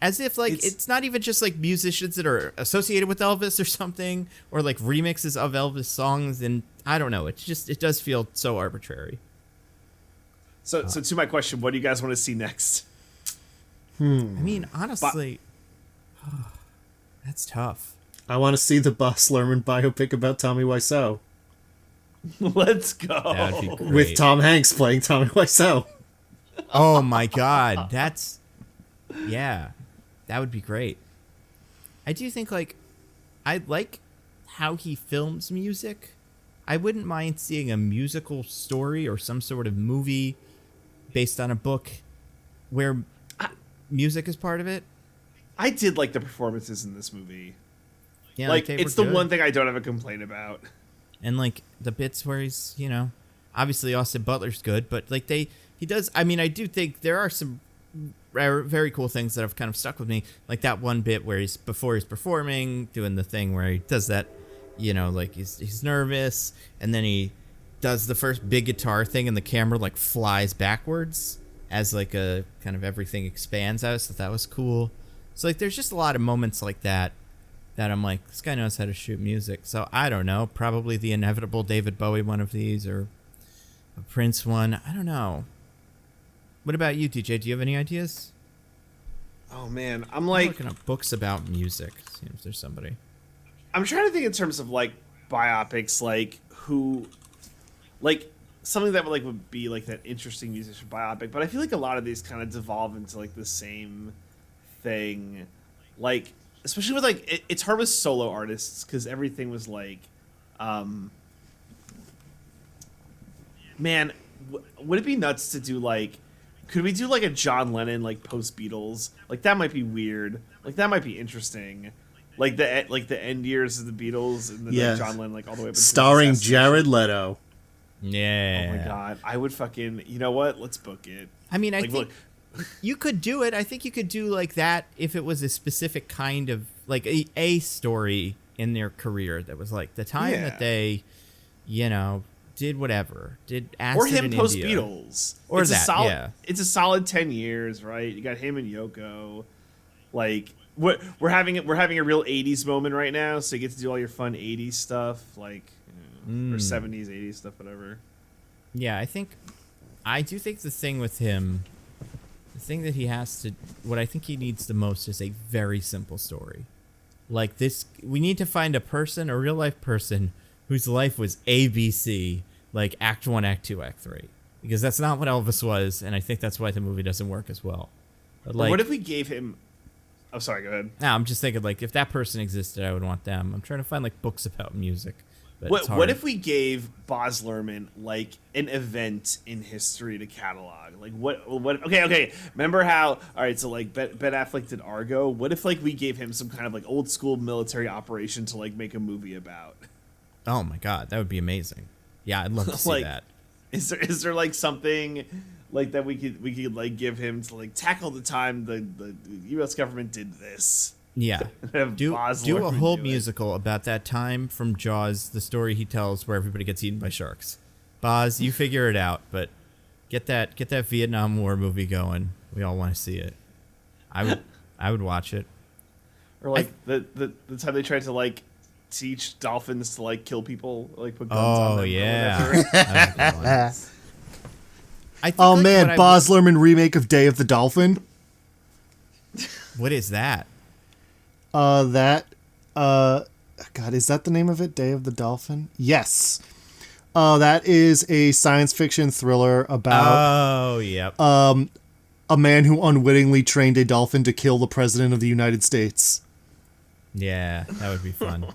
As if like it's not even just like musicians that are associated with Elvis or something, or like remixes of Elvis songs, and I don't know. It does feel so arbitrary. So to my question, what do you guys want to see next? I mean, honestly, that's tough. I want to see the Baz Luhrmann biopic about Tommy Wiseau. Let's go. That'd be great. With Tom Hanks playing Tommy Wiseau. Oh my God, yeah, that would be great. I do think like I like how he films music. I wouldn't mind seeing a musical story or some sort of movie based on a book where music is part of it. I did like the performances in this movie. Yeah, like they it's were the good. one thing I don't have a complaint about. And like the bits where he's, obviously Austin Butler's good, but like he does. I mean, I do think there are some very cool things that have kind of stuck with me, like that one bit where before he's performing, doing the thing where he does that, like he's nervous, and then he does the first big guitar thing, and the camera like flies backwards as like a kind of everything expands out. So that was cool. So like there's just a lot of moments like that I'm like, this guy knows how to shoot music. So I don't know, probably the inevitable David Bowie one of these, or a Prince one. I don't know. What about you, DJ? Do you have any ideas? Oh man, I'm looking up books about music. See if there's somebody. I'm trying to think in terms of like biopics, like who, like something that would be like that interesting musician biopic. But I feel like a lot of these kind of devolve into like the same thing, like especially with like it's hard with solo artists because everything was like, man, would it be nuts to do like? Could we do like a John Lennon like post Beatles? Like that might be weird. Like that might be interesting. Like the end years of the Beatles and then like John Lennon like all the way up. Starring Jared Leto. Yeah. Oh my God, I would fucking. You know what? Let's book it. I mean, I Like, think you could do it. I think you could do like that if it was a specific kind of like a story in their career that was like the time that they, did whatever, did acid or him in post India. Beatles, Or it's that, a solid, yeah. It's a solid 10 years, right? You got him and Yoko, like we're having a real 80s moment right now, so you get to do all your fun 80s stuff, like or 70s 80s stuff, whatever. Yeah, I do think the thing with him, the thing that he has to, what I think he needs the most is a very simple story. Like this, we need to find a real life person whose life was ABC, like Act 1, Act 2, Act 3. Because that's not what Elvis was, and I think that's why the movie doesn't work as well. But like, what if we gave him... Oh, sorry, go ahead. No, I'm just thinking, like, if that person existed, I would want them. I'm trying to find, like, books about music. But it's hard. What if we gave Baz Luhrmann, like, an event in history to catalog? Like, what... Okay. Remember how... All right, so, like, Ben Affleck did Argo. What if, like, we gave him some kind of, like, old-school military operation to, like, make a movie about? Oh, my God. That would be amazing. Yeah, I'd love to see Like, that. Is there like something like that we could like give him to like tackle the time the U.S. government did this? Yeah. Have Do Baz a Luhrmann whole do it. musical about that time from Jaws, the story he tells where everybody gets eaten by sharks. Boz, you figure it out, but get that Vietnam War movie going. We all want to see it. I would watch it. Or like the time they tried to like teach dolphins to like kill people, like put guns on them. Oh or yeah. whatever. That was a good one. I think, Oh like, man, what Baz Luhrmann remake of Day of the Dolphin. What is that? God, is that the name of it? Day of the Dolphin? Yes. That is a science fiction thriller about Oh, yep. a man who unwittingly trained a dolphin to kill the president of the United States. Yeah, that would be fun.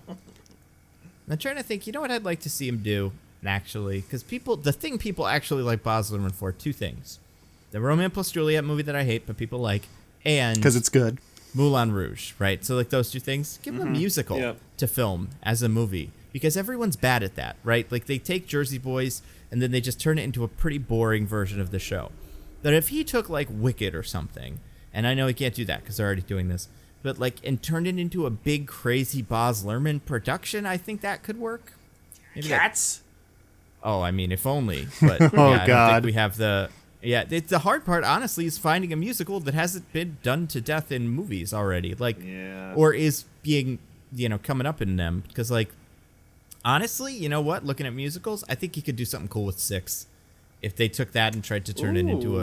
I'm trying to think, what I'd like to see him do, actually, because the thing people actually like Baz Luhrmann for, two things. The Romeo plus Juliet movie that I hate, but people like, and... Because it's good. Moulin Rouge, right? So, like, those two things, give him a musical to film as a movie, because everyone's bad at that, right? Like, they take Jersey Boys, and then they just turn it into a pretty boring version of the show. But if he took, like, Wicked or something, and I know he can't do that, because they're already doing this, but like, and turned it into a big, crazy Baz Luhrmann production, I think that could work. Maybe Cats. Oh, I mean, if only. But Oh, I don't God. think we have the. Yeah, the hard part, honestly, is finding a musical that hasn't been done to death in movies already, like, or is being, coming up in them. Because, like, honestly, you know what? Looking at musicals, I think you could do something cool with Six, if they took that and tried to turn it into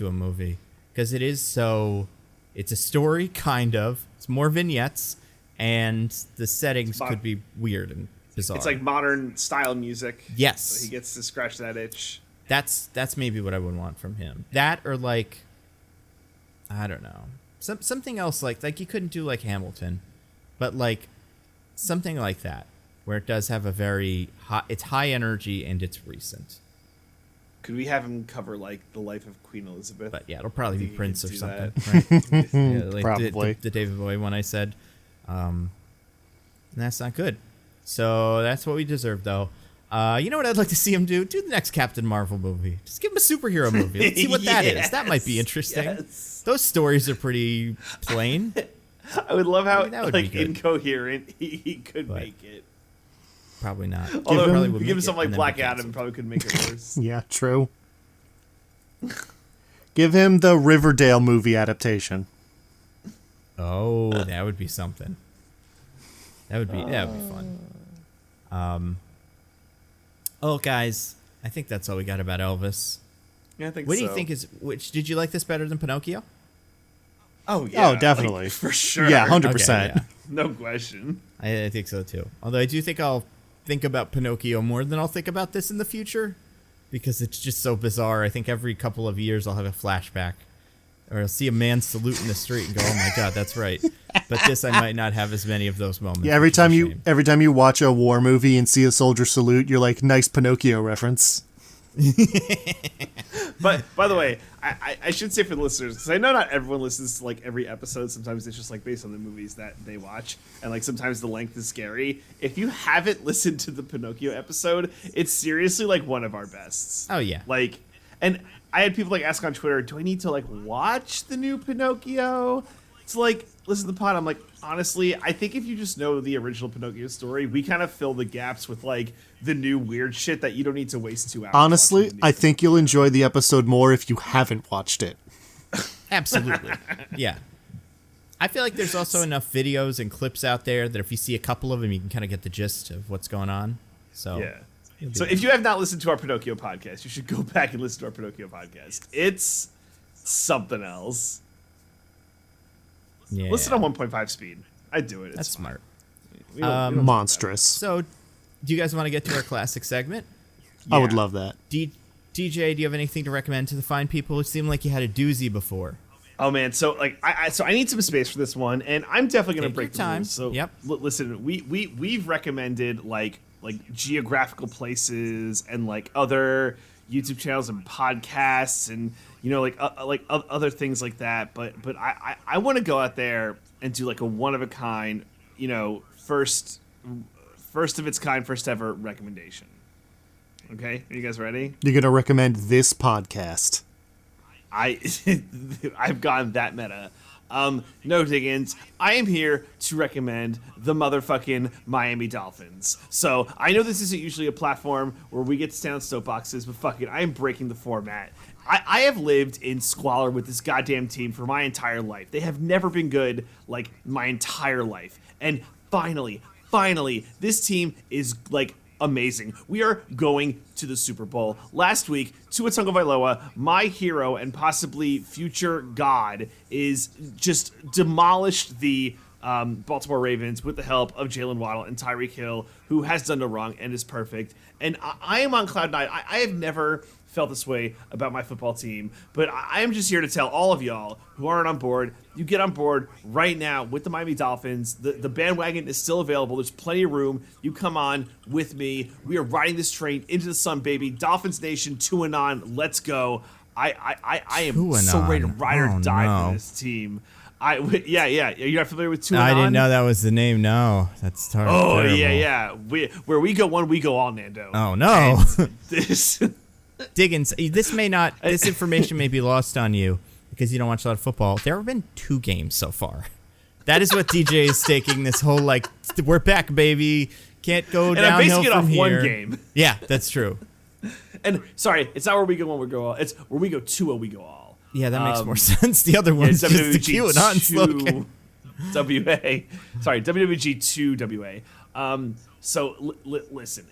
a movie. Because it is so, it's a story, kind of. It's more vignettes, and the settings could be weird and bizarre. It's like modern style music. Yes. So he gets to scratch that itch. That's maybe what I would want from him. That or like, I don't know, something else like you couldn't do like Hamilton, but like something like that where it does have a very it's high energy and it's recent. Could we have him cover like the life of Queen Elizabeth? But yeah, it'll probably be Prince or something. That. Right? Yeah, like Probably the David Bowie one I said. And that's not good. So that's what we deserve, though. You know what I'd like to see him do? Do the next Captain Marvel movie. Just give him a superhero movie. Let's see what that is. That might be interesting. Yes. Those stories are pretty plain. I would love how that would be good. incoherent he could make it. Probably not. Although probably if would we give him make something it like and then Black be Adam, canceled. probably could make it worse. Yeah, true. Give him the Riverdale movie adaptation. Oh, that would be something. That would be fun. Oh, guys, I think that's all we got about Elvis. Yeah, I think What so. do you think is which? Did you like this better than Pinocchio? Oh yeah, Oh, definitely. like, for sure. Yeah, 100%. Okay, yeah. No question. I think so too. Although I do think I'll think about Pinocchio more than I'll think about this in the future, because it's just so bizarre. I think every couple of years I'll have a flashback, or I'll see a man salute in the street and go, "Oh my God, that's right." But this, I might not have as many of those moments. Yeah, every which is a time shame. you watch a war movie and see a soldier salute, you're like, nice Pinocchio reference. But by the way, I should say for the listeners, because I know not everyone listens to like every episode. Sometimes it's just like based on the movies that they watch, and like sometimes the length is scary. If you haven't listened to the Pinocchio episode, it's seriously like one of our bests. Oh yeah, Like, and I had people like ask on Twitter, do I need to like watch the new Pinocchio to like listen to the pod? I'm like, honestly, I think if you just know the original Pinocchio story, we kind of fill the gaps with like the new weird shit that you don't need to waste 2 hours. Honestly, watching the new I think you'll enjoy the episode more if you haven't watched it. absolutely. Yeah. I feel like there's also enough videos and clips out there that if you see a couple of them, you can kind of get the gist of what's going on. So Yeah. So if you have not listened to our Pinocchio podcast, you should go back and listen to our Pinocchio podcast. It's something else. yeah. Listen on 1.5 speed. I'd do it. It's That's fine. smart. We don't do Monstrous. So, do you guys want to get to our classic segment? I would Yeah. love that. DJ, do you have anything to recommend to the fine people? It seemed like you had a doozy before. Oh man, so like I need some space for this one, and I'm definitely gonna Take break your the time. rules. So Yep. Listen, we've recommended like geographical places and like other YouTube channels and podcasts and other things like that. But I want to go out there and do like a one of a kind, first of its kind, first ever recommendation. Okay, are you guys ready? You're going to recommend this podcast. I've gotten that meta. No, Diggins, I am here to recommend the motherfucking Miami Dolphins. So I know this isn't usually a platform where we get to stand on soapboxes, but fuck it, I am breaking the format. I have lived in squalor with this goddamn team for my entire life. They have never been good, like, my entire life. And finally, this team is, like, amazing. We are going to the Super Bowl. Last week, Tua Tagovailoa, my hero and possibly future god, is just demolished the Baltimore Ravens with the help of Jalen Waddle and Tyreek Hill, who has done no wrong and is perfect. And I am on cloud nine. I have never felt this way about my football team, but I am just here to tell all of y'all who aren't on board, you get on board right now with the Miami Dolphins. The bandwagon is still available. There's plenty of room. You come on with me. We are riding this train into the sun, baby. Dolphins Nation, 2-on. Let's go. I am so ready to ride or die for this team. Yeah. You're not familiar with 2-on? I didn't know that was the name. No, that's terrible. Oh, yeah. Where we go one, we go all, Nando. Oh, no. This... Diggins, this information may be lost on you because you don't watch a lot of football. There have been 2 games so far. That is what DJ is taking this whole, like, we're back, baby. Can't go And I'm downhill basing it from off here. one game. Yeah, that's true. And sorry, it's not where we go when we go all. It's where we go to a we go all. Yeah, that makes more sense. The other one's just the QAnon slogan. WA. Sorry, WWG 2 WA. So listen,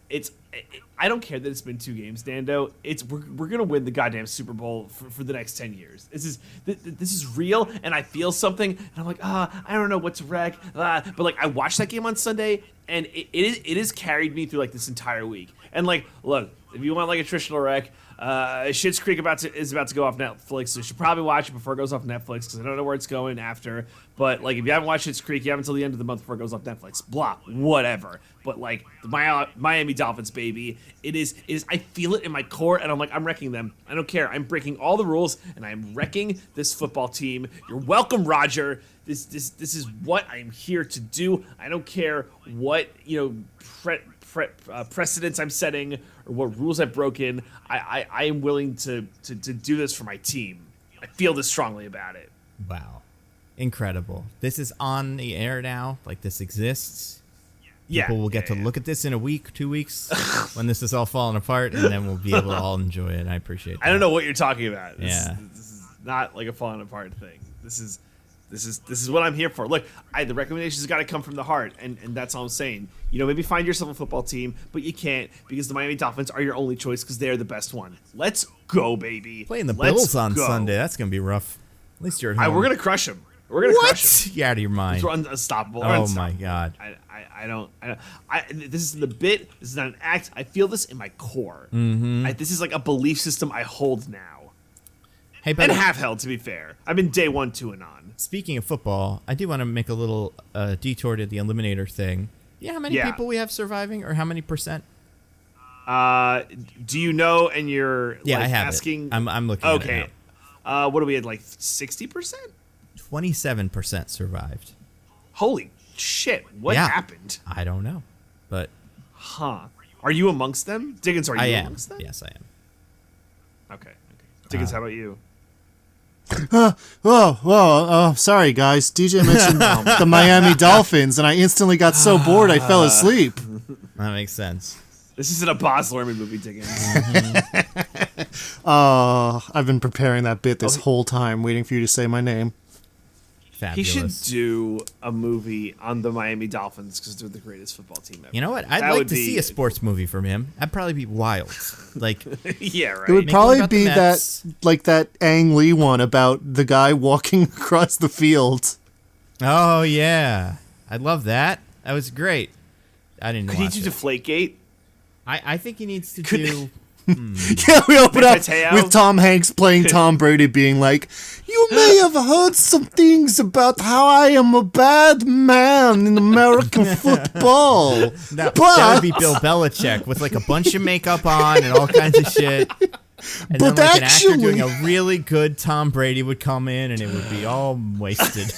I don't care that it's been 2 games, Nando. We're gonna win the goddamn Super Bowl for the next 10 years. This is real, and I feel something, and I'm like, I don't know what to wreck, but like I watched that game on Sunday, and it has carried me through like this entire week. And like, look, if you want like a traditional wreck, Schitt's Creek is about to go off Netflix, so you should probably watch it before it goes off Netflix because I don't know where it's going after. But like, if you haven't watched Schitt's Creek, you have until the end of the month before it goes off Netflix. Blah, whatever. But like the Miami Dolphins, baby, it is. I feel it in my core, and I'm like, I'm wrecking them. I don't care. I'm breaking all the rules, and I'm wrecking this football team. You're welcome, Roger. This is what I'm here to do. I don't care what precedents I'm setting or what rules I've broken. I am willing to do this for my team. I feel this strongly about it. Wow. Incredible. This is on the air now. Like, this exists. Yeah. People will get to look at this in a week, 2 weeks, when this is all falling apart, and then we'll be able to all enjoy it. I appreciate that. I don't know what you're talking about. This is not like a falling apart thing. This is what I'm here for. Look, the recommendations got to come from the heart, and that's all I'm saying. Maybe find yourself a football team, but you can't because the Miami Dolphins are your only choice because they're the best one. Let's go, baby. Playing the Bills on Sunday. That's going to be rough. At least you're at home. We're going to crush them. We're going to crush them. You're out of your mind. We're unstoppable. Oh, my God. I don't. This is the bit. This is not an act. I feel this in my core. Mm-hmm. This is like a belief system I hold now. Hey, and have held, to be fair. I've been day 1 to and on. Speaking of football, I do want to make a little detour to the Eliminator thing. Yeah, how many people we have surviving, or how many percent? Do you know? And you're I have asking. It. I'm looking. Okay. At it now. What do we had, like 60%? 27% survived. Holy shit! What happened? I don't know, but Are you amongst them, Diggins? Are you amongst them? Yes, I am. Okay. Diggins, how about you? Sorry guys. DJ mentioned the Miami Dolphins, and I instantly got so bored I fell asleep. That makes sense. This isn't a Baz Luhrmann movie, Diggins. I've been preparing that bit this whole time, waiting for you to say my name. Fabulous. He should do a movie on the Miami Dolphins because they're the greatest football team ever. You know what? I'd like to see a sports movie from him. That'd probably be wild. Like, yeah, right. It would probably be that Ang Lee one about the guy walking across the field. Oh yeah, I love that. That was great. I didn't. Could he do Deflategate? I think he needs to do. Yeah, we open up with Tom Hanks playing Tom Brady being like, "You may have heard some things about how I am a bad man in American football." That would be Bill Belichick with like a bunch of makeup on and all kinds of shit. And but then like an actor doing a really good Tom Brady would come in and it would be all wasted.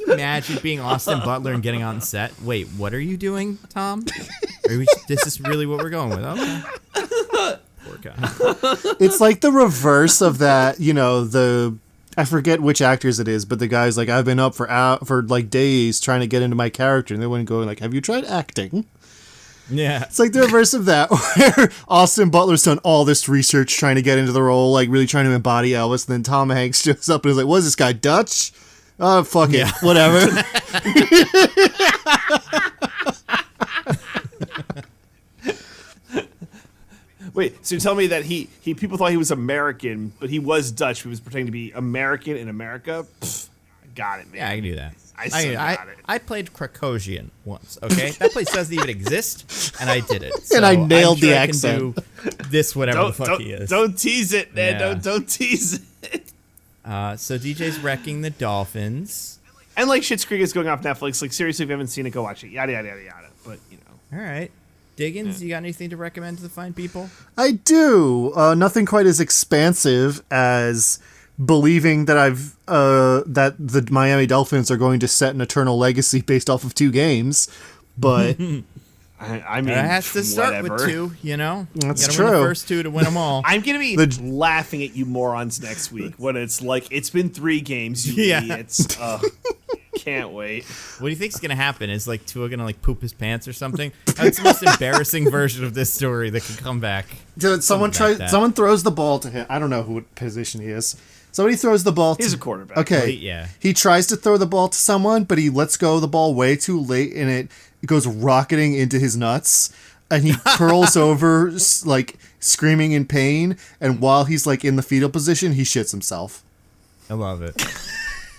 Imagine being Austin Butler and getting on set. Wait, what are you doing, Tom? This is really what we're going with. Okay. Poor guy. It's like the reverse of that, I forget which actors it is, but the guy's like, I've been up for like days trying to get into my character, and they wouldn't go like, have you tried acting? Yeah. It's like the reverse of that, where Austin Butler's done all this research trying to get into the role, like really trying to embody Elvis, and then Tom Hanks shows up and is like, what is this guy, Dutch? Oh, fuck it. Whatever. Wait, so you tell me that people thought he was American, but he was Dutch. He was pretending to be American in America? Pfft, I got it, man. Yeah, I can do that. got it. I played Krakosian once, okay? That place doesn't even exist, and I did it. And I nailed the I accent. can do this, whatever the fuck he is. Don't tease it, man. Yeah. Don't tease it. So DJ's wrecking the Dolphins. And like Schitt's Creek is going off Netflix. Like seriously, if you haven't seen it, go watch it. Yada yada yada yada. But All right. Diggins, you got anything to recommend to the fine people? I do. Nothing quite as expansive as believing that that the Miami Dolphins are going to set an eternal legacy based off of 2 games, but I mean, It has to start whatever. with 2, you know? That's you gotta true. Win the first 2 to win them all. I'm gonna be laughing at you morons next week when it's like it's been 3 games, you Yeah. idiots. Can't wait. What do you think's gonna happen? Is like Tua gonna like poop his pants or something? That's the most embarrassing version of this story that could come back. Dude, someone like that. Someone throws the ball to him. I don't know what position he is. Somebody throws the ball. He's a quarterback. Okay. Well, yeah. He tries to throw the ball to someone, but he lets go of the ball way too late, and it goes rocketing into his nuts, and he curls over like screaming in pain. And while he's like in the fetal position, he shits himself. I love it.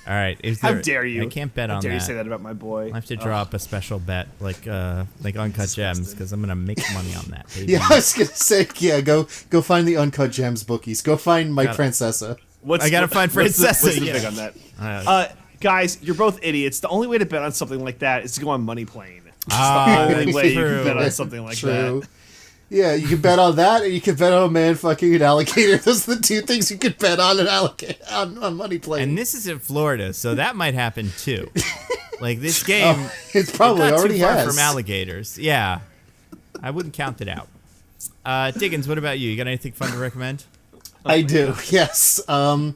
All right. How dare you? I can't bet How on dare you that. say that about my boy? I have to draw up a special bet, like Uncut Gems, because I'm gonna make money on that. Baby. Yeah, I was gonna say, yeah, go find the Uncut Gems bookies. Go find Mike Francesa. I gotta find what's Francesa, What's the yeah. big on that? Guys, you're both idiots. The only way to bet on something like that is to go on Money Plane. It's the only way you can bet on something like True. that. Yeah, you can bet on that, and you can bet on a man fucking an alligator. Those are the 2 things you could bet on an alligator on Money Plane. And this is in Florida, so that might happen too. Like this game, it's probably not already too far has. from alligators. Yeah, I wouldn't count it out. Diggins, what about you? You got anything fun to recommend? I do, yes. I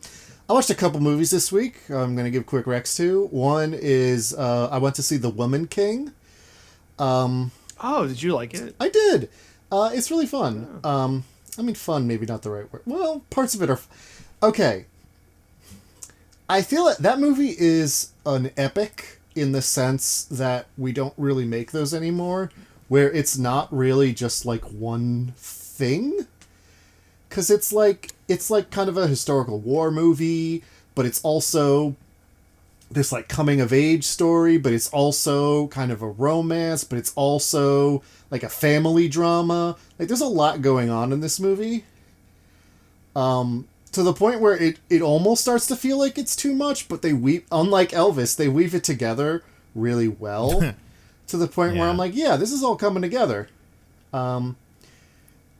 watched a couple movies this week. I'm going to give quick recs to. One is I went to see The Woman King. Oh, did you like it? I did. It's really fun. I mean, fun, maybe not the right word. Well, parts of it are... Okay. I feel that movie is an epic in the sense that we don't really make those anymore, where it's not really just like one thing. Because it's like kind of a historical war movie, but it's also this like coming of age story, but it's also kind of a romance, but it's also like a family drama. Like there's a lot going on in this movie. To the point where it almost starts to feel like it's too much, but unlike Elvis, they weave it together really well. To the point where I'm like, yeah, this is all coming together. And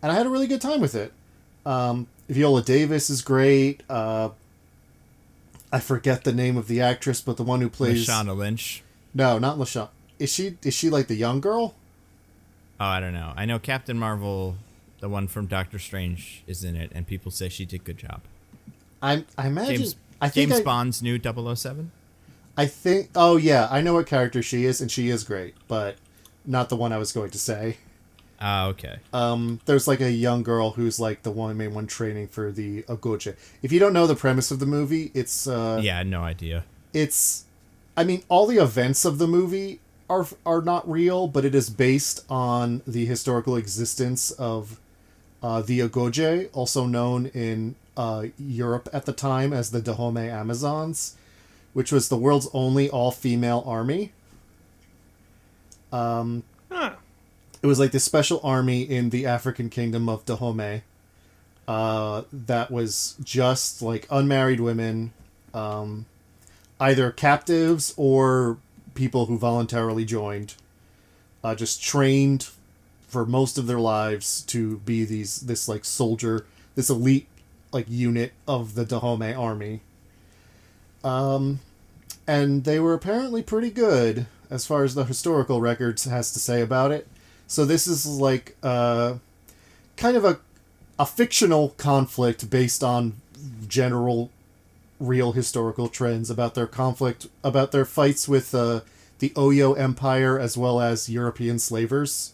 I had a really good time with it. Viola Davis is great. I forget the name of the actress, but the one who plays Lashana Lynch. No, not LaShawn. Is she like the young girl? Oh, I don't know. I know Captain Marvel, the one from Doctor Strange, is in it, and people say she did a good job. I imagine. James Bond's new 007? I think. Oh yeah, I know what character she is, and she is great, but not the one I was going to say. Oh, okay. There's like a young girl who's like the main one training for the Ogoche. If you don't know the premise of the movie, it's yeah, no idea. It's, I mean, all the events of the movie are not real, but it is based on the historical existence of the Ogoje, also known in Europe at the time as the Dahomey Amazons, which was the world's only all-female army. It was like this special army in the African kingdom of Dahomey that was just like unmarried women, either captives or people who voluntarily joined, just trained for most of their lives to be this like soldier, this elite like unit of the Dahomey army. And they were apparently pretty good as far as the historical records has to say about it. So this is like kind of a fictional conflict based on general real historical trends about their conflict, about their fights with the Oyo Empire as well as European slavers.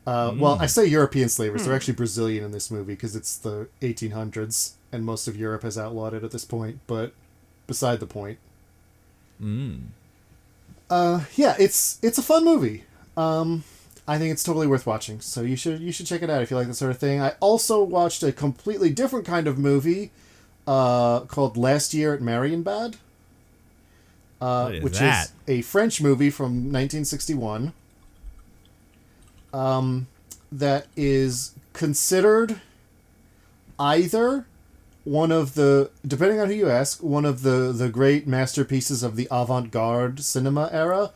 Well, I say European slavers. They're actually Brazilian in this movie because it's the 1800s and most of Europe has outlawed it at this point, but beside the point. Yeah, it's a fun movie. I think it's totally worth watching. So you should check it out if you like that sort of thing. I also watched a completely different kind of movie called Last Year at Marienbad, which is a French movie from 1961 that is considered either one of the, depending on who you ask, one of the great masterpieces of the avant-garde cinema era,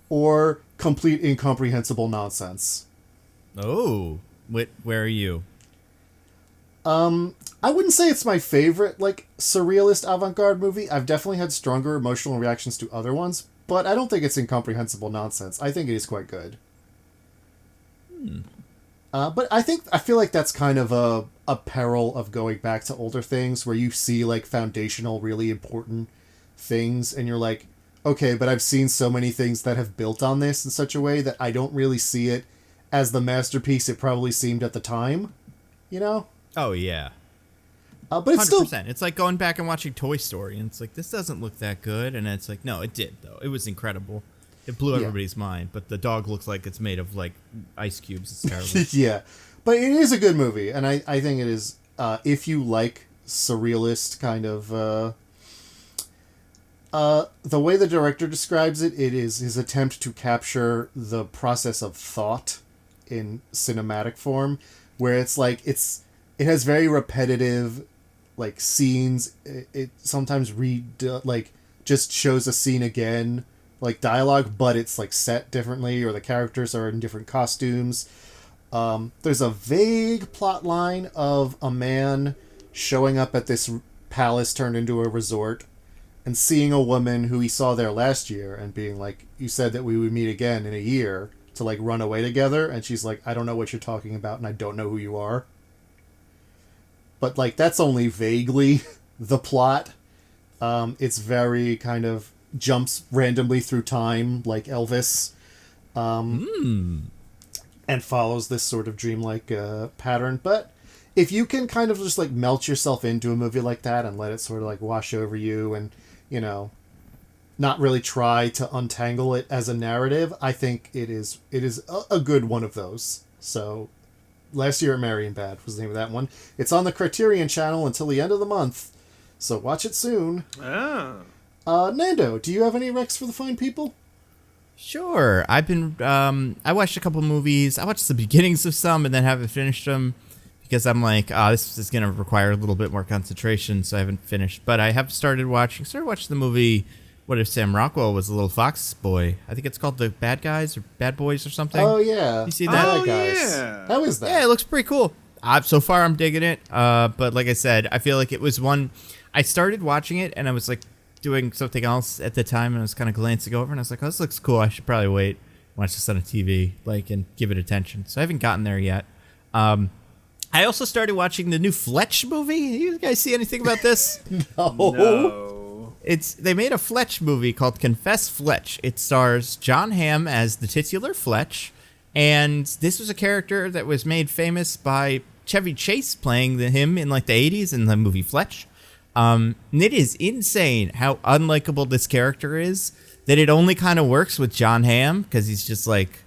or complete incomprehensible nonsense. Oh, where are you? I wouldn't say it's my favorite, like, surrealist avant-garde movie. I've definitely had stronger emotional reactions to other ones, but I don't think it's incomprehensible nonsense. I think it is quite good. But I feel like that's kind of a peril of going back to older things where you see like foundational, really important things and you're like, okay, but I've seen so many things that have built on this in such a way that I don't really see it as the masterpiece it probably seemed at the time, you know? Oh, yeah. But it's 100%. still... It's like going back and watching Toy Story, and it's like, this doesn't look that good. And it's like, no, it did, though. It was incredible. It blew everybody's mind. But the dog looks like it's made of, like, ice cubes. It's terrible. Yeah. But it is a good movie. And I think it is, if you like surrealist kind of... the way the director describes it, it is his attempt to capture the process of thought in cinematic form, where it's like, it has very repetitive... like scenes. It sometimes just shows a scene again, like dialogue, but it's like set differently, or the characters are in different costumes. There's a vague plot line of a man showing up at this palace turned into a resort and seeing a woman who he saw there last year and being like, you said that we would meet again in a year to like run away together, and she's like, I don't know what you're talking about and I don't know who you are. But, like, that's only vaguely the plot. It's very kind of jumps randomly through time, like Elvis. And follows this sort of dreamlike pattern. But if you can kind of just, like, melt yourself into a movie like that and let it sort of, like, wash over you and, you know, not really try to untangle it as a narrative, I think it is a good one of those. So... Last Year at Marienbad was the name of that one. It's on the Criterion channel until the end of the month, so watch it soon. Nando, do you have any recs for the fine people? Sure. I've been, I watched a couple movies. I watched the beginnings of some and then haven't finished them because I'm like, this is going to require a little bit more concentration, so I haven't finished. But I have started watching the movie, What If Sam Rockwell Was a Little Fox Boy? I think it's called The Bad Guys or Bad Boys or something. Oh, yeah. You see that? Bad Guys. Yeah. How is that? Yeah, it looks pretty cool. So far, I'm digging it. But like I said, I feel like it was one... I started watching it, and I was like doing something else at the time, and I was kind of glancing over, and I was like, oh, this looks cool. I should probably wait, watch this on a TV, like, and give it attention. So I haven't gotten there yet. I also started watching the new Fletch movie. You guys see anything about this? No. They made a Fletch movie called Confess Fletch. It stars John Hamm as the titular Fletch, and this was a character that was made famous by Chevy Chase playing him in like the 80s in the movie Fletch. And it is insane how unlikable this character is, that it only kind of works with John Hamm because he's just like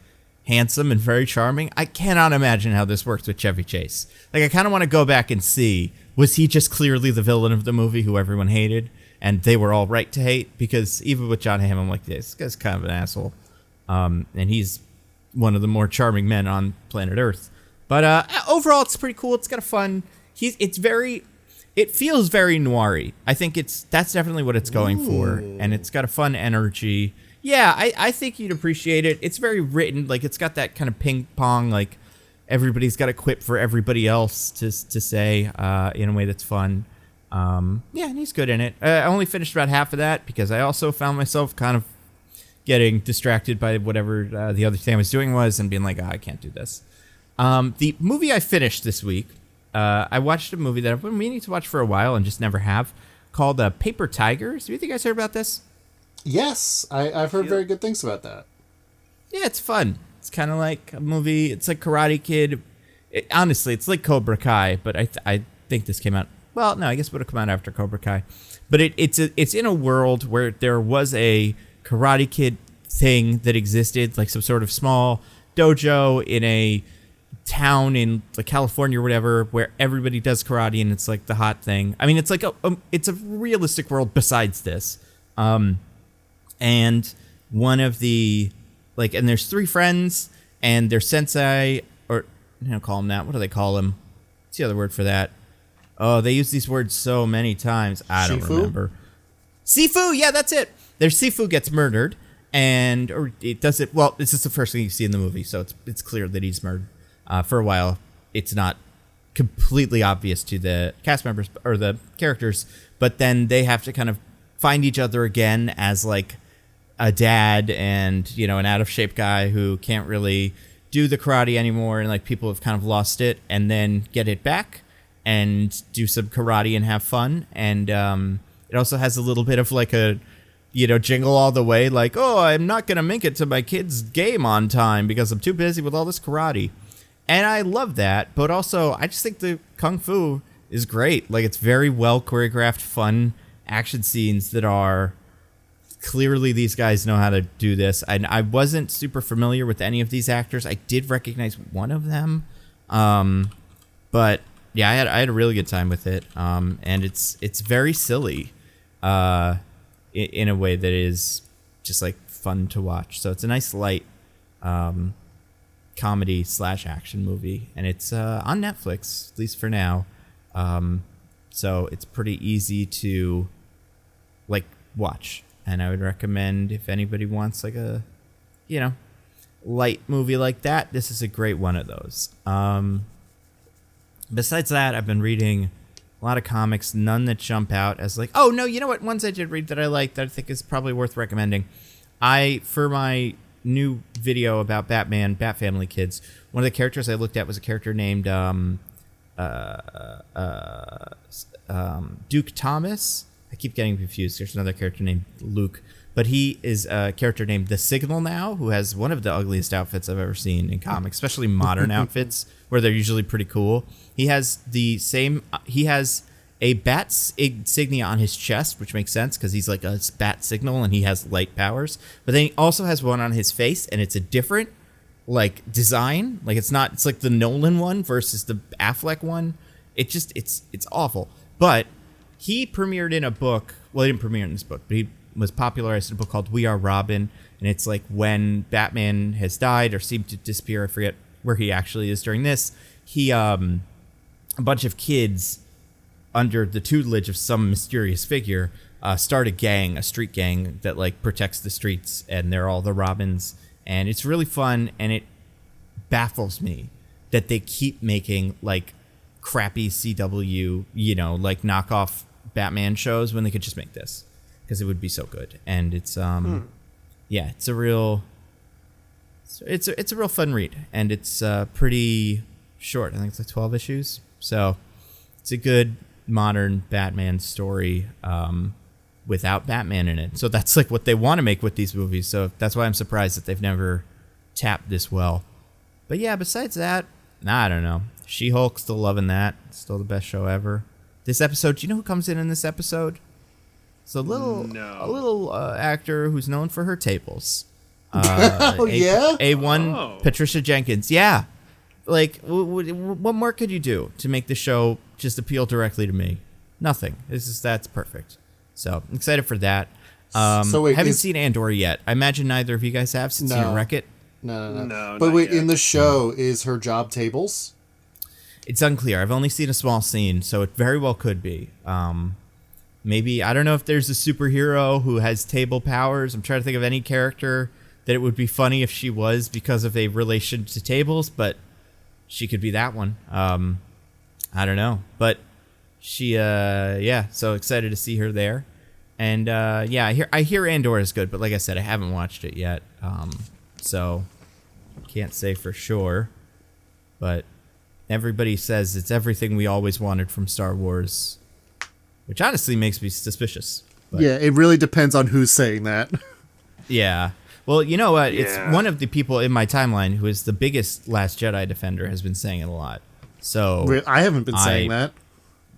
handsome and very charming. I cannot imagine how this works with Chevy Chase. Like, I kind of want to go back and see, was he just clearly the villain of the movie who everyone hated? And they were all right to hate, because even with John Hamm, I'm like, this guy's kind of an asshole. And he's one of the more charming men on planet Earth. But overall, it's pretty cool. It's got a fun... It feels very noir-y. I think that's definitely what it's going for. And it's got a fun energy. Yeah, I think you'd appreciate it. It's very written. Like, it's got that kind of ping-pong, like, everybody's got a quip for everybody else to say in a way that's fun. Yeah, and he's good in it. I only finished about half of that because I also found myself kind of getting distracted by whatever the other thing I was doing was and being like, I can't do this. The movie I finished this week, I watched a movie that I've been meaning to watch for a while and just never have, called Paper Tigers. Do you think you guys heard about this? Yes, I've heard very good things about that. Yeah, it's fun. It's kind of like a movie. It's like Karate Kid. Honestly, it's like Cobra Kai, but I think this came out... Well, no, I guess it would have come out after Cobra Kai. But it's in a world where there was a Karate Kid thing that existed, like some sort of small dojo in a town in like California or whatever, where everybody does karate and it's like the hot thing. I mean, it's like it's a realistic world besides this. And one of the, like, and there's three friends and their sensei, or I don't call him that. What do they call him? What's the other word for that? Oh, they use these words so many times. I don't remember. Sifu, yeah, that's it. Their Sifu gets murdered, or it does it. Well, this is the first thing you see in the movie, so it's clear that he's murdered. For a while, it's not completely obvious to the cast members or the characters, but then they have to kind of find each other again as like a dad and, you know, an out of shape guy who can't really do the karate anymore, and like people have kind of lost it, and then get it back and do some karate and have fun. And it also has a little bit of like a, you know, jingle all the way, like, oh, I'm not gonna make it to my kid's game on time because I'm too busy with all this karate. And I love that, but also I just think the kung fu is great. Like, it's very well choreographed, fun action scenes that are clearly these guys know how to do this. I wasn't super familiar with any of these actors. I did recognize one of them, but yeah, I had a really good time with it. And it's very silly, in a way that is just like fun to watch. So it's a nice light comedy / action movie, and it's on Netflix, at least for now. So it's pretty easy to like watch. And I would recommend, if anybody wants like a, you know, light movie like that, this is a great one of those. Besides that, I've been reading a lot of comics, none that jump out as like, oh no, you know what? Ones I did read that I like that I think is probably worth recommending. For my new video about Batman, Bat Family Kids, one of the characters I looked at was a character named Duke Thomas. I keep getting confused. There's another character named Luke, but he is a character named The Signal now, who has one of the ugliest outfits I've ever seen in comics, especially modern outfits where they're usually pretty cool. He has a bat insignia on his chest, which makes sense because he's like a bat signal and he has light powers. But then he also has one on his face, and it's a different like design. Like it's like the Nolan one versus the Affleck one. It's awful. But he premiered in a book. Well, he didn't premiere in this book, but he was popularized in a book called We Are Robin. And it's like when Batman has died or seemed to disappear. I forget where he actually is during this. He, a bunch of kids under the tutelage of some mysterious figure, start a street gang that like protects the streets, and they're all the Robins. And it's really fun. And it baffles me that they keep making like crappy CW, you know, like knockoff Batman shows when they could just make this, because it would be so good. And it's yeah, it's a real fun read, and it's pretty short. I think it's like 12 issues, so it's a good modern Batman story without Batman in it. So that's like what they want to make with these movies, so that's why I'm surprised that they've never tapped this well. But yeah, besides that, I don't know. She-Hulk, still loving that. Still the best show ever. This episode, do you know who comes in this episode? It's a little actor who's known for her tables. Yeah? A1 Patricia Jenkins. Yeah. Like, what more could you do to make the show just appeal directly to me? Nothing. That's perfect. So, I'm excited for that. So wait, haven't seen Andor yet. I imagine neither of you guys have, since you wreck it. No. But wait, in the show, is her job tables? It's unclear. I've only seen a small scene, so it very well could be. Maybe, I don't know if there's a superhero who has table powers. I'm trying to think of any character that it would be funny if she was because of a relation to tables, but she could be that one. I don't know. But she, yeah, so excited to see her there. And, yeah, I hear Andor is good, but like I said, I haven't watched it yet. So can't say for sure. But everybody says it's everything we always wanted from Star Wars, which honestly makes me suspicious. But yeah, it really depends on who's saying that. Yeah. Well, you know what? Yeah. It's one of the people in my timeline who is the biggest Last Jedi defender has been saying it a lot. So I haven't been saying that.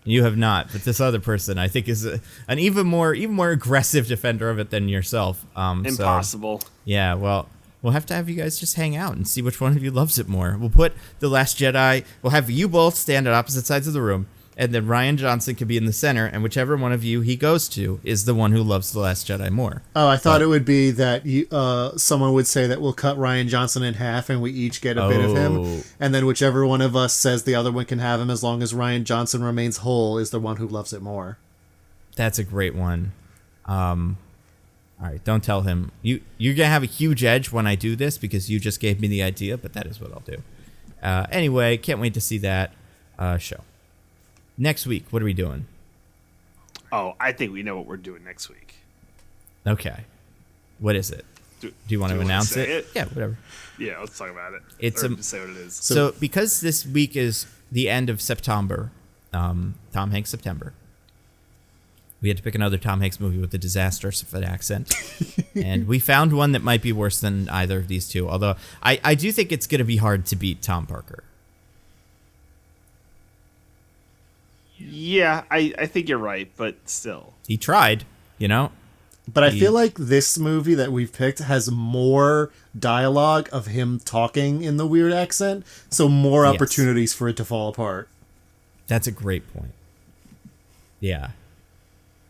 You have not, but this other person I think is an even more aggressive defender of it than yourself. Impossible. So, yeah. Well, we'll have to have you guys just hang out and see which one of you loves it more. We'll put The Last Jedi, we'll have you both stand at opposite sides of the room, and then Ryan Johnson could be in the center, and whichever one of you he goes to is the one who loves The Last Jedi more. Oh, I thought it would be that someone would say that we'll cut Ryan Johnson in half and we each get a bit of him, and then whichever one of us says the other one can have him as long as Ryan Johnson remains whole is the one who loves it more. That's a great one. All right, don't tell him. You're going to have a huge edge when I do this because you just gave me the idea, but that is what I'll do. Anyway, can't wait to see that show. Next week, what are we doing? Oh, I think we know what we're doing next week. Okay. What is it? Do you want to announce it? Yeah, whatever. Yeah, let's talk about it. It's just say what it is. So because this week is the end of September, Tom Hanks September, we had to pick another Tom Hanks movie with a disastrous accent. And we found one that might be worse than either of these two. Although I do think it's going to be hard to beat Tom Parker. Yeah, I think you're right, but still. He tried, you know? But I feel like this movie that we've picked has more dialogue of him talking in the weird accent, so more opportunities for it to fall apart. That's a great point. Yeah.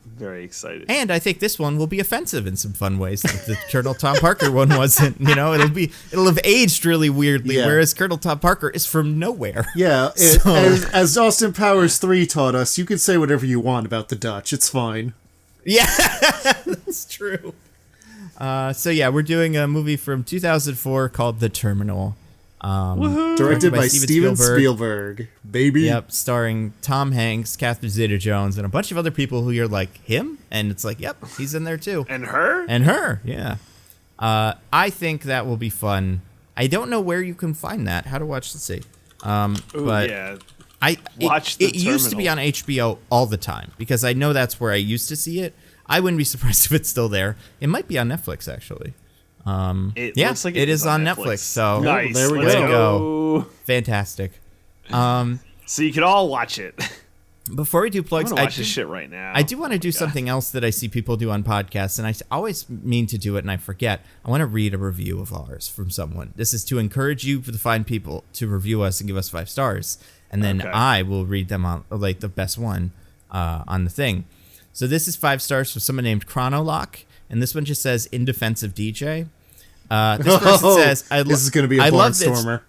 Very excited. And I think this one will be offensive in some fun ways. Like the Colonel Tom Parker one wasn't, you know, it'll have aged really weirdly, whereas Colonel Tom Parker is from nowhere. Yeah, as Austin Powers 3 taught us, you can say whatever you want about the Dutch. It's fine. Yeah, that's true. So yeah, we're doing a movie from 2004 called The Terminal. Directed by Steven Spielberg. Baby. Yep, starring Tom Hanks, Catherine Zeta-Jones, and a bunch of other people who you're like, him? And it's like, yep, he's in there too. And her? And her, yeah. I think that will be fun. I don't know where you can find that. How to watch, let's see. But yeah. It used to be on HBO all the time because I know that's where I used to see it. I wouldn't be surprised if it's still there. It might be on Netflix actually. Looks like it is on Netflix. So nice. There we go. Fantastic. So you can all watch it. Before we do plugs, I watch this shit right now. I do want to do something else that I see people do on podcasts, and I always mean to do it, and I forget. I want to read a review of ours from someone. This is to encourage you to find people to review us and give us 5 stars, and then I will read them on like the best one on the thing. So this is 5 stars from someone named Chronolock, and this one just says "In Defense of DJ." This person says, "This is going to be a barnstormer."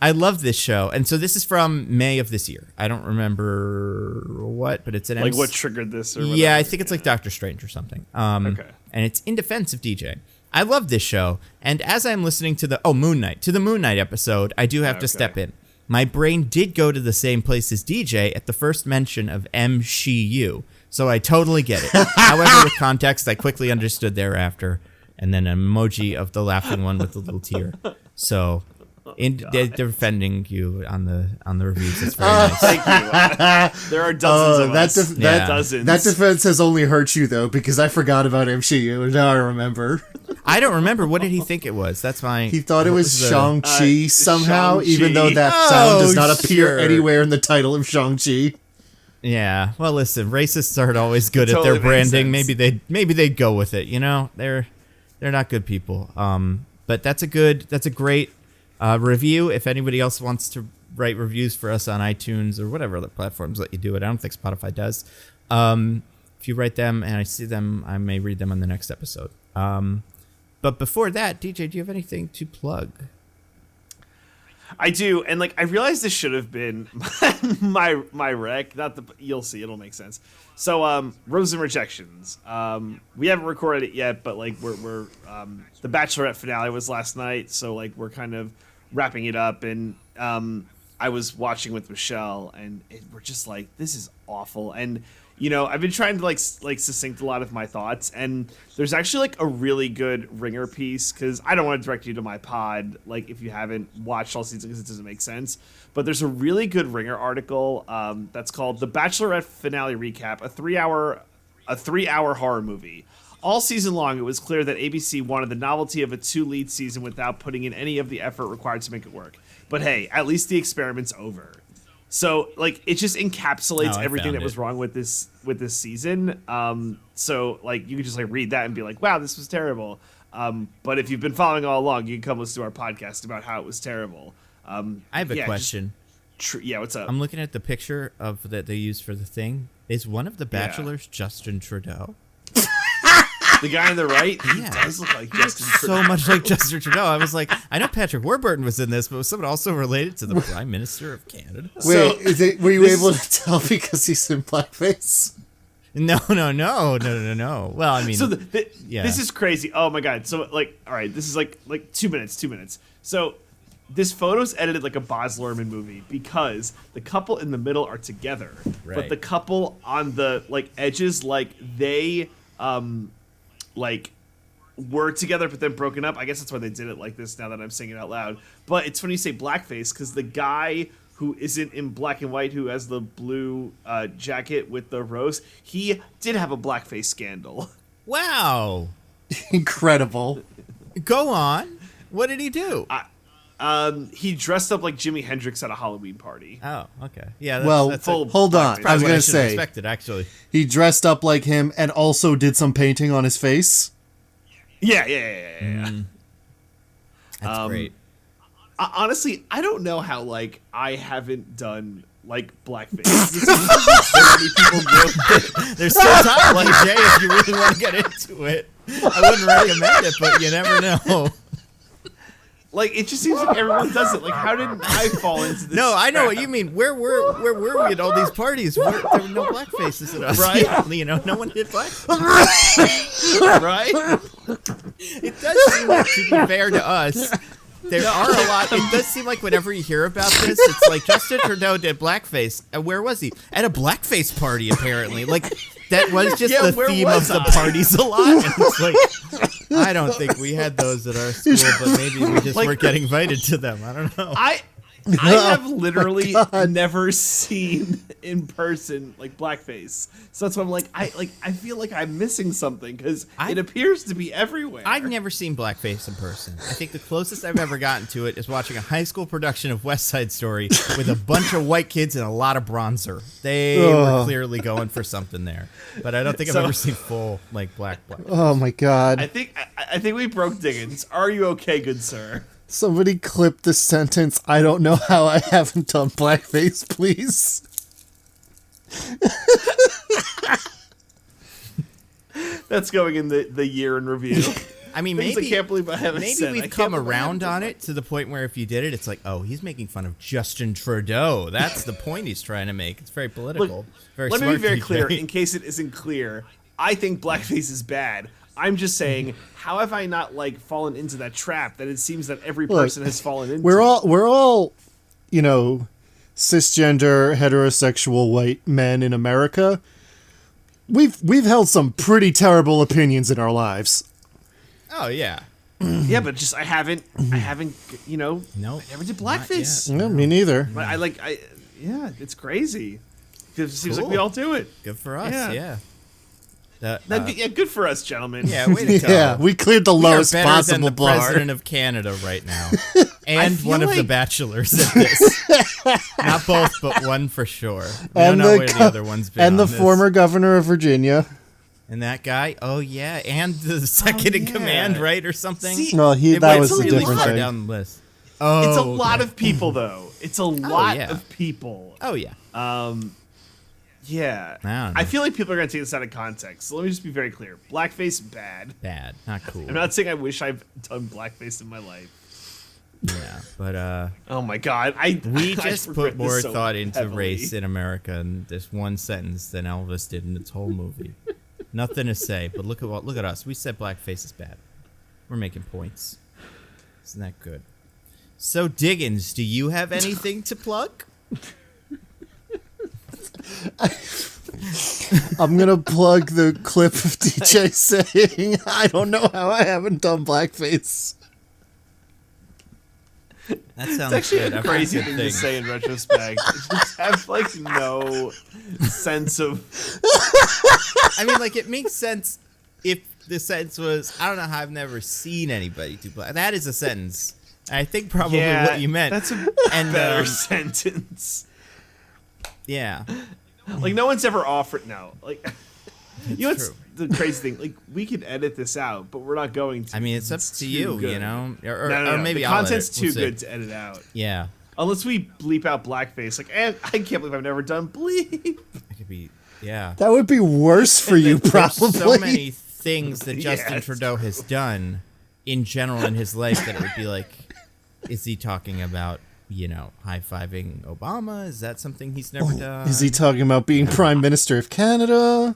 I love this show. And so this is from May of this year. I don't remember what, but it's an like what triggered this or whatever. Yeah, I think it's like Doctor Strange or something. And it's In Defense of DJ. I love this show. And as I'm listening to the Moon Knight episode, I do have to step in. My brain did go to the same place as DJ at the first mention of MCU. So I totally get it. However, with context, I quickly understood thereafter. And then an emoji of the laughing one with the little tear. So they're defending you on the reviews. That's very nice. Thank you. There are dozens of us. Dozens. That defense has only hurt you though, because I forgot about MCU and now I remember. I don't remember. What did he think it was? That's my. He thought it was Shang-Chi somehow, Shang-Chi. Even though that sound does not appear anywhere in the title of Shang-Chi. Yeah. Well, listen, racists aren't always good at their branding. Maybe they'd go with it. You know, they're not good people. But that's a great review. If anybody else wants to write reviews for us on iTunes or whatever other platforms let you do it, I don't think Spotify does. If you write them and I see them, I may read them on the next episode. But before that, DJ, do you have anything to plug? I do, and I realized this should have been my rec. You'll see, it'll make sense. So, Roses and Rejections. We haven't recorded it yet, but we're the Bachelorette finale was last night, so we're kind of wrapping it up. And I was watching with Michelle, and we're just this is awful. And I've been trying to succinct a lot of my thoughts, and there's actually a really good Ringer piece, because I don't want to direct you to my pod if you haven't watched all seasons, because it doesn't make sense. But there's a really good Ringer article that's called "The Bachelorette Finale Recap," a 3-hour horror movie. All season long, it was clear that ABC wanted the novelty of a 2-lead season without putting in any of the effort required to make it work. But hey, at least the experiment's over. So it just encapsulates everything that was wrong with this season. So you could just read that and be like, wow, this was terrible. But if you've been following all along, you can come listen to our podcast about how it was terrible. I have a question. What's up? I'm looking at the picture of that they used for the thing. Is one of the bachelors Justin Trudeau? The guy on the right, he does look like Justin Trudeau. So much like Justin Trudeau. I was like, I know Patrick Warburton was in this, but was someone also related to the Prime Minister of Canada? Wait, were you able to tell because he's in blackface? No. Well, I mean, so this is crazy. Oh my god. So all right, this is 2 minutes. So this photo's edited like a Baz Luhrmann movie, because the couple in the middle are together, but the couple on the edges, they were together but then broken up. I guess that's why they did it like this now that I'm saying it out loud. But it's funny you say blackface because the guy who isn't in black and white, who has the blue jacket with the rose, he did have a blackface scandal. Wow. Incredible. Go on. What did he do? He dressed up like Jimi Hendrix at a Halloween party. Oh, okay. Yeah. Hold on. Probably I was what gonna should have say expected, actually. he dressed up like him and also did some painting on his face. Yeah. That's great. Honestly, I don't know how like I haven't done like blackface. So many people do. There's still time, like Jay, if you really want to get into it. I wouldn't recommend it, but you never know. Like it just seems like everyone does it. Like how didn't I fall into this? No, I know trap? what you mean. Where were we at all these parties? There were no black faces at us. Right? Yeah, you know, no one did black. Right? It does seem like, to be fair to us, there are a lot. It does seem like whenever you hear about this, it's like Justin Trudeau did blackface. Where was he? At a blackface party, apparently. Like that was just the theme of the parties a lot. And it's like, I don't think we had those at our school, but maybe we just weren't getting invited to them. I don't know. I have literally never seen in person like blackface, so that's why I'm like I feel like I'm missing something because it appears to be everywhere. I've never seen blackface in person. I think the closest I've ever gotten to it is watching a high school production of West Side Story with a bunch of white kids and a lot of bronzer. They were clearly going for something there, but I don't think I've ever seen full like black. Oh my god! I think we broke Diggins. Are you okay, good sir? Somebody clip the sentence. I don't know how I haven't done blackface, please. That's going in the year in review. I mean, Things maybe I can't believe I haven't maybe said. we've come around on it to the point where if you did it, it's like, oh, he's making fun of Justin Trudeau. That's the point he's trying to make. It's very political. Look, very let me smart be very DJ. clear, in case it isn't clear. I think blackface is bad. I'm just saying, how have I not like fallen into that trap that it seems that every person has fallen into? We're all, you know, cisgender heterosexual white men in America. We've held some pretty terrible opinions in our lives. Oh yeah. Yeah, but just I haven't, you know, Nope, I never did not blackface. yet. No, me neither. But yeah, it's crazy. It seems Cool. like we all do it. Good for us. Yeah. Yeah. Yeah, good for us, gentlemen. Yeah, way to go. Yeah, we cleared the We are lowest better than possible the bar. president of Canada right now, and feel one of the like- bachelors at this. Not both, but one for sure. We And don't know the where the go- other one's been. And the on this. former governor of Virginia. And that guy. Oh yeah, and the second in yeah. command, right, or something. See, No, It that went was a really different far thing. down the list. Oh, it's a lot okay. of people, though. It's a lot yeah. of people. Oh yeah. Yeah. I don't know. I feel like people are going to take this out of context. So let me just be very clear. Blackface, bad. Bad, not cool. I'm not saying I wish I've done blackface in my life. Yeah, but Oh my god. we I just regret put more this so thought into heavily. race in America in this one sentence than Elvis did in its whole movie. Nothing to say, but look at us. We said blackface is bad. We're making points. Isn't that good? So Diggins, do you have anything to plug? I'm gonna plug the clip of DJ saying, "I don't know how I haven't done blackface." That sounds It's actually good. a I've heard crazy good thing to things. say in retrospect. It just have like no sense of. I mean, like, it makes sense if the sentence was, I don't know how I've never seen anybody do black. That is a sentence. I think probably what you meant. That's a and better sentence. yeah. Like no one's ever offered. No, like you know what's true. the crazy thing? Like we could edit this out, but we're not going to. I mean, it's up to too you, good. you know, or No, maybe the I'll content's edit. We'll too see. good to edit out. Yeah, Unless we bleep out blackface. Like I can't believe I've never done bleep. it could be. Yeah, That would be worse for you, there's probably. so many things that Justin Yes. Trudeau has done in general in his life that it would be like, is he talking about, you know, high-fiving Obama? Is that something he's never done? Is he talking about being Prime Minister of Canada?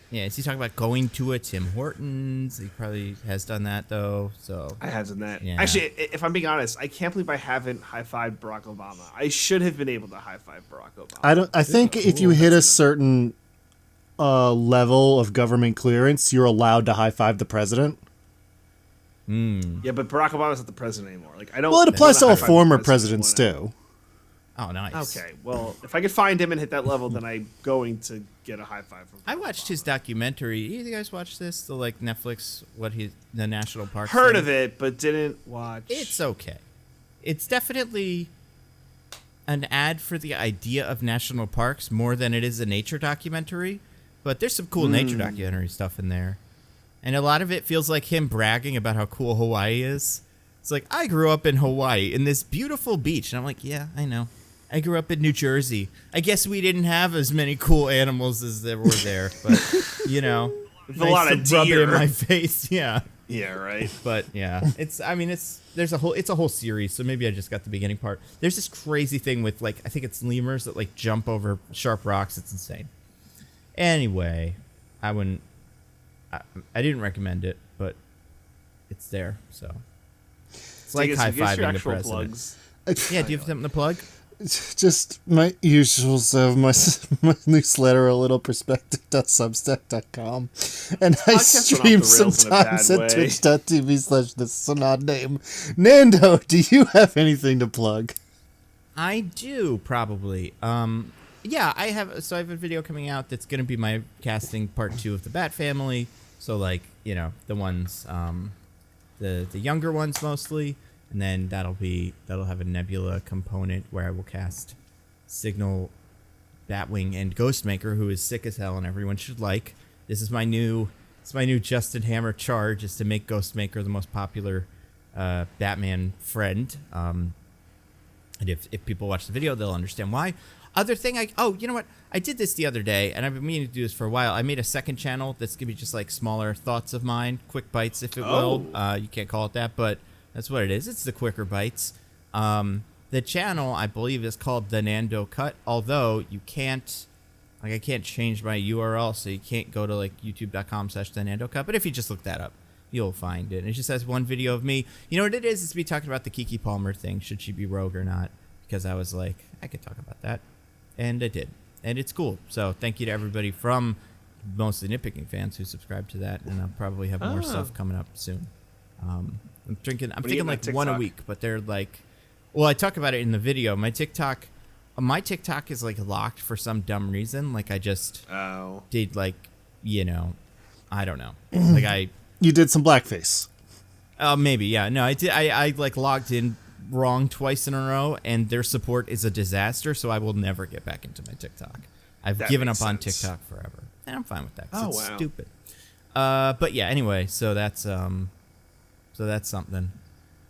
Yeah, is he talking about going to a Tim Hortons? He probably has done that, though, so... I have done that. Yeah. Actually, if I'm being honest, I can't believe I haven't high-fived Barack Obama. I should have been able to high-five Barack Obama. I think if you hit a certain level of government clearance, you're allowed to high five the president. Yeah, but Barack Obama's not the president anymore. Like I don't. Well, it applies to all high-five former the presidents president too. Oh, nice. Okay, well, if I could find him and hit that level, then I'm going to get a high five from him. I watched his documentary. You guys watch this? The Netflix, the national park. Heard thing? of it, but didn't watch. It's okay. It's definitely an ad for the idea of national parks more than it is a nature documentary. But there's some cool nature documentary stuff in there. And a lot of it feels like him bragging about how cool Hawaii is. It's like, I grew up in Hawaii, in this beautiful beach. And I'm like, yeah, I know. I grew up in New Jersey. I guess we didn't have as many cool animals as there were there. But, you know. With a lot of rub it deer in my face, yeah. Yeah, right. But yeah, it's a whole series, so maybe I just got the beginning part. There's this crazy thing with I think it's lemurs that jump over sharp rocks. It's insane. Anyway, I didn't recommend it, but it's there, so it's like high-fiving the president. Plugs. Yeah, do you have something to plug? Just my usuals of my newsletter, a little perspective.substack.com, and I stream sometimes at twitch.tv/thisisanoddname. Nando, do you have anything to plug? I do, probably. Yeah, I have a video coming out that's going to be my casting part 2 of the Bat Family. So the ones, the younger ones mostly. And then that'll have a Nebula component where I will cast Signal, Batwing, and Ghostmaker, who is sick as hell and everyone should like. This is my new Justin Hammer charge, is to make Ghostmaker the most popular Batman friend. And if people watch the video, they'll understand why. Other thing, you know what? I did this the other day, and I've been meaning to do this for a while. I made a second channel that's gonna be just smaller thoughts of mine, quick bites, if it will. You can't call it that, but that's what it is. It's the quicker bites. The channel, I believe, is called The Nando Cut, although you can't, I can't change my URL, so you can't go to youtube.com/The Nando Cut. But if you just look that up, you'll find it. And it just has one video of me. You know what it is? It's me talking about the Keke Palmer thing. Should she be rogue or not? Because I was like, I could talk about that. And I did. And it's cool. So thank you to everybody from mostly nitpicking fans who subscribe to that. And I'll probably have more stuff coming up soon. I'm thinking one a week, but they're well, I talk about it in the video. My TikTok is locked for some dumb reason. I just did I don't know. You did some blackface. Maybe, yeah. No, I did. I logged in wrong twice in a row, and their support is a disaster. So I will never get back into my TikTok. I've given up on TikTok forever, and I'm fine with that. It's stupid. But yeah. Anyway, so that's something.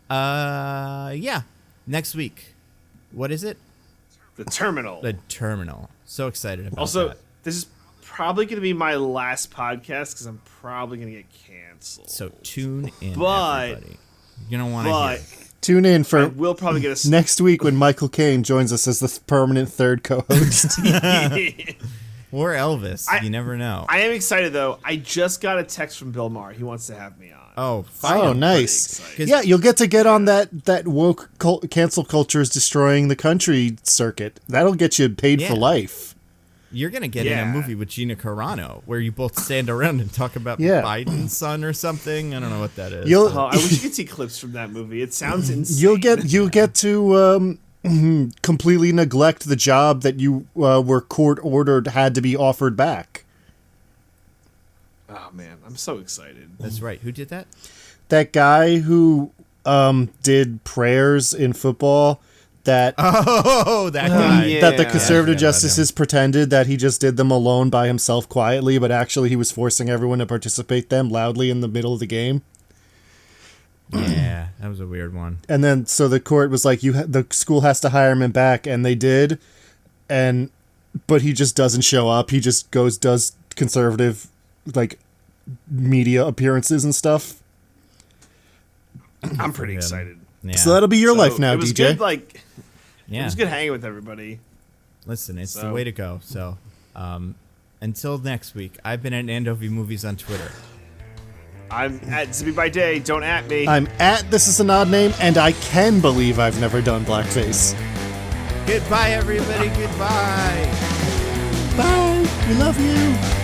Yeah. Next week. What is it? The Terminal. The Terminal. So excited about also, that. This is probably going to be my last podcast because I'm probably going to get canceled. So tune in, everybody. You're going to want to hear it. Tune in for we'll probably get a next week when Michael Caine joins us as the permanent third co-host. Or Elvis. You never know. I am excited, though. I just got a text from Bill Maher. He wants to have me on. Oh, nice. Yeah, you'll get on that woke cancel culture is destroying the country circuit. That'll get you paid for life. You're going to get in a movie with Gina Carano where you both stand around and talk about Biden's son or something. I don't know what that is. I wish you could see clips from that movie. It sounds insane. You'll get to completely neglect the job that you were court ordered had to be offered back. Oh, man. I'm so excited. That's right. Who did that? That guy who did prayers in football. That guy. That the conservative justices pretended that he just did them alone by himself quietly, but actually he was forcing everyone to participate them loudly in the middle of the game. Yeah, that was a weird one. And then so the court was like, the school has to hire him back, and they did. But he just doesn't show up. He just does conservative media appearances and stuff. I'm pretty excited. Yeah. So that'll be your life now, it was DJ. Good, it was good hanging with everybody. Listen, it's the way to go. So, until next week, I've been at Nando V Movies on Twitter. I'm at Zippy by Day. Don't at me. I'm at This Is an Odd Name, and I can believe I've never done blackface. Goodbye, everybody. Goodbye. Bye. We love you.